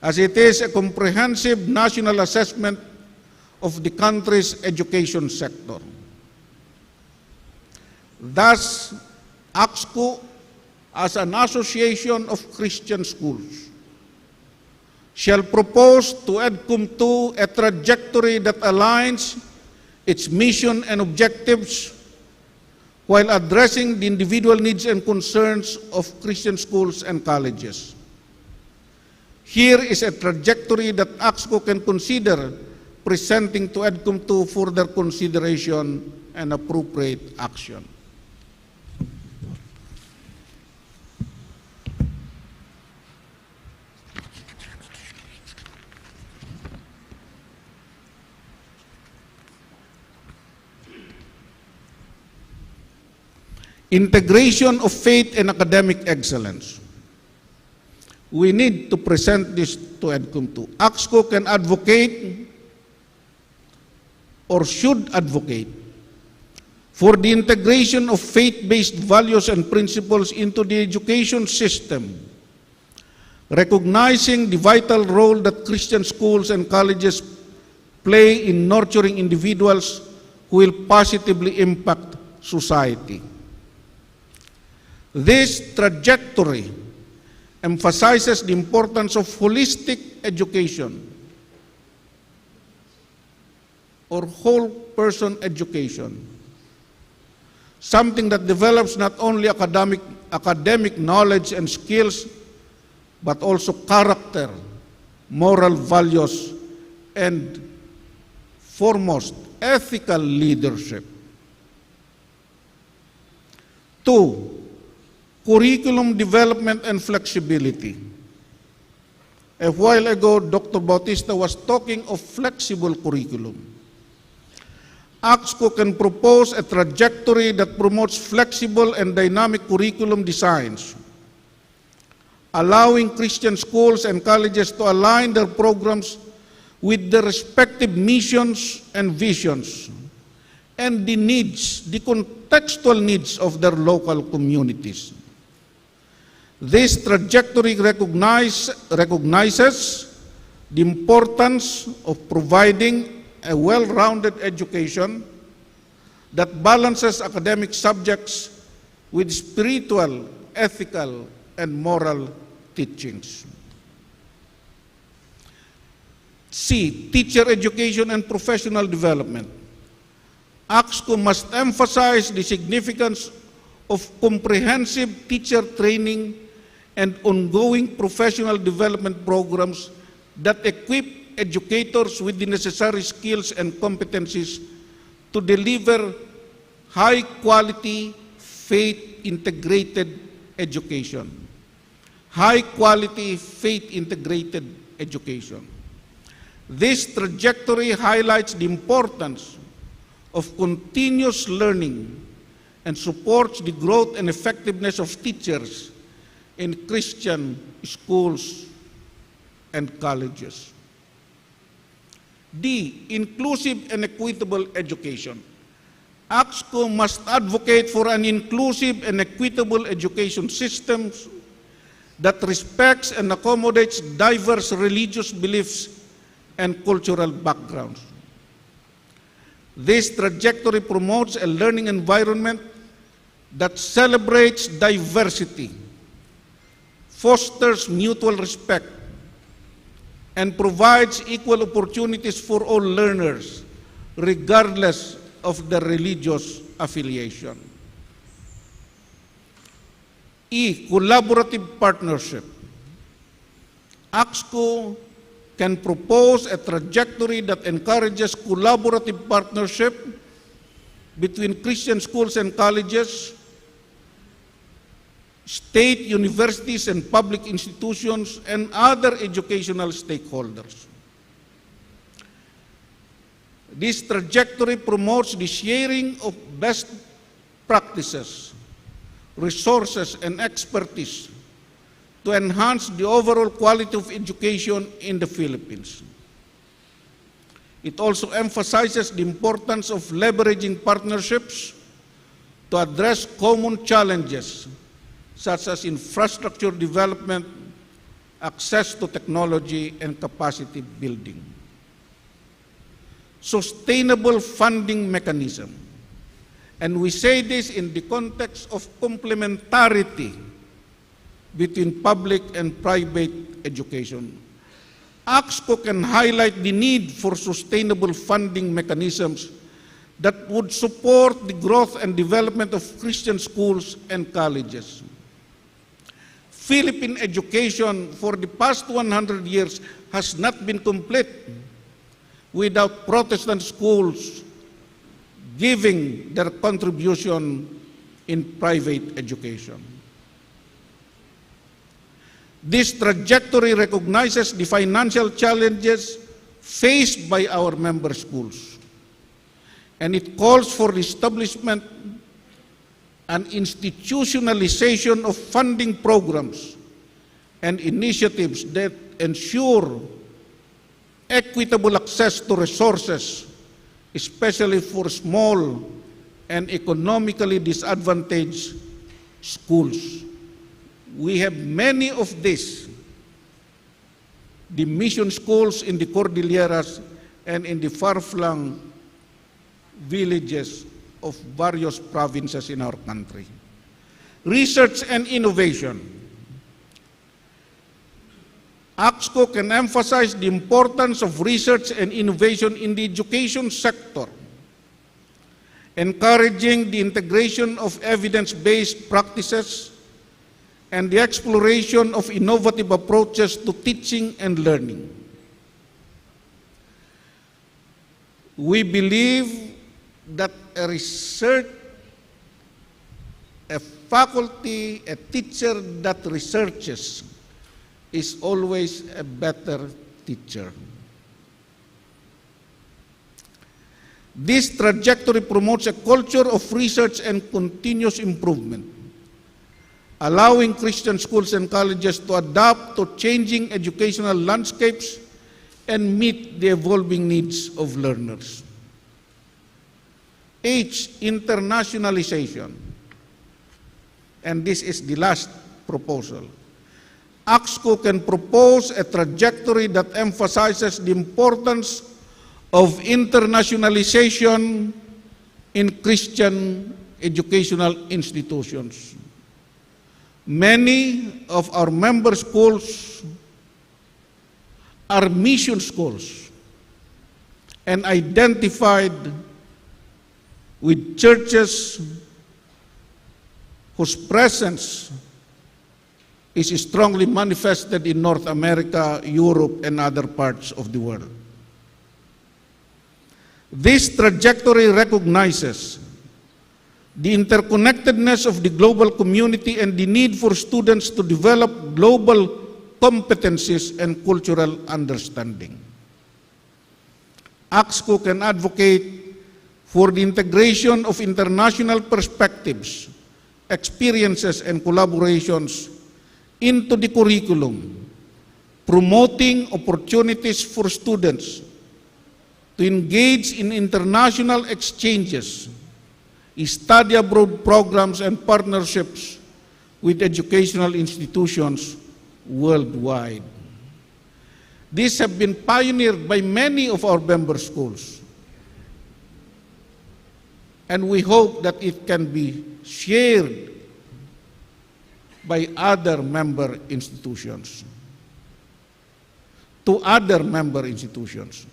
as it is a comprehensive national assessment of the country's education sector. Thus, ACSCU, as an association of Christian schools, shall propose to EDCUM 2 a trajectory that aligns its mission and objectives while addressing the individual needs and concerns of Christian schools and colleges. Here is a trajectory that ACSCU can consider presenting to EDCUM 2 for their consideration and appropriate action. Integration of faith and academic excellence. We need to present this to EDCUM 2. ACSCU can advocate or should advocate for the integration of faith-based values and principles into the education system, recognizing the vital role that Christian schools and colleges play in nurturing individuals who will positively impact society. This trajectory emphasizes the importance of holistic education or whole person education, something that develops not only academic knowledge and skills, but also character, moral values, and foremost, ethical leadership. 2, curriculum development and flexibility. A while ago, Dr. Bautista was talking of flexible curriculum. ACSCU can propose a trajectory that promotes flexible and dynamic curriculum designs, allowing Christian schools and colleges to align their programs with their respective missions and visions and the needs, the contextual needs of their local communities. This trajectory recognizes the importance of providing a well-rounded education that balances academic subjects with spiritual, ethical, and moral teachings. C, teacher education and professional development. ACSCU must emphasize the significance of comprehensive teacher training and ongoing professional development programs that equip educators with the necessary skills and competencies to deliver high-quality, faith-integrated education. High-quality, faith-integrated education. This trajectory highlights the importance of continuous learning and supports the growth and effectiveness of teachers in Christian schools and colleges. D, inclusive and equitable education. ACSCU must advocate for an inclusive and equitable education system that respects and accommodates diverse religious beliefs and cultural backgrounds. This trajectory promotes a learning environment that celebrates diversity, fosters mutual respect, and provides equal opportunities for all learners, regardless of their religious affiliation. E, collaborative partnership. ACSCU can propose a trajectory that encourages collaborative partnership between Christian schools and colleges, state universities and public institutions, and other educational stakeholders. This trajectory promotes the sharing of best practices, resources, and expertise to enhance the overall quality of education in the Philippines. It also emphasizes the importance of leveraging partnerships to address common challenges such as infrastructure development, access to technology, and capacity building. Sustainable funding mechanism. And we say this in the context of complementarity between public and private education. ACSCU can highlight the need for sustainable funding mechanisms that would support the growth and development of Christian schools and colleges. Philippine education for the past 100 years has not been complete without Protestant schools giving their contribution in private education. This trajectory recognizes the financial challenges faced by our member schools, and it calls for the establishment and institutionalization of funding programs and initiatives that ensure equitable access to resources, especially for small and economically disadvantaged schools. We have many of these, the mission schools in the Cordilleras and in the far-flung villages of various provinces in our country. Research and innovation. ACSCU can emphasize the importance of research and innovation in the education sector, encouraging the integration of evidence-based practices and the exploration of innovative approaches to teaching and learning. We believe that a faculty, a teacher that researches is always a better teacher. This trajectory promotes a culture of research and continuous improvement, allowing Christian schools and colleges to adapt to changing educational landscapes and meet the evolving needs of learners. H, internationalization. And this is the last proposal. ACSCU can propose a trajectory that emphasizes the importance of internationalization in Christian educational institutions. Many of our member schools are mission schools and identified with churches whose presence is strongly manifested in North America, Europe, and other parts of the world. This trajectory recognizes the interconnectedness of the global community and the need for students to develop global competencies and cultural understanding. ACSCU can advocate for the integration of international perspectives, experiences, and collaborations into the curriculum, promoting opportunities for students to engage in international exchanges, study abroad programs, and partnerships with educational institutions worldwide. These have been pioneered by many of our member schools, and we hope that it can be shared by other member institutions, to other member institutions.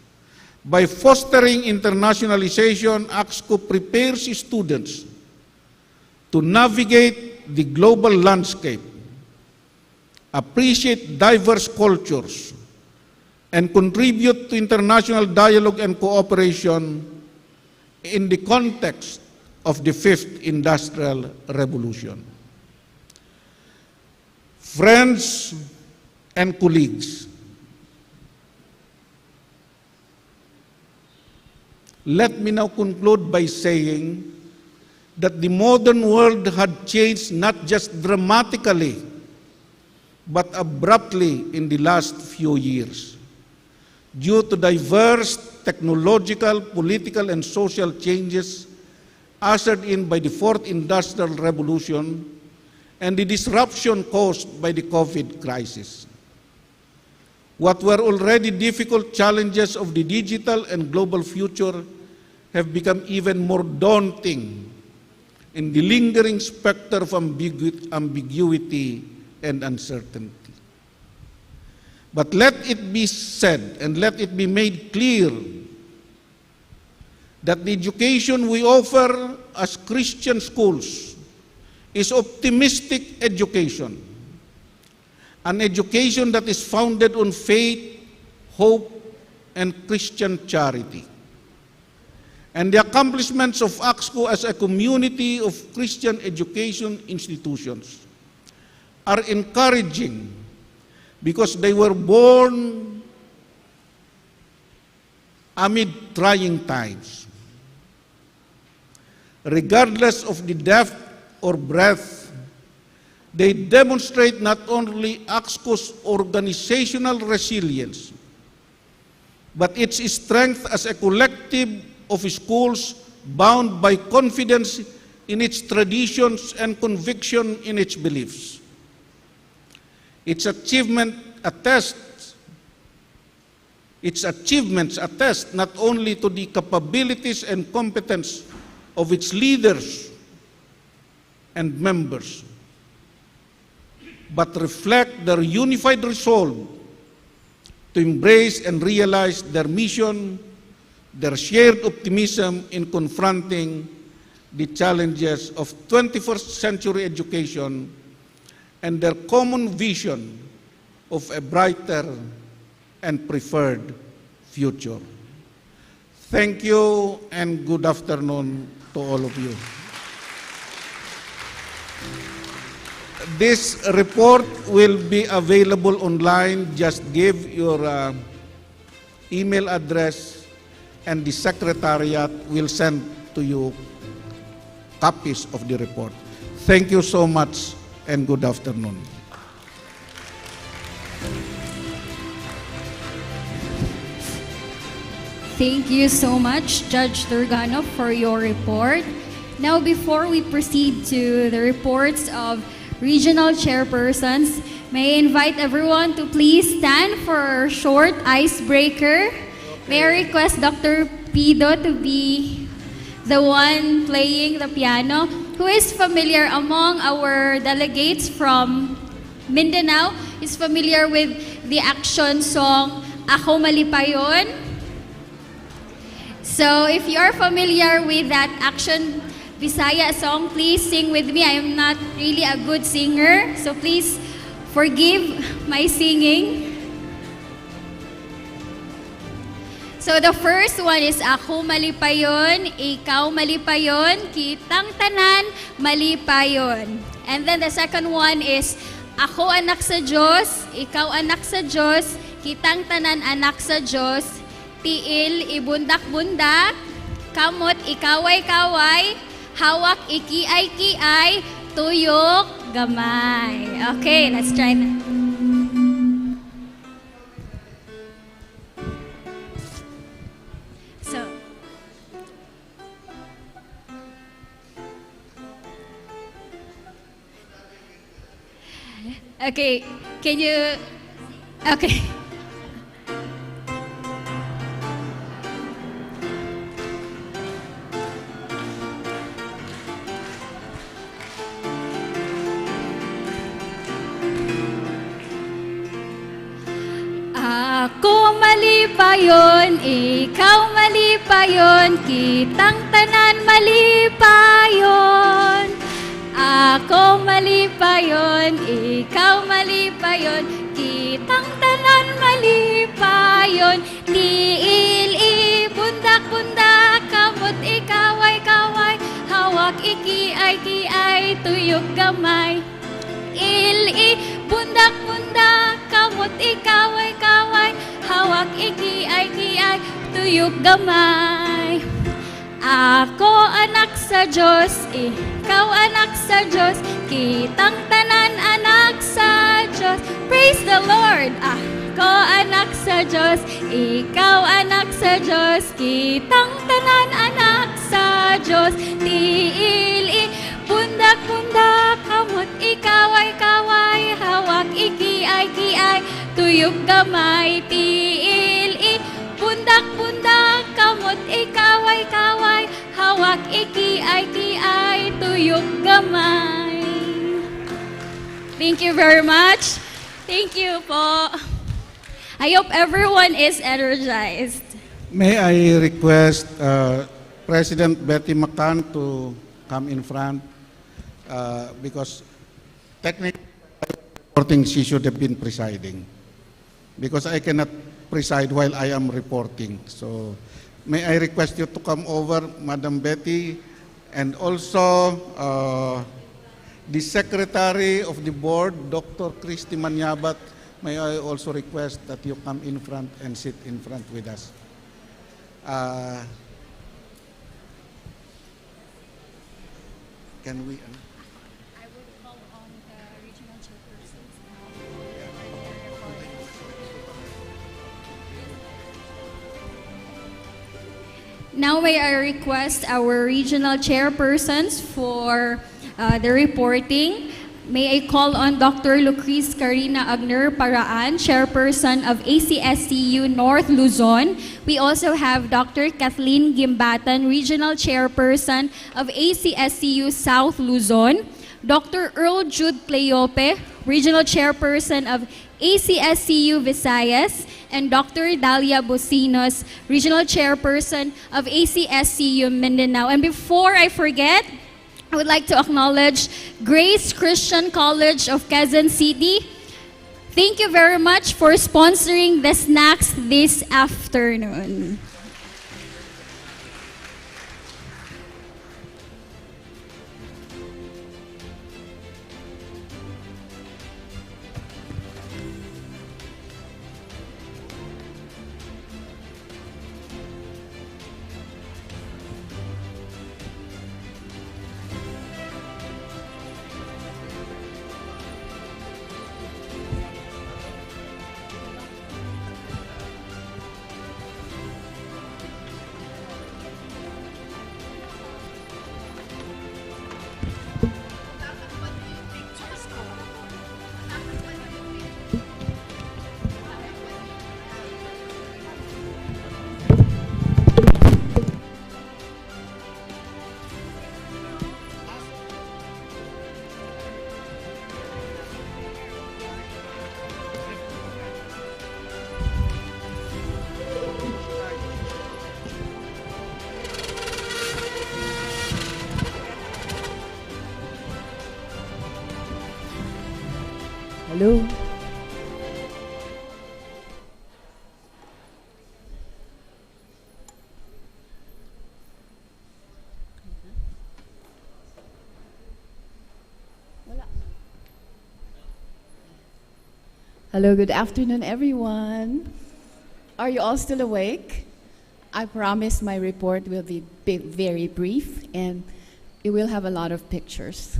By fostering internationalization, ACSCU prepares students to navigate the global landscape, appreciate diverse cultures, and contribute to international dialogue and cooperation in the context of the Fifth Industrial Revolution. Friends and colleagues, Let me now conclude by saying that the modern world had changed not just dramatically, but abruptly in the last few years, due to diverse technological, political, and social changes ushered in by the Fourth Industrial Revolution and the disruption caused by the COVID crisis. What were already difficult challenges of the digital and global future have become even more daunting in the lingering specter of ambiguity and uncertainty. But let it be said and let it be made clear that the education we offer as Christian schools is optimistic education, an education that is founded on faith, hope, and Christian charity. And the accomplishments of ACSCCU as a community of Christian education institutions are encouraging because they were born amid trying times. Regardless of the depth or breadth, they demonstrate not only ACSCCU's organizational resilience, but its strength as a collective of schools bound by confidence in its traditions and conviction in its beliefs. Its achievements attest not only to the capabilities and competence of its leaders and members, but reflect their unified resolve to embrace and realize their mission, their shared optimism in confronting the challenges of 21st century education, and their common vision of a brighter and preferred future. Thank you and good afternoon to all of you. This report will be available online. Just give your email address and the Secretariat will send to you copies of the report. Thank you so much and good afternoon. Thank you so much, Judge Turgano, for your report. Now, before we proceed to the reports of regional chairpersons, may I invite everyone to please stand for a short icebreaker. May I request Dr. Pido to be the one playing the piano. Who is familiar among our delegates from Mindanao is familiar with the action song, Ako Malipayon? So if you are familiar with that action Visaya song, please sing with me. I am not really a good singer, so please forgive my singing. So the first one is Ako Malipayon, Ikaw Malipayon, Kitang Tanan Malipayon. And then the second one is Ako anak sa Diyos, Ikaw anak sa Diyos, Kitang Tanan anak sa Diyos, Tiil ibundak-bundak, Kamot ikaway-kaway, Hawak ikiay-kiay, Tuyok gamay. Okay, let's try that. Okay, can you, okay. Ako malipayon, ikaw malipayon, kitang tanan malipayon. Ako malipayon, ikaw malipayon, kitang tanan malipayon. Tiil ibundak-bundak, kamot ikaway-kaway, hawak ikiay-kiay, tuyok gamay. Il bundak-bundak, kamot ikaway-kaway, hawak ikiay-kiay, tuyok gamay. Ako anak sa Diyos, ikaw anak sa Diyos, kitang tanan anak sa Diyos. Praise the Lord! Ako anak sa Diyos, ikaw anak sa Diyos, kitang tanan anak sa Diyos. Tiil, pundak-pundak, kamot ikaway-kaway, hawak iki-ay-ki-ay, tuyog gamay. Tiil, pundak-pundak, kamot ikaway-kaway, hawak iki-ay-ki-ay, tuyog gamay. Thank you very much. Thank you po. I hope everyone is energized. May I request President Betty McCann to come in front because technically reporting she should have been presiding because I cannot preside while I am reporting. So may I request you to come over, Madam Betty, and also the Secretary of the Board, Dr. Christy Manyabat. May I also request that you come in front and sit in front with us. Can we? I would call on the regional chairpersons now. Now may I request our regional chairpersons for the reporting. May I call on Dr. Lucris Carina Agner Paraan, Chairperson of ACSCU North Luzon. We also have Dr. Kathleen Gimbatan, Regional Chairperson of ACSCU South Luzon. Dr. Earl Jude Cleope, Regional Chairperson of ACSCU Visayas, and Dr. Dalia Bocinos, Regional Chairperson of ACSCU Mindanao. And before I forget, I would like to acknowledge Grace Christian College of Quezon City. Thank you very much for sponsoring the snacks this afternoon. Hello. Hello, good afternoon, everyone. Are you all still awake? I promise my report will be very brief and it will have a lot of pictures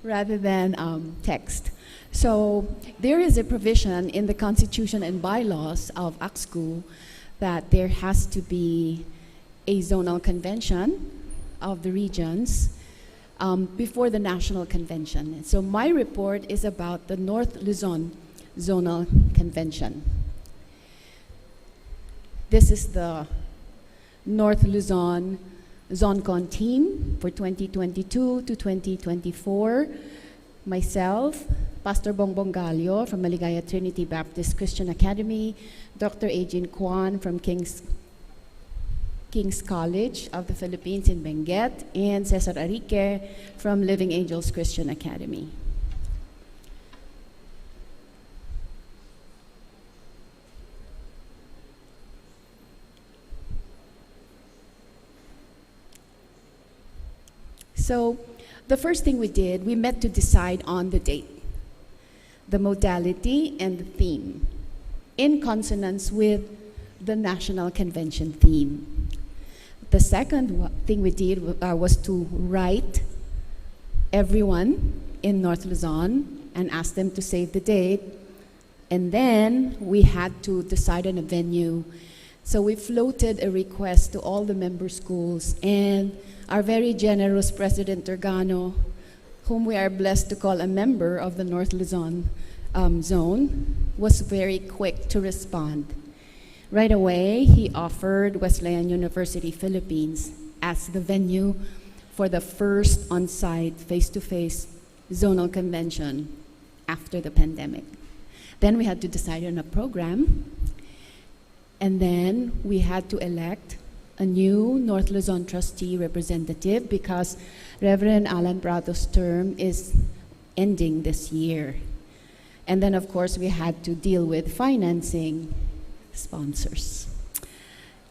rather than text. So there is a provision in the Constitution and bylaws of ACSCU that there has to be a zonal convention of the regions before the national convention. So my report is about the North Luzon Zonal Convention. This is the North Luzon ZonCon team for 2022 to 2024. Myself, Pastor Bongbong Gallo from Maligaya Trinity Baptist Christian Academy, Dr. Ajin Kwan from King's College of the Philippines in Benguet, and Cesar Arique from Living Angels Christian Academy. So the first thing we did, we met to decide on the date, the modality, and the theme, in consonance with the National Convention theme. The second thing we did was to write everyone in North Luzon and ask them to save the date. And then we had to decide on a venue. So we floated a request to all the member schools, and our very generous President Turgano, whom we are blessed to call a member of the North Luzon zone, was very quick to respond. Right away, he offered Wesleyan University Philippines as the venue for the first on-site, face-to-face zonal convention after the pandemic. Then we had to decide on a program, and then we had to elect a new North Luzon trustee representative because Reverend Alan Prato's term is ending this year. And then, of course, we had to deal with financing sponsors.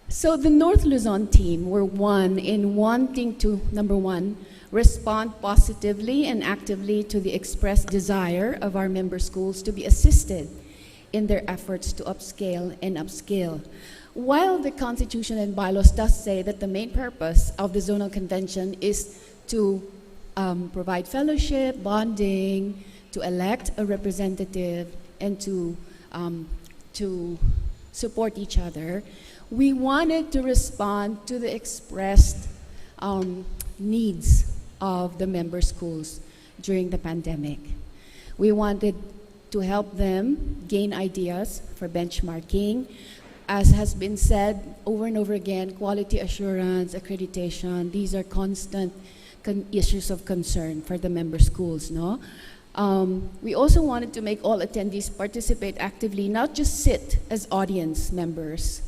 So the North Luzon team were one in wanting to, number one, respond positively and actively to the expressed desire of our member schools to be assisted in their efforts to upscale and upskill. While the Constitution and bylaws does say that the main purpose of the zonal convention is to provide fellowship, bonding, to elect a representative, and to support each other, we wanted to respond to the expressed needs of the member schools during the pandemic. We wanted to help them gain ideas for benchmarking. As has been said over and over again, quality assurance, accreditation, these are constant issues of concern for the member schools, no? We also wanted to make all attendees participate actively, not just sit as audience members.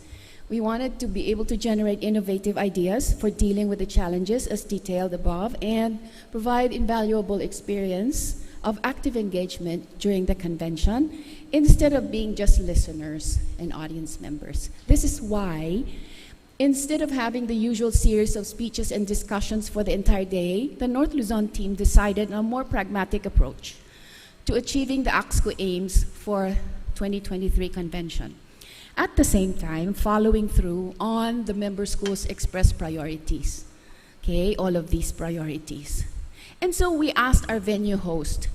We wanted to be able to generate innovative ideas for dealing with the challenges as detailed above and provide invaluable experience of active engagement during the convention instead of being just listeners and audience members. This is why, instead of having the usual series of speeches and discussions for the entire day, the North Luzon team decided on a more pragmatic approach to achieving the ACSCU aims for 2023 convention. At the same time, following through on the member schools' expressed priorities, okay, all of these priorities. And so we asked our venue host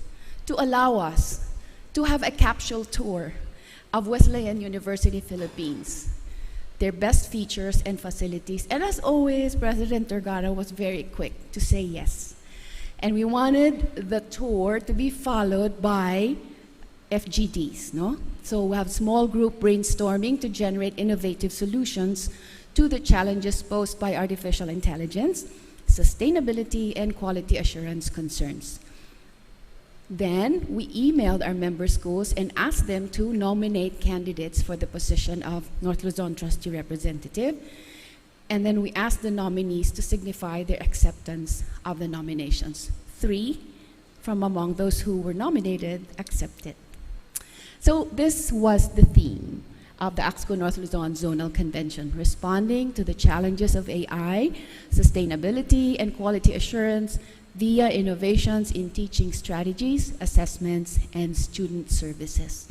to allow us to have a capsule tour of Wesleyan University Philippines, their best features and facilities. And as always, President Turgano was very quick to say yes. And we wanted the tour to be followed by FGDs, no? So we have small group brainstorming to generate innovative solutions to the challenges posed by artificial intelligence, sustainability, and quality assurance concerns. Then we emailed our member schools and asked them to nominate candidates for the position of North Luzon Trustee Representative. And then we asked the nominees to signify their acceptance of the nominations. 3 from among those who were nominated accepted. So this was the theme of the ACSCU North Luzon Zonal Convention, responding to the challenges of AI, sustainability, and quality assurance via innovations in teaching strategies, assessments, and student services.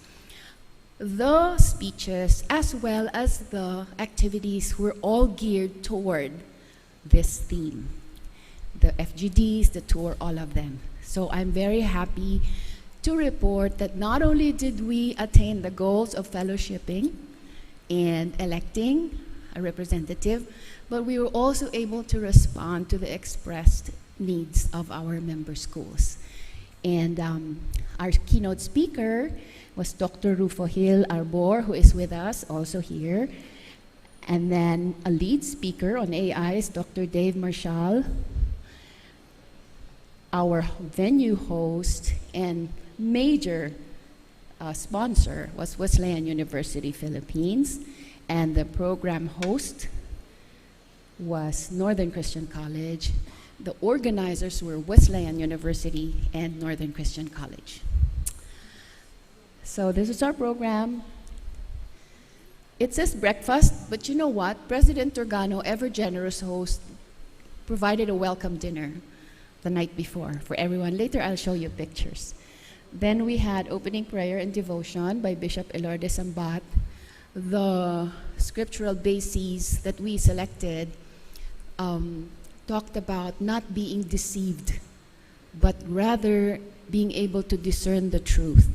The speeches, as well as the activities, were all geared toward this theme. The FGDs, the tour, all of them. So I'm very happy to report that not only did we attain the goals of fellowshipping and electing a representative, but we were also able to respond to the expressed needs of our member schools. And our keynote speaker was Dr. Rufo Gil Arbor, who is with us also here. And then a lead speaker on AI is Dr. Dave Marshall. Our venue host and major sponsor was Wesleyan University Philippines, and the program host was Northern Christian College. The organizers were Wesleyan University and Northern Christian College. So this is our program. It says breakfast, but you know what? President Turgano, ever generous host, provided a welcome dinner the night before for everyone. Later, I'll show you pictures. Then we had opening prayer and devotion by Bishop Elorde Sambat. The scriptural bases that we selected talked about not being deceived, but rather being able to discern the truth.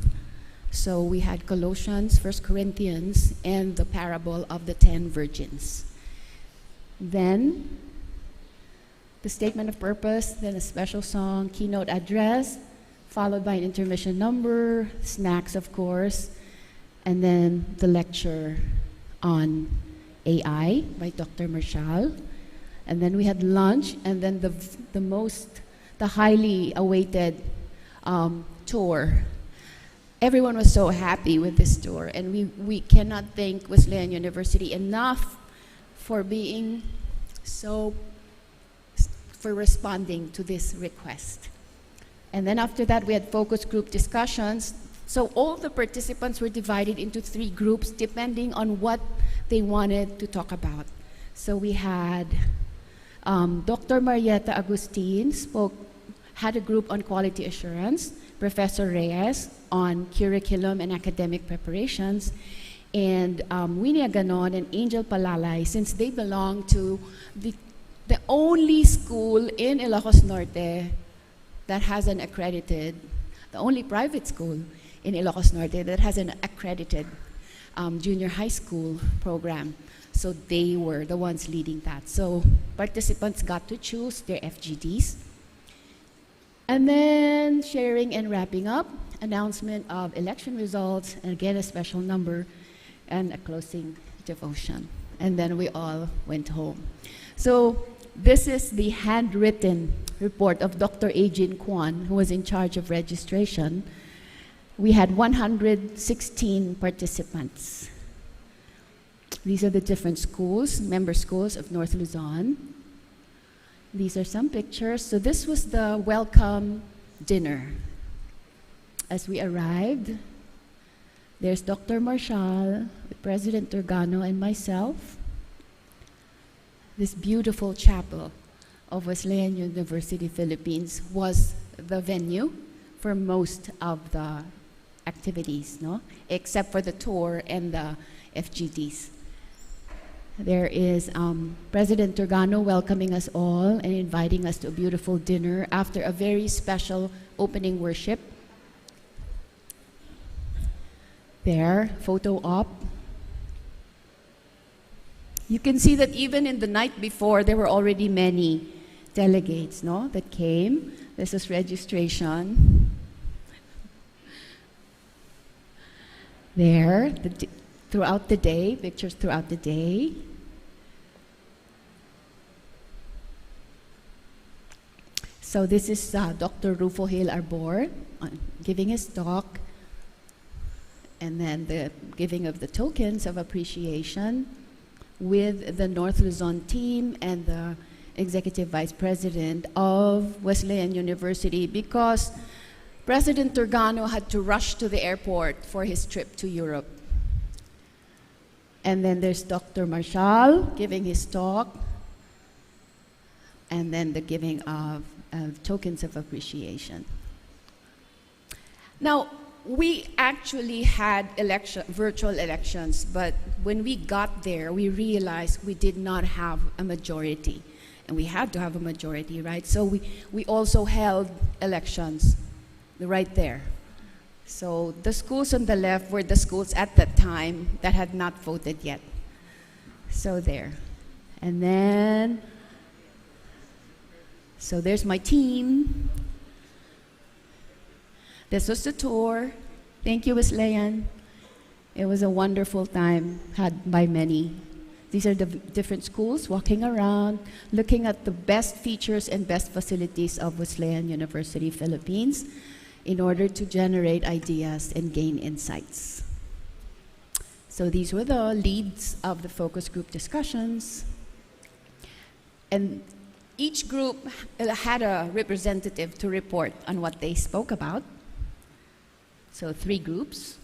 So we had Colossians, 1 Corinthians, and the parable of the 10 virgins. Then the statement of purpose, then a special song, keynote address, followed by an intermission number, snacks, of course, and then the lecture on AI by Dr. Marshall. And then we had lunch, and then the highly awaited tour. Everyone was so happy with this tour, and we cannot thank Wesleyan University enough for being for responding to this request. And then after that, we had focus group discussions. So all the participants were divided into 3 groups depending on what they wanted to talk about. So we had Dr. Marietta Agustin had a group on quality assurance, Professor Reyes on curriculum and academic preparations, and Winnie Aganon and Angel Palalay, since they belong to the only school in Ilocos Norte that has an accredited, the only private school in Ilocos Norte that has an accredited junior high school program. So they were the ones leading that. So participants got to choose their FGDs. And then sharing and wrapping up, announcement of election results, and again a special number, and a closing devotion. And then we all went home. So this is the handwritten report of Dr. Ajin Kwan, who was in charge of registration. We had 116 participants. These are the different schools, member schools of North Luzon. These are some pictures. So this was the welcome dinner. As we arrived, there's Dr. Marshall, President Turgano, and myself. This beautiful chapel of Wesleyan University, Philippines was the venue for most of the activities, no? Except for the tour and the FGDs. There is President Turgano welcoming us all and inviting us to a beautiful dinner after a very special opening worship. There, photo op. You can see that even in the night before, there were already many delegates, no, that came. This is registration. There, throughout the day, pictures throughout the day. So this is Dr. Rufo Hale Arbor giving his talk, and then the giving of the tokens of appreciation with the North Luzon team and the Executive Vice President of Wesleyan University, because President Turgano had to rush to the airport for his trip to Europe. And then there's Dr. Marshall giving his talk, and then the giving of tokens of appreciation. Now, we actually had virtual elections, but when we got there, we realized we did not have a majority. And we had to have a majority, right? So we also held elections right there. So the schools on the left were the schools at that time that had not voted yet. So there. And then, so there's my team. This was the tour. Thank you, Wesleyan. It was a wonderful time had by many. These are the different schools walking around, looking at the best features and best facilities of Wesleyan University, Philippines, in order to generate ideas and gain insights. So these were the leads of the focus group discussions. And each group had a representative to report on what they spoke about. So 3 groups.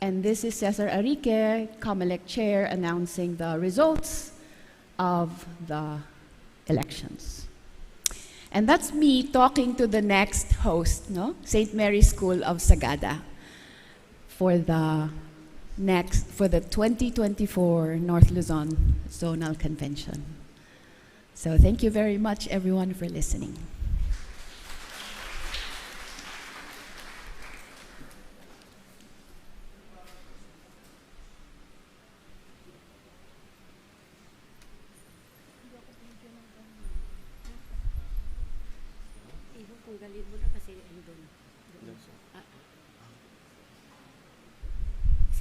And this is Cesar Arique, COMELEC chair, announcing the results of the elections. And that's me talking to the next host, no? St. Mary's School of Sagada, for the next for the 2024 North Luzon Zonal Convention. So thank you very much, everyone, for listening.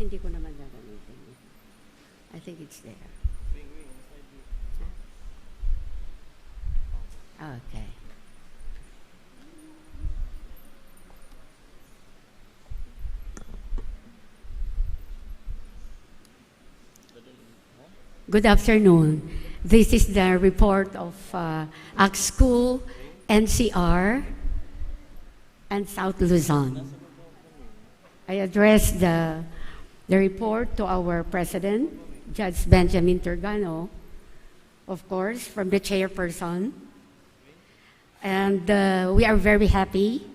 Hindi ko naman gagamitin. I think it's there. Okay. Good afternoon. This is the report of ACSCU, NCR, and South Luzon. I addressed the report to our President, Judge Benjamin Turgano, of course, from the chairperson. And we are very happy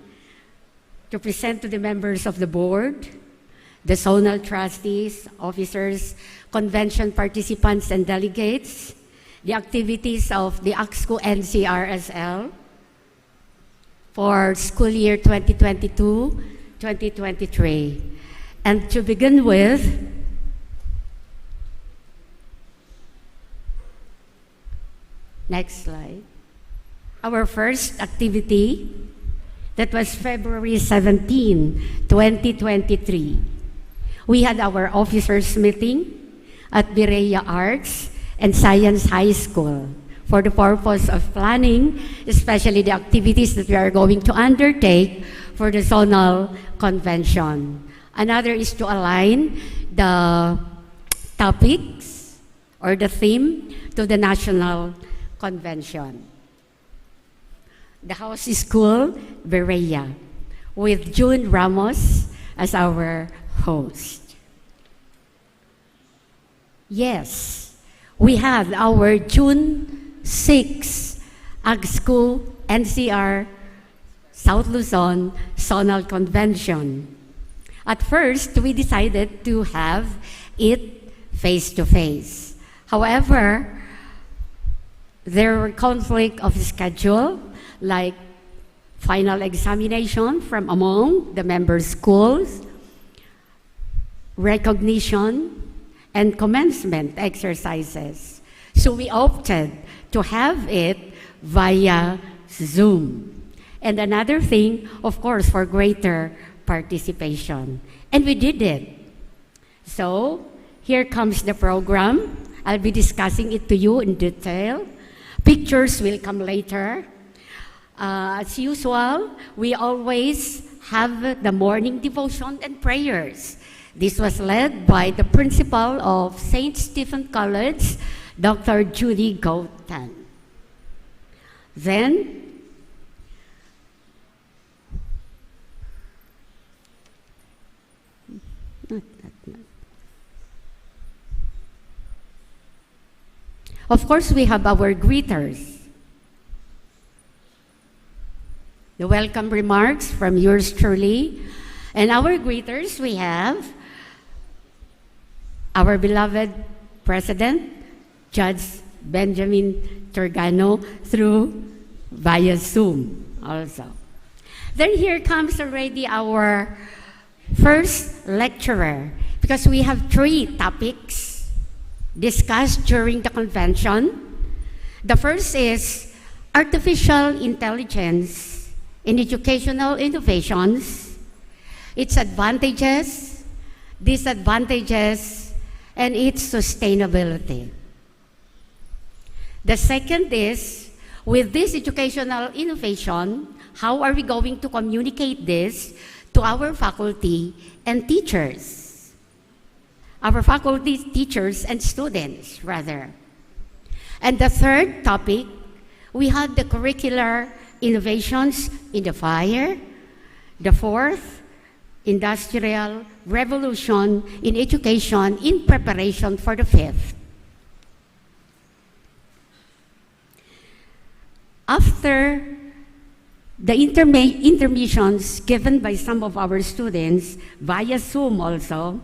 to present to the members of the board, the zonal trustees, officers, convention participants, and delegates, the activities of the ACSCU NCRSL for school year 2022-2023. And to begin with, next slide, our first activity, that was February 17, 2023. We had our officers meeting at Berea Arts and Science High School for the purpose of planning, especially the activities that we are going to undertake for the zonal convention. Another is to align the topics or the theme to the national convention. The house school, Berea, with June Ramos as our host. Yes, we had our June 6 ACSCU NCR South Luzon Zonal Convention. At first, we decided to have it face-to-face. However, there were conflict of schedule, like final examination from among the member schools, recognition, and commencement exercises. So we opted to have it via Zoom. And another thing, of course, for greater participation. And we did it. So here comes the program. I'll be discussing it to you in detail. Pictures will come later. As usual, we always have the morning devotion and prayers. This was led by the principal of St. Stephen College, Dr. Judy Gautan. Then, of course, we have our greeters. The welcome remarks from yours truly. And our greeters, we have our beloved President, Judge Benjamin Turgano, through via Zoom also. Then here comes already our first lecturer, because we have 3 topics discussed during the convention. The first is artificial intelligence in educational innovations, its advantages, disadvantages, and its sustainability. The second is, with this educational innovation, how are we going to communicate this to our faculty and teachers? Our faculty, teachers, and students, rather. And the third topic, we had the curricular innovations in the fire, the fourth, industrial revolution in education in preparation for the fifth. After the intermissions given by some of our students via Zoom also.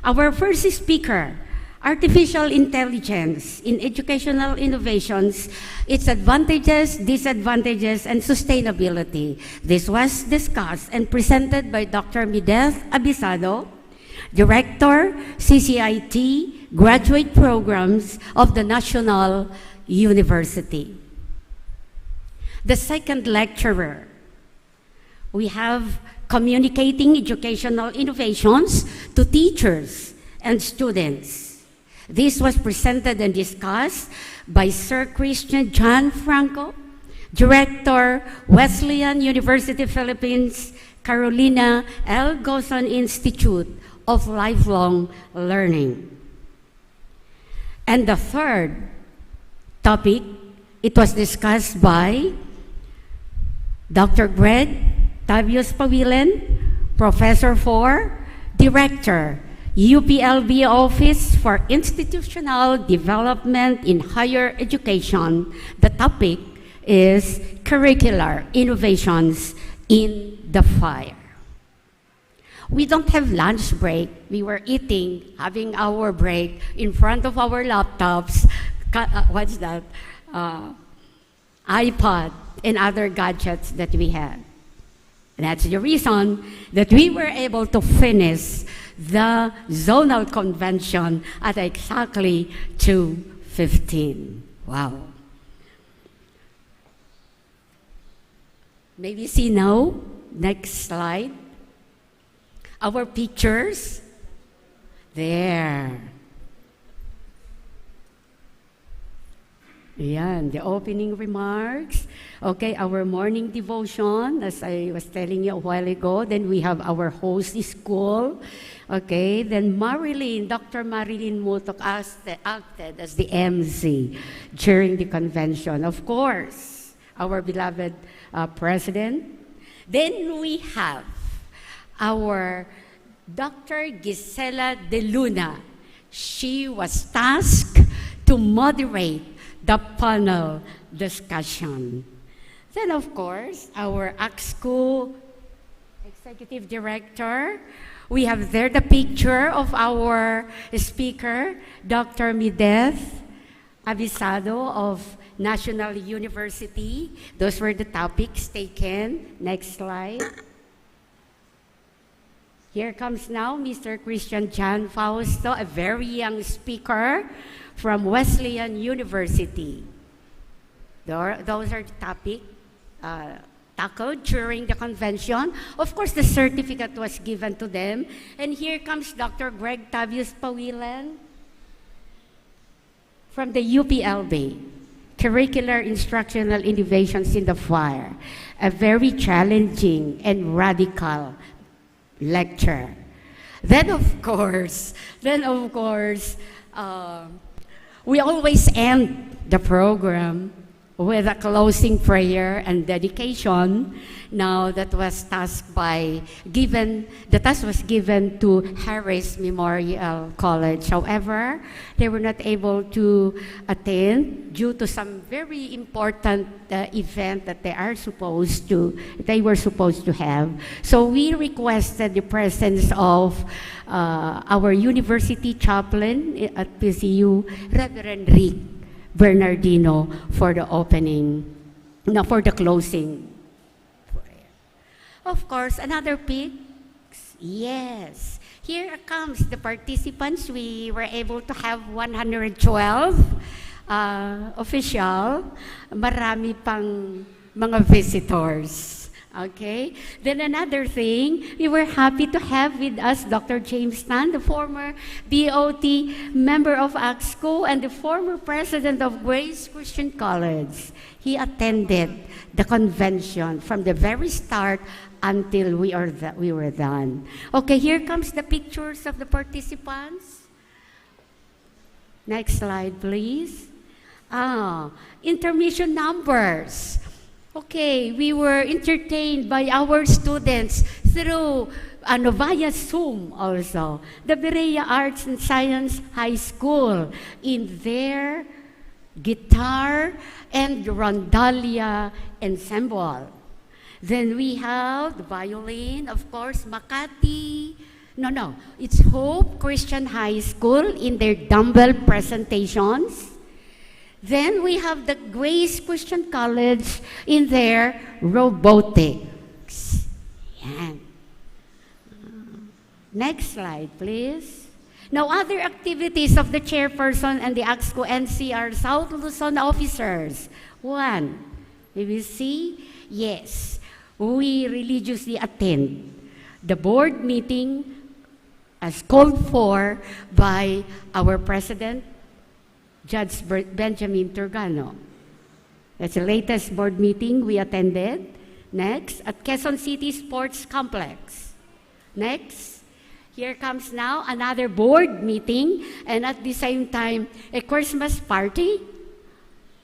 Our first speaker, artificial intelligence in educational innovations, its advantages, disadvantages, and sustainability. This was discussed and presented by Dr. Mideth Abisado, Director, CCIT, Graduate Programs of the National University. The second lecturer, we have communicating educational innovations to teachers and students. This was presented and discussed by Sir Christian John Franco, Director, Wesleyan University Philippines, Carolina L. Gozon Institute of Lifelong Learning. And the third topic, it was discussed by Dr. Greg Tavius Pawilen, Professor 4, Director, UPLB Office for Institutional Development in Higher Education. The topic is Curricular Innovations in the Fire. We don't have lunch break. We were eating, having our break in front of our laptops, what's that? iPod and other gadgets that we had. And that's the reason that we were able to finish the zonal convention at exactly 2:15. Wow. Maybe see now, next slide. Our pictures, there. Yan, the opening remarks. Okay, our morning devotion, as I was telling you a while ago. Then we have our host school. Okay, then Dr. Marilyn Mutok acted as the MC during the convention. Of course, our beloved president. Then we have our Dr. Gisela De Luna. She was tasked to moderate the panel discussion. Then, of course, our ACSCU Executive Director. We have there the picture of our speaker, Dr. Mideth Abisado of National University. Those were the topics taken. Next slide. Here comes now Mr. Christian John Fausto, a very young speaker from Wesleyan University. Those are the topics tackled during the convention. Of course, the certificate was given to them. And here comes Dr. Greg Tavius Pawilen from the UPLB, Curricular Instructional Innovations in the Fire, a very challenging and radical lecture. Then, of course, we always end the program with a closing prayer and dedication. Now the task was given to Harris Memorial College. However, they were not able to attend due to some very important event that they were supposed to have. So we requested the presence of our university chaplain at PCU, Reverend Rick Bernardino, for the closing prayer. Of course, another pic. Yes. Here comes the participants. We were able to have 112 official. Marami pang mga visitors. Okay. Then another thing, we were happy to have with us Dr. James Tan, the former BOT member of ACSCU and the former president of Grace Christian College. He attended the convention from the very start until we were done. Okay, here comes the pictures of the participants. Next slide, please. Intermission numbers. Okay, we were entertained by our students through via Zoom also. The Berea Arts and Science High School in their guitar and rondalia ensemble. Then we have the violin, of course, Makati. No, it's Hope Christian High School in their dumbbell presentations. Then we have the Grace Christian College in their robotics. Yan. Next slide, please. Now, other activities of the chairperson and the ACSCU NCR South Luzon officers. One, you will see, yes, we religiously attend the board meeting as called for by our president, Judge Benjamin Turgano. That's the latest board meeting we attended. Next, at Quezon City Sports Complex. Next, here comes now another board meeting, and at the same time, a Christmas party,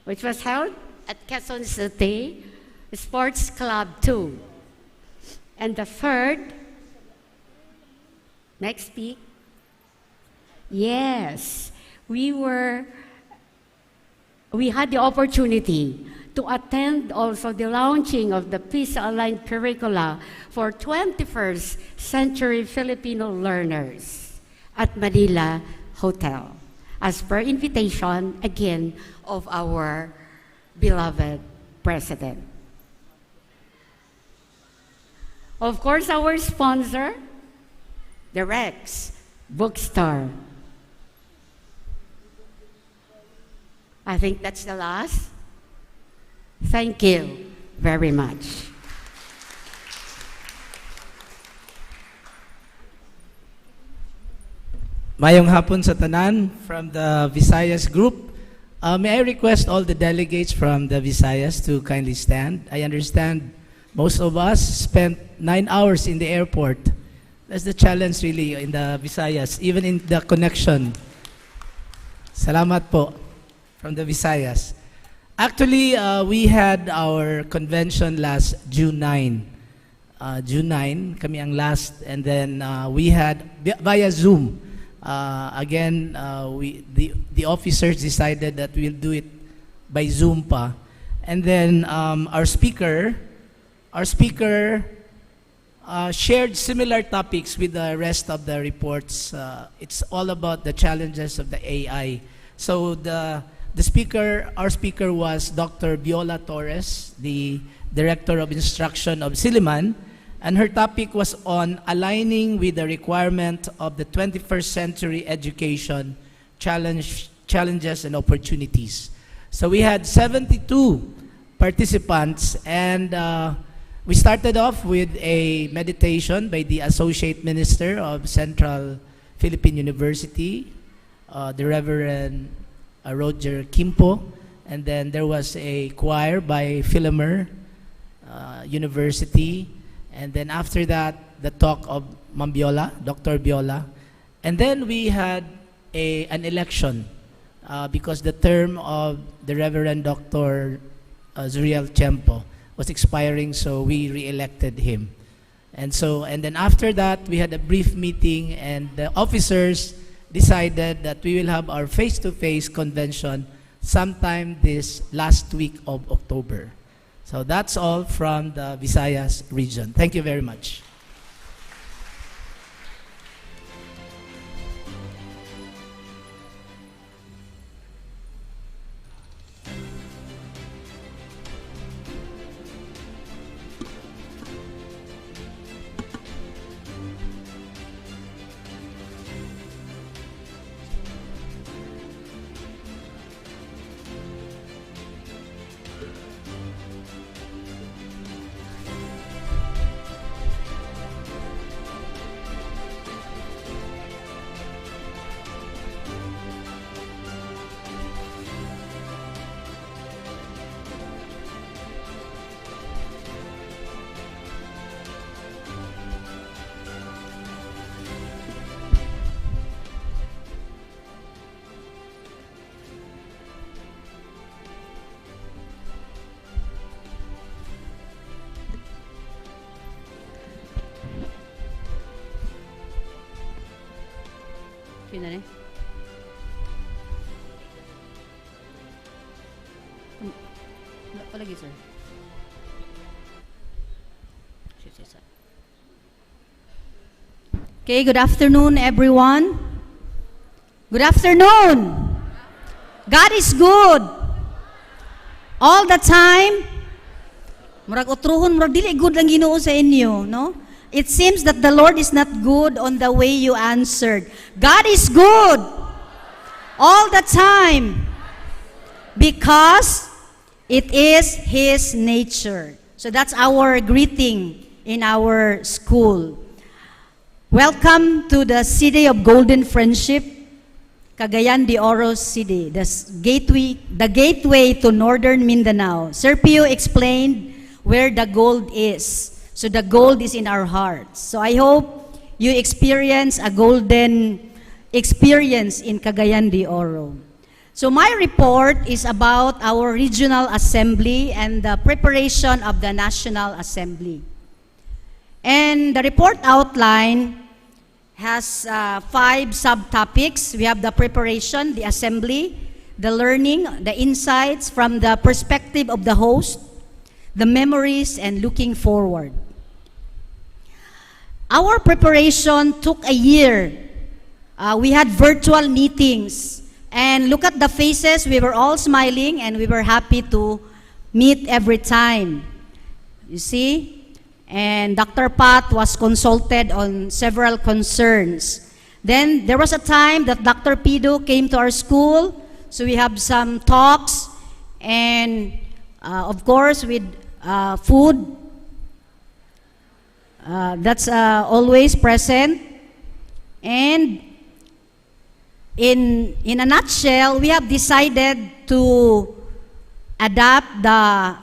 which was held at Quezon City Sports Club 2. And the third, next speak. Yes, we had the opportunity to attend also the launching of the PISA-aligned curricula for 21st century Filipino learners at Manila Hotel, as per invitation, again, of our beloved President. Of course, our sponsor, the Rex Bookstore. I think that's the last. Thank you very much. Mayong hapon sa tanan from the Visayas group. May I request all the delegates from the Visayas to kindly stand? I understand most of us spent 9 hours in the airport. That's the challenge really in the Visayas, even in the connection. Salamat po from the Visayas. Actually, we had our convention last June 9. June 9, kami ang last, and then we had via Zoom. Again, the officers decided that we'll do it by Zoom pa. And then our speaker shared similar topics with the rest of the reports. It's all about the challenges of the AI. So our speaker was Dr. Viola Torres, the Director of Instruction of Silliman, and her topic was on aligning with the requirement of the 21st century education challenges and opportunities. So we had 72 participants, and we started off with a meditation by the Associate Minister of Central Philippine University, the Reverend Roger Kimpo, and then there was a choir by Philomer University, and then after that, the talk of Ma'am Viola, Dr. Viola, and then we had an election because the term of the Reverend Dr. Zuriel Chempo was expiring, so we re-elected him. And then after that, we had a brief meeting, and the officers decided that we will have our face-to-face convention sometime this last week of October. So that's all from the Visayas region. Thank you very much. Yun na rin. Wala palagi, sir. Okay, good afternoon, everyone. Good afternoon. God is good. All the time. Murag utruhon, murag dili good lang Ginoo sa inyo, no? It seems that the Lord is not good on the way you answered. God is good. All the time. Because it is His nature. So that's our greeting in our school. Welcome to the City of Golden Friendship, Cagayan de Oro City, the gateway to Northern Mindanao. Sir Pio explained where the gold is. So the gold is in our hearts. So I hope you experience a golden experience in Cagayan de Oro. So my report is about our regional assembly and the preparation of the National Assembly. And the report outline has 5 subtopics. We have the preparation, the assembly, the learning, the insights from the perspective of the host, the memories, and looking forward. Our preparation took a year. We had virtual meetings. And look at the faces. We were all smiling and we were happy to meet every time. You see? And Dr. Pat was consulted on several concerns. Then there was a time that Dr. Pido came to our school. So we have some talks. And of course with food. That's always present. And in a nutshell, we have decided to adapt the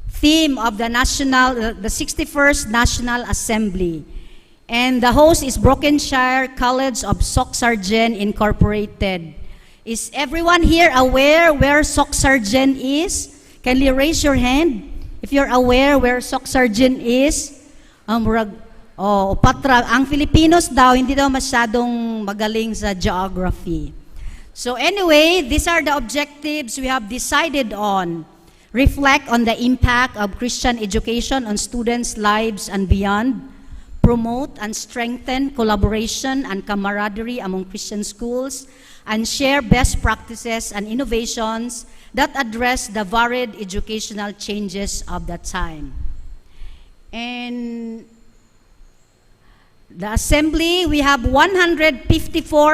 theme of the 61st National Assembly. And the host is Brokenshire College of Sock Sargent Incorporated. Is everyone here aware where Sock Sargent is? Can you raise your hand if you're aware where Sock Sargent is? Patra. Ang Filipinos daw, hindi daw masyadong magaling sa geography. So anyway, these are the objectives we have decided on. Reflect on the impact of Christian education on students' lives and beyond. Promote and strengthen collaboration and camaraderie among Christian schools. And share best practices and innovations that address the varied educational changes of the time. And the assembly, we have 154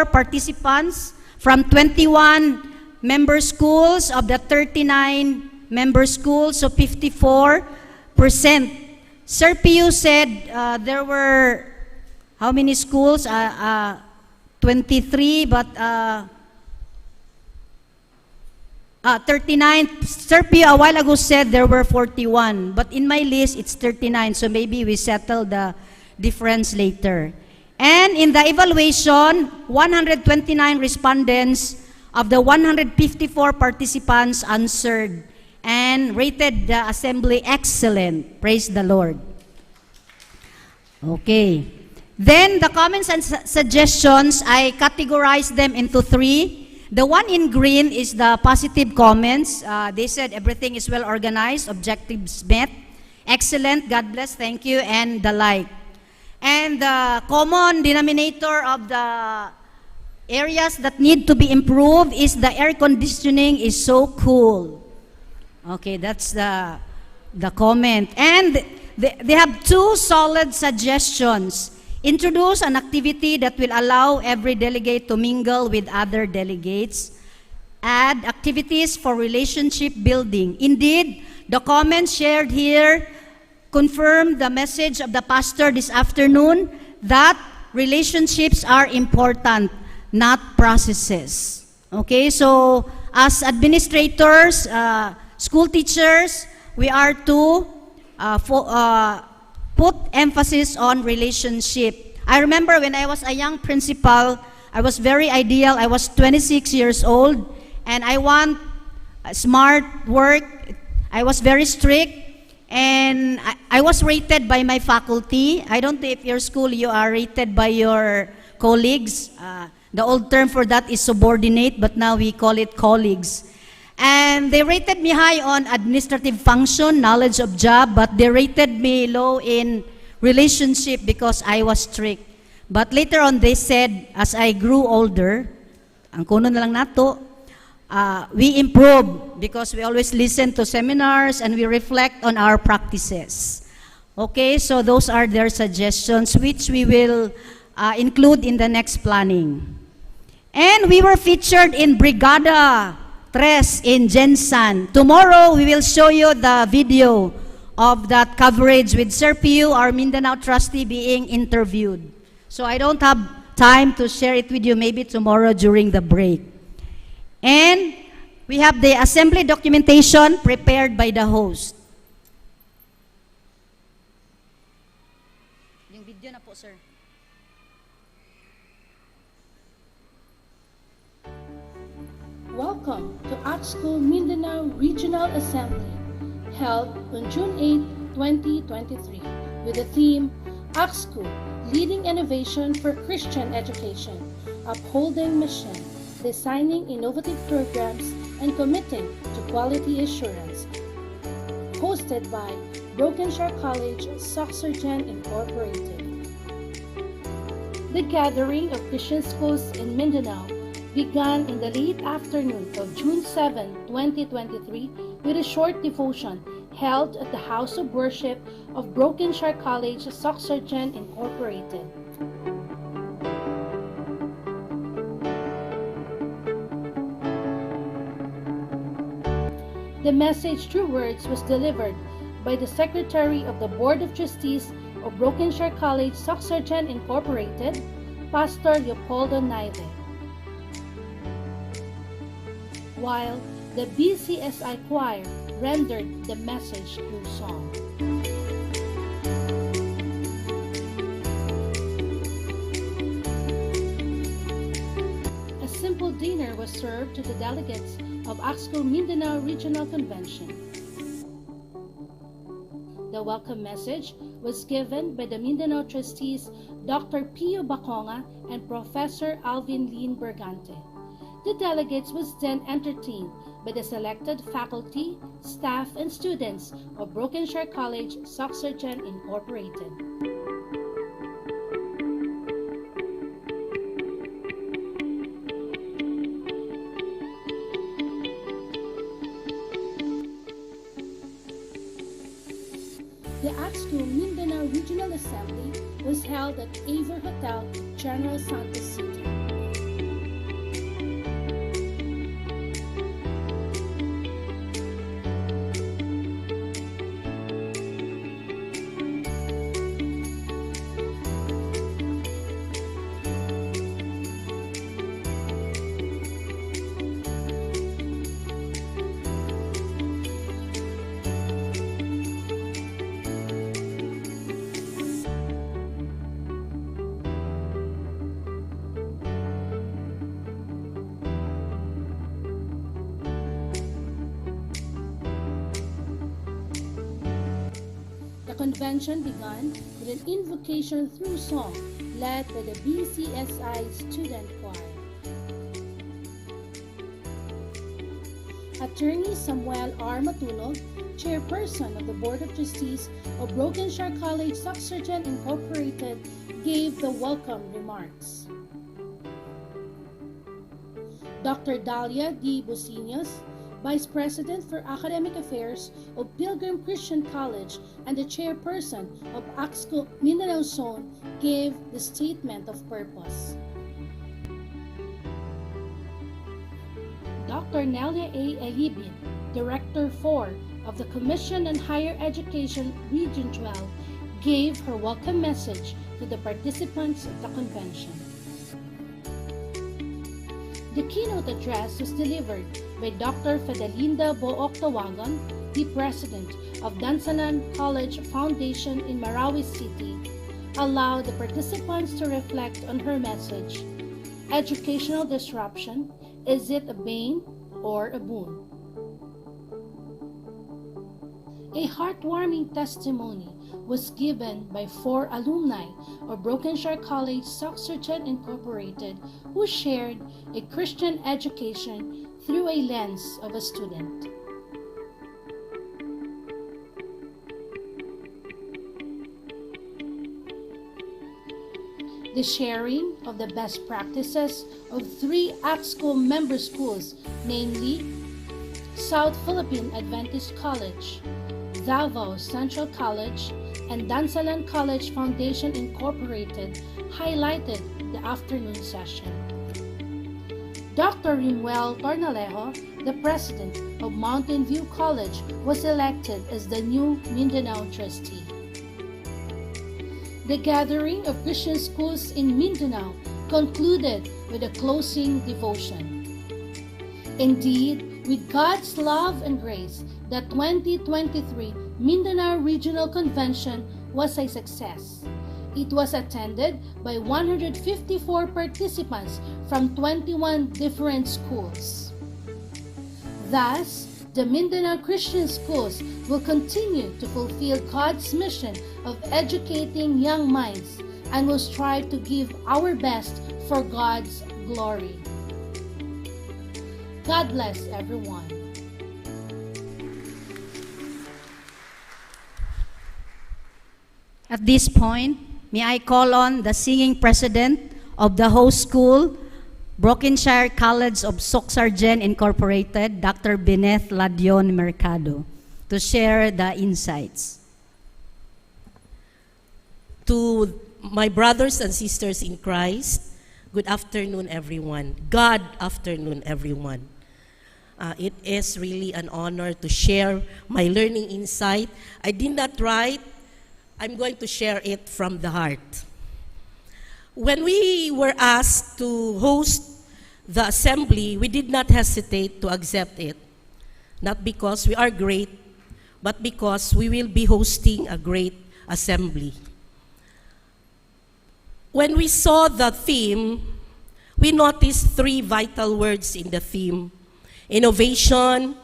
participants from 21 member schools of the 39 member schools, so 54%. Sir Pio said there were how many schools? 23, but 39. Sir Pio a while ago said there were 41, but in my list it's 39, so maybe we settle the difference later. And in the evaluation, 129 respondents of the 154 participants answered and rated the assembly excellent. Praise the Lord. Okay. Then the comments and suggestions, I categorized them into 3. The one in green is the positive comments. They said everything is well organized, objectives met, excellent, God bless, thank you, and the like. And the common denominator of the areas that need to be improved is the air conditioning is so cool. Okay, that's the comment. And they have 2 solid suggestions. Introduce an activity that will allow every delegate to mingle with other delegates. Add activities for relationship building. Indeed, the comments shared here confirm the message of the pastor this afternoon that relationships are important, not processes. Okay, so as administrators, school teachers, we are to put emphasis on relationship. I remember when I was a young principal, I was very ideal. I was 26 years old, and I want smart work. I was very strict, and I was rated by my faculty. I don't know if your school you are rated by your colleagues. The old term for that is subordinate, but now we call it colleagues. And they rated me high on administrative function, knowledge of job, but they rated me low in relationship because I was strict. But later on, they said, as I grew older, ang kuno na lang nato, we improved because we always listen to seminars and we reflect on our practices. Okay, so those are their suggestions which we will include in the next planning. And we were featured in Brigada Tres in Gensan. Tomorrow, we will show you the video of that coverage with Sir Piu, our Mindanao trustee, being interviewed. So I don't have time to share it with you, maybe tomorrow during the break. And we have the assembly documentation prepared by the host. Yung video na po, sir. Welcome to ACSCCU Mindanao Regional Assembly, held on June 8, 2023, with the theme, ACSCCU, Leading Innovation for Christian Education, Upholding Mission, Designing Innovative Programs, and Committing to Quality Assurance. Hosted by Brokenshire College, Soxergen Incorporated. The gathering of Christian schools in Mindanao began in the late afternoon of June 7, 2023 with a short devotion held at the House of Worship of Brokenshire College, Soxergen Incorporated. The message through words was delivered by the Secretary of the Board of Trustees of Brokenshire College, Soxergen Incorporated, Pastor Leopoldo Naide, while the BCSI choir rendered the message through song. A simple dinner was served to the delegates of ACSCCU Mindanao Regional Convention. The welcome message was given by the Mindanao trustees Dr. Pio Baconga and Professor Alvin Lin Bergante. The delegates was then entertained by the selected faculty, staff, and students of Brokenshire College, Soxergen Incorporated. The ACSCCU Mindanao Regional Assembly was held at Avor Hotel, General Santos City. The convention began with an invocation through song led by the BCSI student choir. Attorney Samuel R. Matunog, chairperson of the Board of Trustees of Brokenshire College, Soxergen Incorporated, gave the welcome remarks. Dr. Dalia D. Businos, Vice President for Academic Affairs of Pilgrim Christian College and the Chairperson of ACSCCU Mindanao Zone, gave the statement of purpose. Dr. Nelia A. Elibin, Director 4 of the Commission on Higher Education Region 12, gave her welcome message to the participants of the convention. The keynote address was delivered by Dr. Fedelinda Booctawagan, the President of Dansanan College Foundation in Marawi City, allowed the participants to reflect on her message, Educational Disruption, Is It a Bane or a Boon? A heartwarming testimony was given by 4 alumni of Brokenshire College, Soxergen Incorporated, who shared a Christian education through a lens of a student. the sharing of the best practices of 3 ACSCU member schools, namely South Philippine Adventist College, Davao Central College, and Dansalan College Foundation Incorporated, highlighted the afternoon session. Dr. Rimuel Tornalejo, the president of Mountain View College, was elected as the new Mindanao trustee. The gathering of Christian schools in Mindanao concluded with a closing devotion. Indeed, with God's love and grace, the 2023 Mindanao Regional Convention was a success. It was attended by 154 participants from 21 different schools. Thus, the Mindanao Christian schools will continue to fulfill God's mission of educating young minds and will strive to give our best for God's glory. God bless everyone. At this point, may I call on the singing president of the host school, Brokenshire College of Soxargen Incorporated, Dr. Beneth Ladion Mercado, to share the insights. To my brothers and sisters in Christ, good afternoon, everyone. God afternoon, everyone. It is really an honor to share my learning insight. I did not write. I'm going to share it from the heart. When we were asked to host the assembly, we did not hesitate to accept it. Not because we are great, but because we will be hosting a great assembly. When we saw the theme, we noticed 3 vital words in the theme: innovation,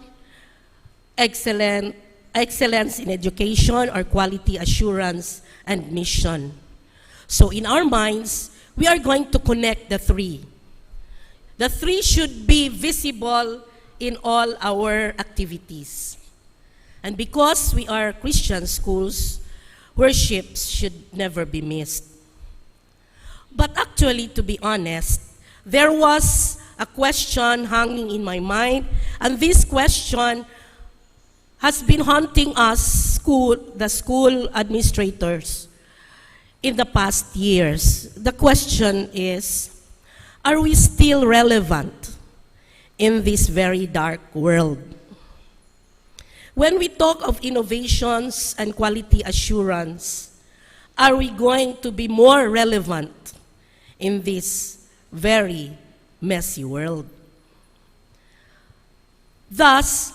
excellence in education, or quality assurance, and mission. So in our minds, we are going to connect the 3. The 3 should be visible in all our activities. And because we are Christian schools, worship should never be missed. But actually, to be honest, there was a question hanging in my mind, and this question has been haunting us, the school administrators, in the past years. The question is, are we still relevant in this very dark world? When we talk of innovations and quality assurance, are we going to be more relevant in this very messy world? Thus,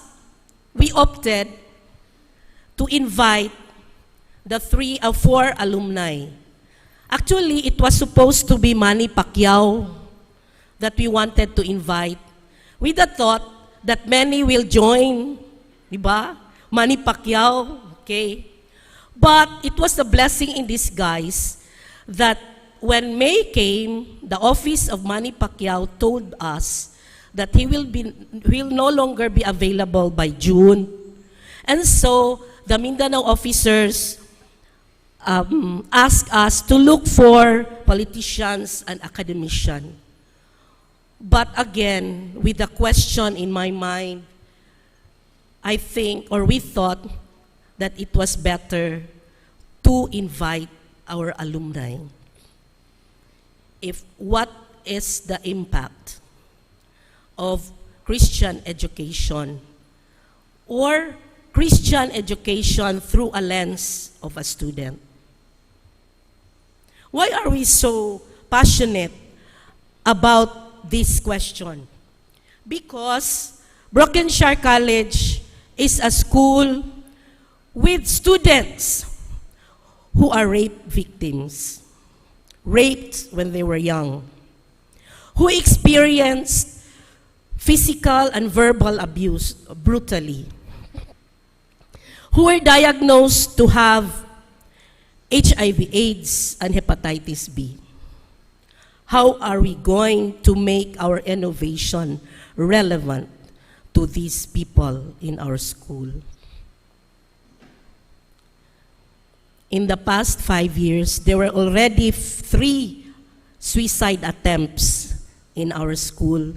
we opted to invite the 4 alumni. Actually, it was supposed to be Manny Pacquiao that we wanted to invite, with the thought that many will join, diba? Manny Pacquiao, okay? But it was a blessing in disguise that when May came, the office of Manny Pacquiao told us that he will no longer be available by June. And so the Mindanao officers asked us to look for politicians and academicians. But again, with the question in my mind, I think, or we thought, that it was better to invite our alumni. What is the impact of Christian education, or Christian education through a lens of a student? Why are we so passionate about this question? Because Brokenshire College is a school with students who are rape victims, raped when they were young, who experienced physical and verbal abuse brutally, who were diagnosed to have HIV/AIDS and hepatitis B. How are we going to make our innovation relevant to these people in our school? In the past 5 years, there were already 3 suicide attempts in our school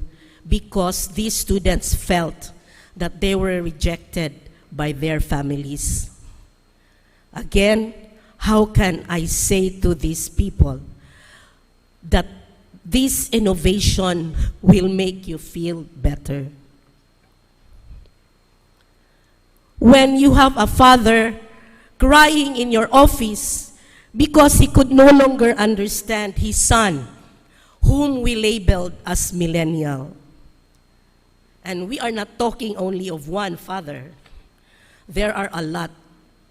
because these students felt that they were rejected by their families. Again, how can I say to these people that this innovation will make you feel better? When you have a father crying in your office because he could no longer understand his son, whom we labeled as millennial. And we are not talking only of one father. There are a lot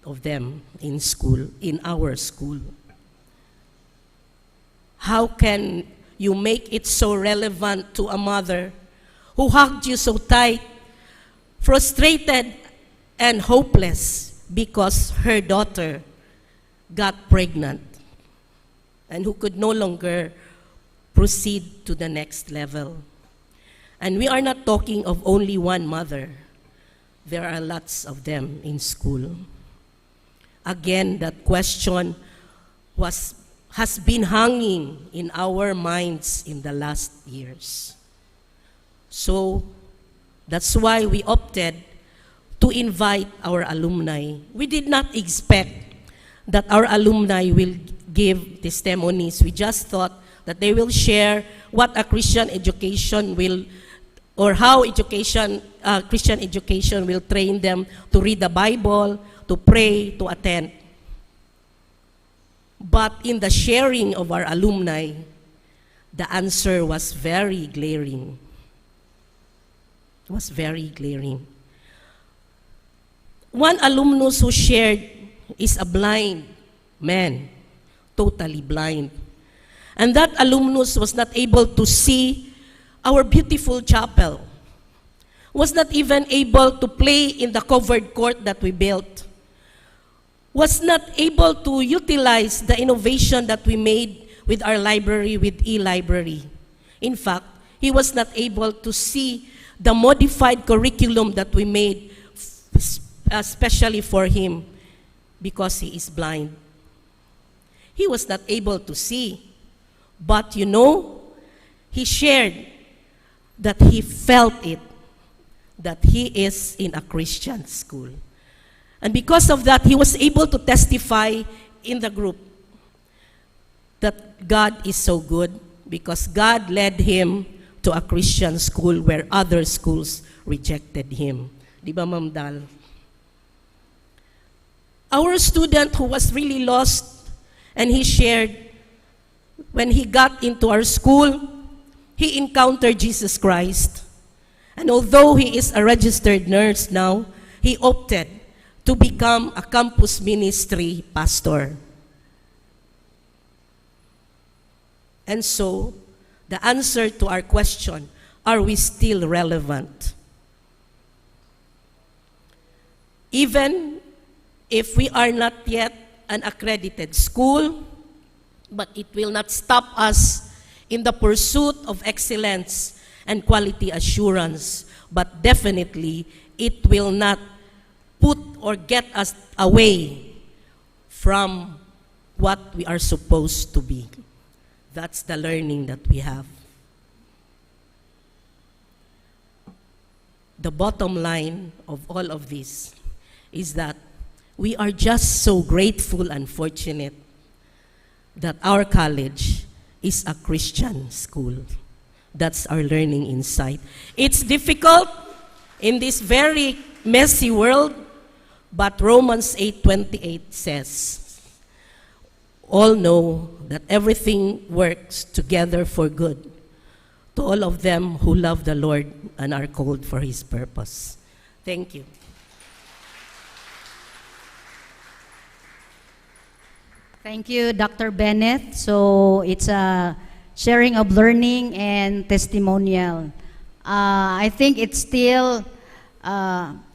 of them in school, in our school. How can you make it so relevant to a mother who hugged you so tight, frustrated and hopeless because her daughter got pregnant and who could no longer proceed to the next level? And we are not talking of only one mother. There are lots of them in school. Again, that question has been hanging in our minds in the last years. So that's why we opted to invite our alumni. We did not expect that our alumni will give testimonies. We just thought that they will share what a Christian education will, or how Christian education will train them to read the Bible, to pray, to attend. But in the sharing of our alumni, the answer was very glaring. It was very glaring. One alumnus who shared is a blind man, totally blind. And that alumnus was not able to see our beautiful chapel, was not even able to play in the covered court that we built, was not able to utilize the innovation that we made with our library, with e-library. In fact, he was not able to see the modified curriculum that we made especially for him because he is blind. He was not able to see. But you know, he shared that he felt it, that he is in a Christian school. And because of that, he was able to testify in the group that God is so good because God led him to a Christian school where other schools rejected him. Di ba, Ma'am Dal? Our student who was really lost, and he shared, when he got into our school, he encountered Jesus Christ. And although he is a registered nurse now, he opted to become a campus ministry pastor. And so, the answer to our question, are we still relevant? Even if we are not yet an accredited school, but it will not stop us in the pursuit of excellence and quality assurance, but definitely it will not put or get us away from what we are supposed to be. That's the learning that we have. The bottom line of all of this is that we are just so grateful and fortunate that our college is a Christian school. That's our learning insight. It's difficult in this very messy world, but Romans 8:28 says, all know that everything works together for good to all of them who love the Lord and are called for His purpose. Thank you. Thank you, Dr. Bennett. So it's a sharing of learning and testimonial. I think it still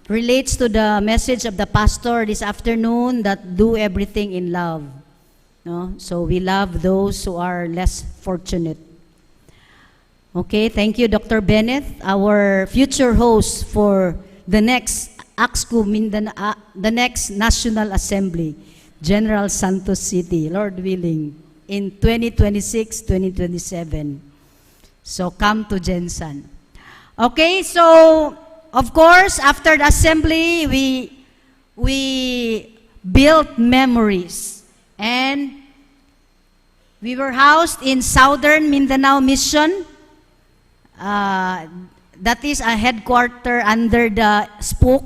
relates to the message of the pastor this afternoon that do everything in love. No? So we love those who are less fortunate. Okay, thank you, Dr. Bennett. Our future host for the next ACSCU, the next National Assembly, General Santos City, Lord willing. in 2026-2027. So come to Jensen. Okay, so of course, after the assembly, we built memories. And we were housed in Southern Mindanao Mission. That is a headquarter under the SPUC,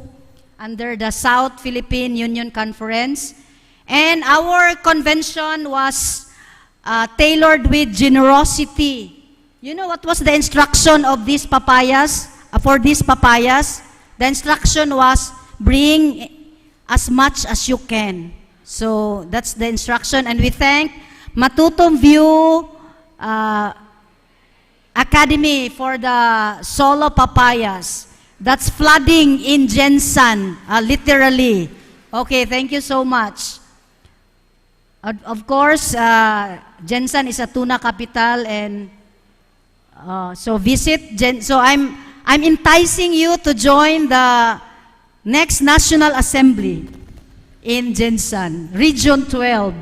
under the South Philippine Union Conference. And our convention was tailored with generosity. You know what was the instruction of these papayas? For these papayas, the instruction was bring as much as you can. So that's the instruction. And we thank Matutong View Academy for the solo papayas. That's flooding in Jensen, literally. Okay, thank you so much. Of course, Jensen is a tuna capital, and so visit. So I'm enticing you to join the next National Assembly in Jensen, Region 12.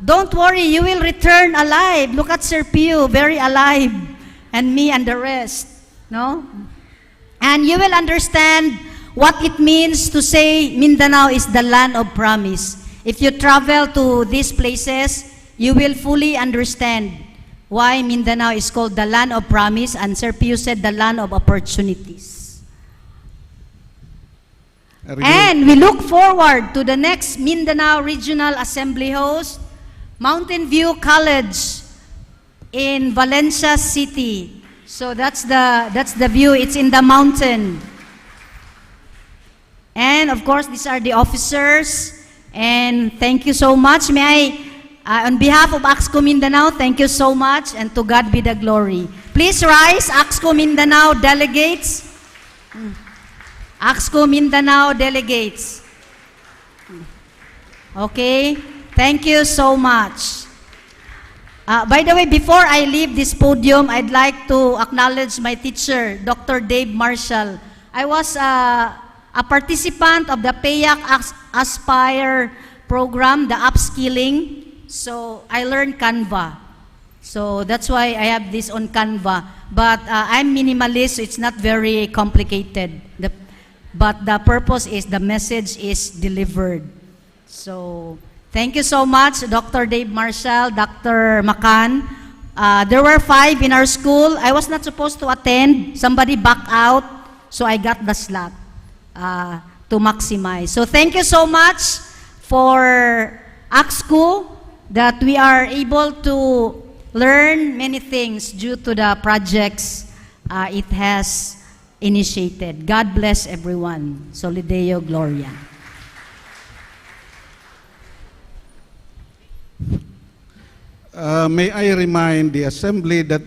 Don't worry, you will return alive. Look at Sir Pio, very alive, and me and the rest. No? And you will understand what it means to say Mindanao is the land of promise. If you travel to these places, you will fully understand why Mindanao is called the land of promise, and Sir Pio said the land of opportunities. And we look forward to the next Mindanao Regional Assembly host, Mountain View College in Valencia City. So that's the view. It's in the mountain. And of course, these are the officers. And thank you so much. May I, on behalf of ACSCU Mindanao, thank you so much, and to God be the glory. Please rise, ACSCU Mindanao delegates. ACSCU Mindanao delegates. Okay, thank you so much. By the way, before I leave this podium, I'd like to acknowledge my teacher, Dr. Dave Marshall. I was a participant of the PAYAC Aspire program, the upskilling. So I learned Canva. So that's why I have this on Canva. But I'm minimalist, so it's not very complicated. But the purpose is the message is delivered. So thank you so much, Dr. Dave Marshall, Dr. Macan. There were 5 in our school. I was not supposed to attend. Somebody backed out, so I got the slot to maximize. So thank you so much for ACSCU that we are able to learn many things due to the projects it has initiated. God bless everyone. Soli Deo Gloria. May I remind the Assembly that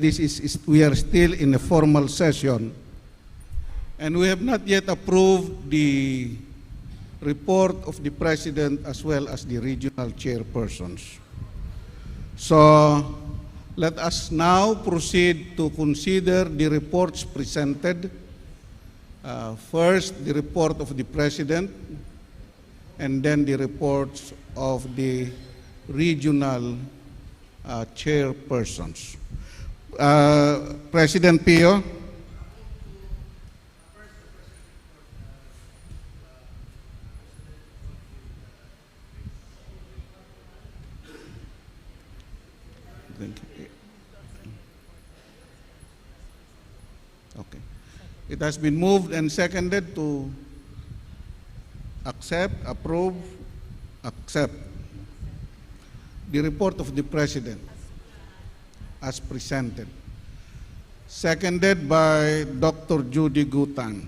we are still in a formal session, and we have not yet approved the report of the President as well as the regional chairpersons. So let us now proceed to consider the reports presented. First, the report of the President, and then the reports of the regional chairpersons. President Pio. Thank you. Okay. It has been moved and seconded to accept, approve, accept the report of the President as presented. Seconded by Dr. Judy Gutang.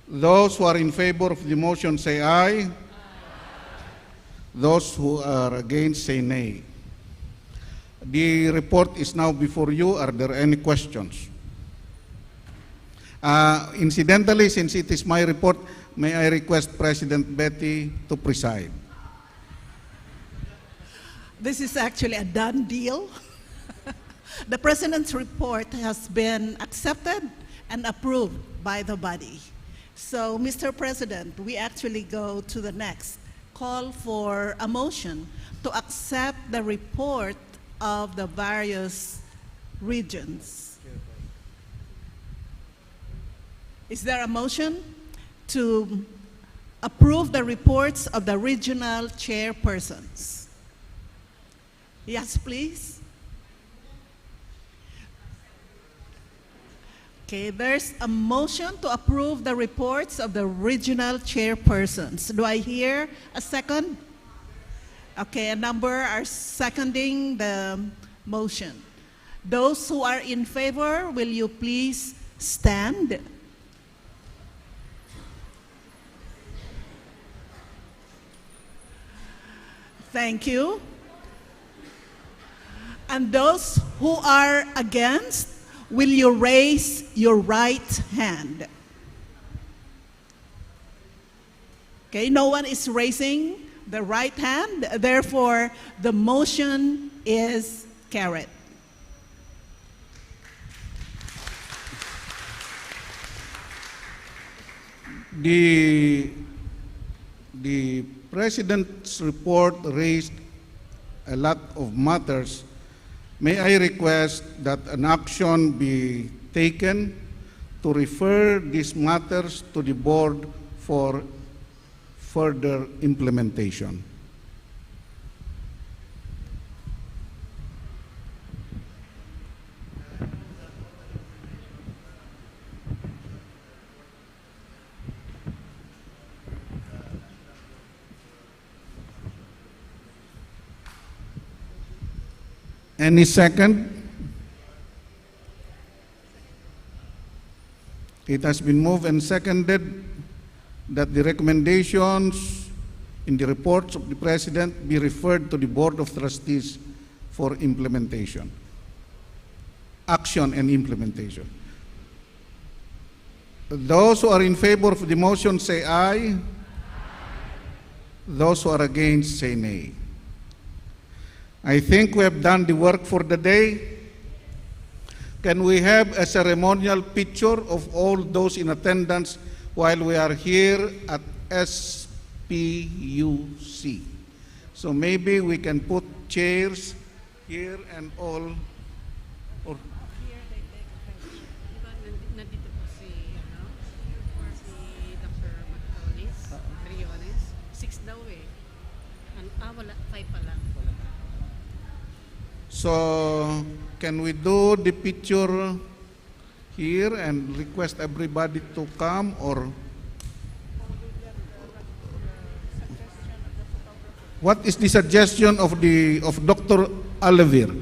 Those who are in favor of the motion say aye. Those who are against say nay. The report is now before you. Are there any questions? Incidentally, since it is my report, may I request President Betty to preside. This is actually a done deal. The President's report has been accepted and approved by the body. So, Mr. President, we actually go to the next call for a motion to accept the report of the various regions. Is there a motion to approve the reports of the regional chairpersons? Yes, please. Okay, there's a motion to approve the reports of the regional chairpersons. Do I hear a second? Okay, a number are seconding the motion. Those who are in favor, will you please stand? Thank you. And those who are against, will you raise your right hand? Okay, no one is raising the right hand, therefore the motion is carried. The President's report raised a lot of matters. May I request that an action be taken to refer these matters to the board for further implementation? Any second? It has been moved and seconded that the recommendations in the reports of the President be referred to the Board of Trustees for implementation. Action and implementation. Those who are in favor of the motion say aye. Those who are against say nay. I think we have done the work for the day. Can we have a ceremonial picture of all those in attendance while we are here at SPUC? So maybe we can put chairs here and all. Or Nandito po si Dr. Briones. 6 daw eh. Wala, 5 pa lang. So, can we do the picture here and request everybody to come, or what is the suggestion of Dr. Oliver?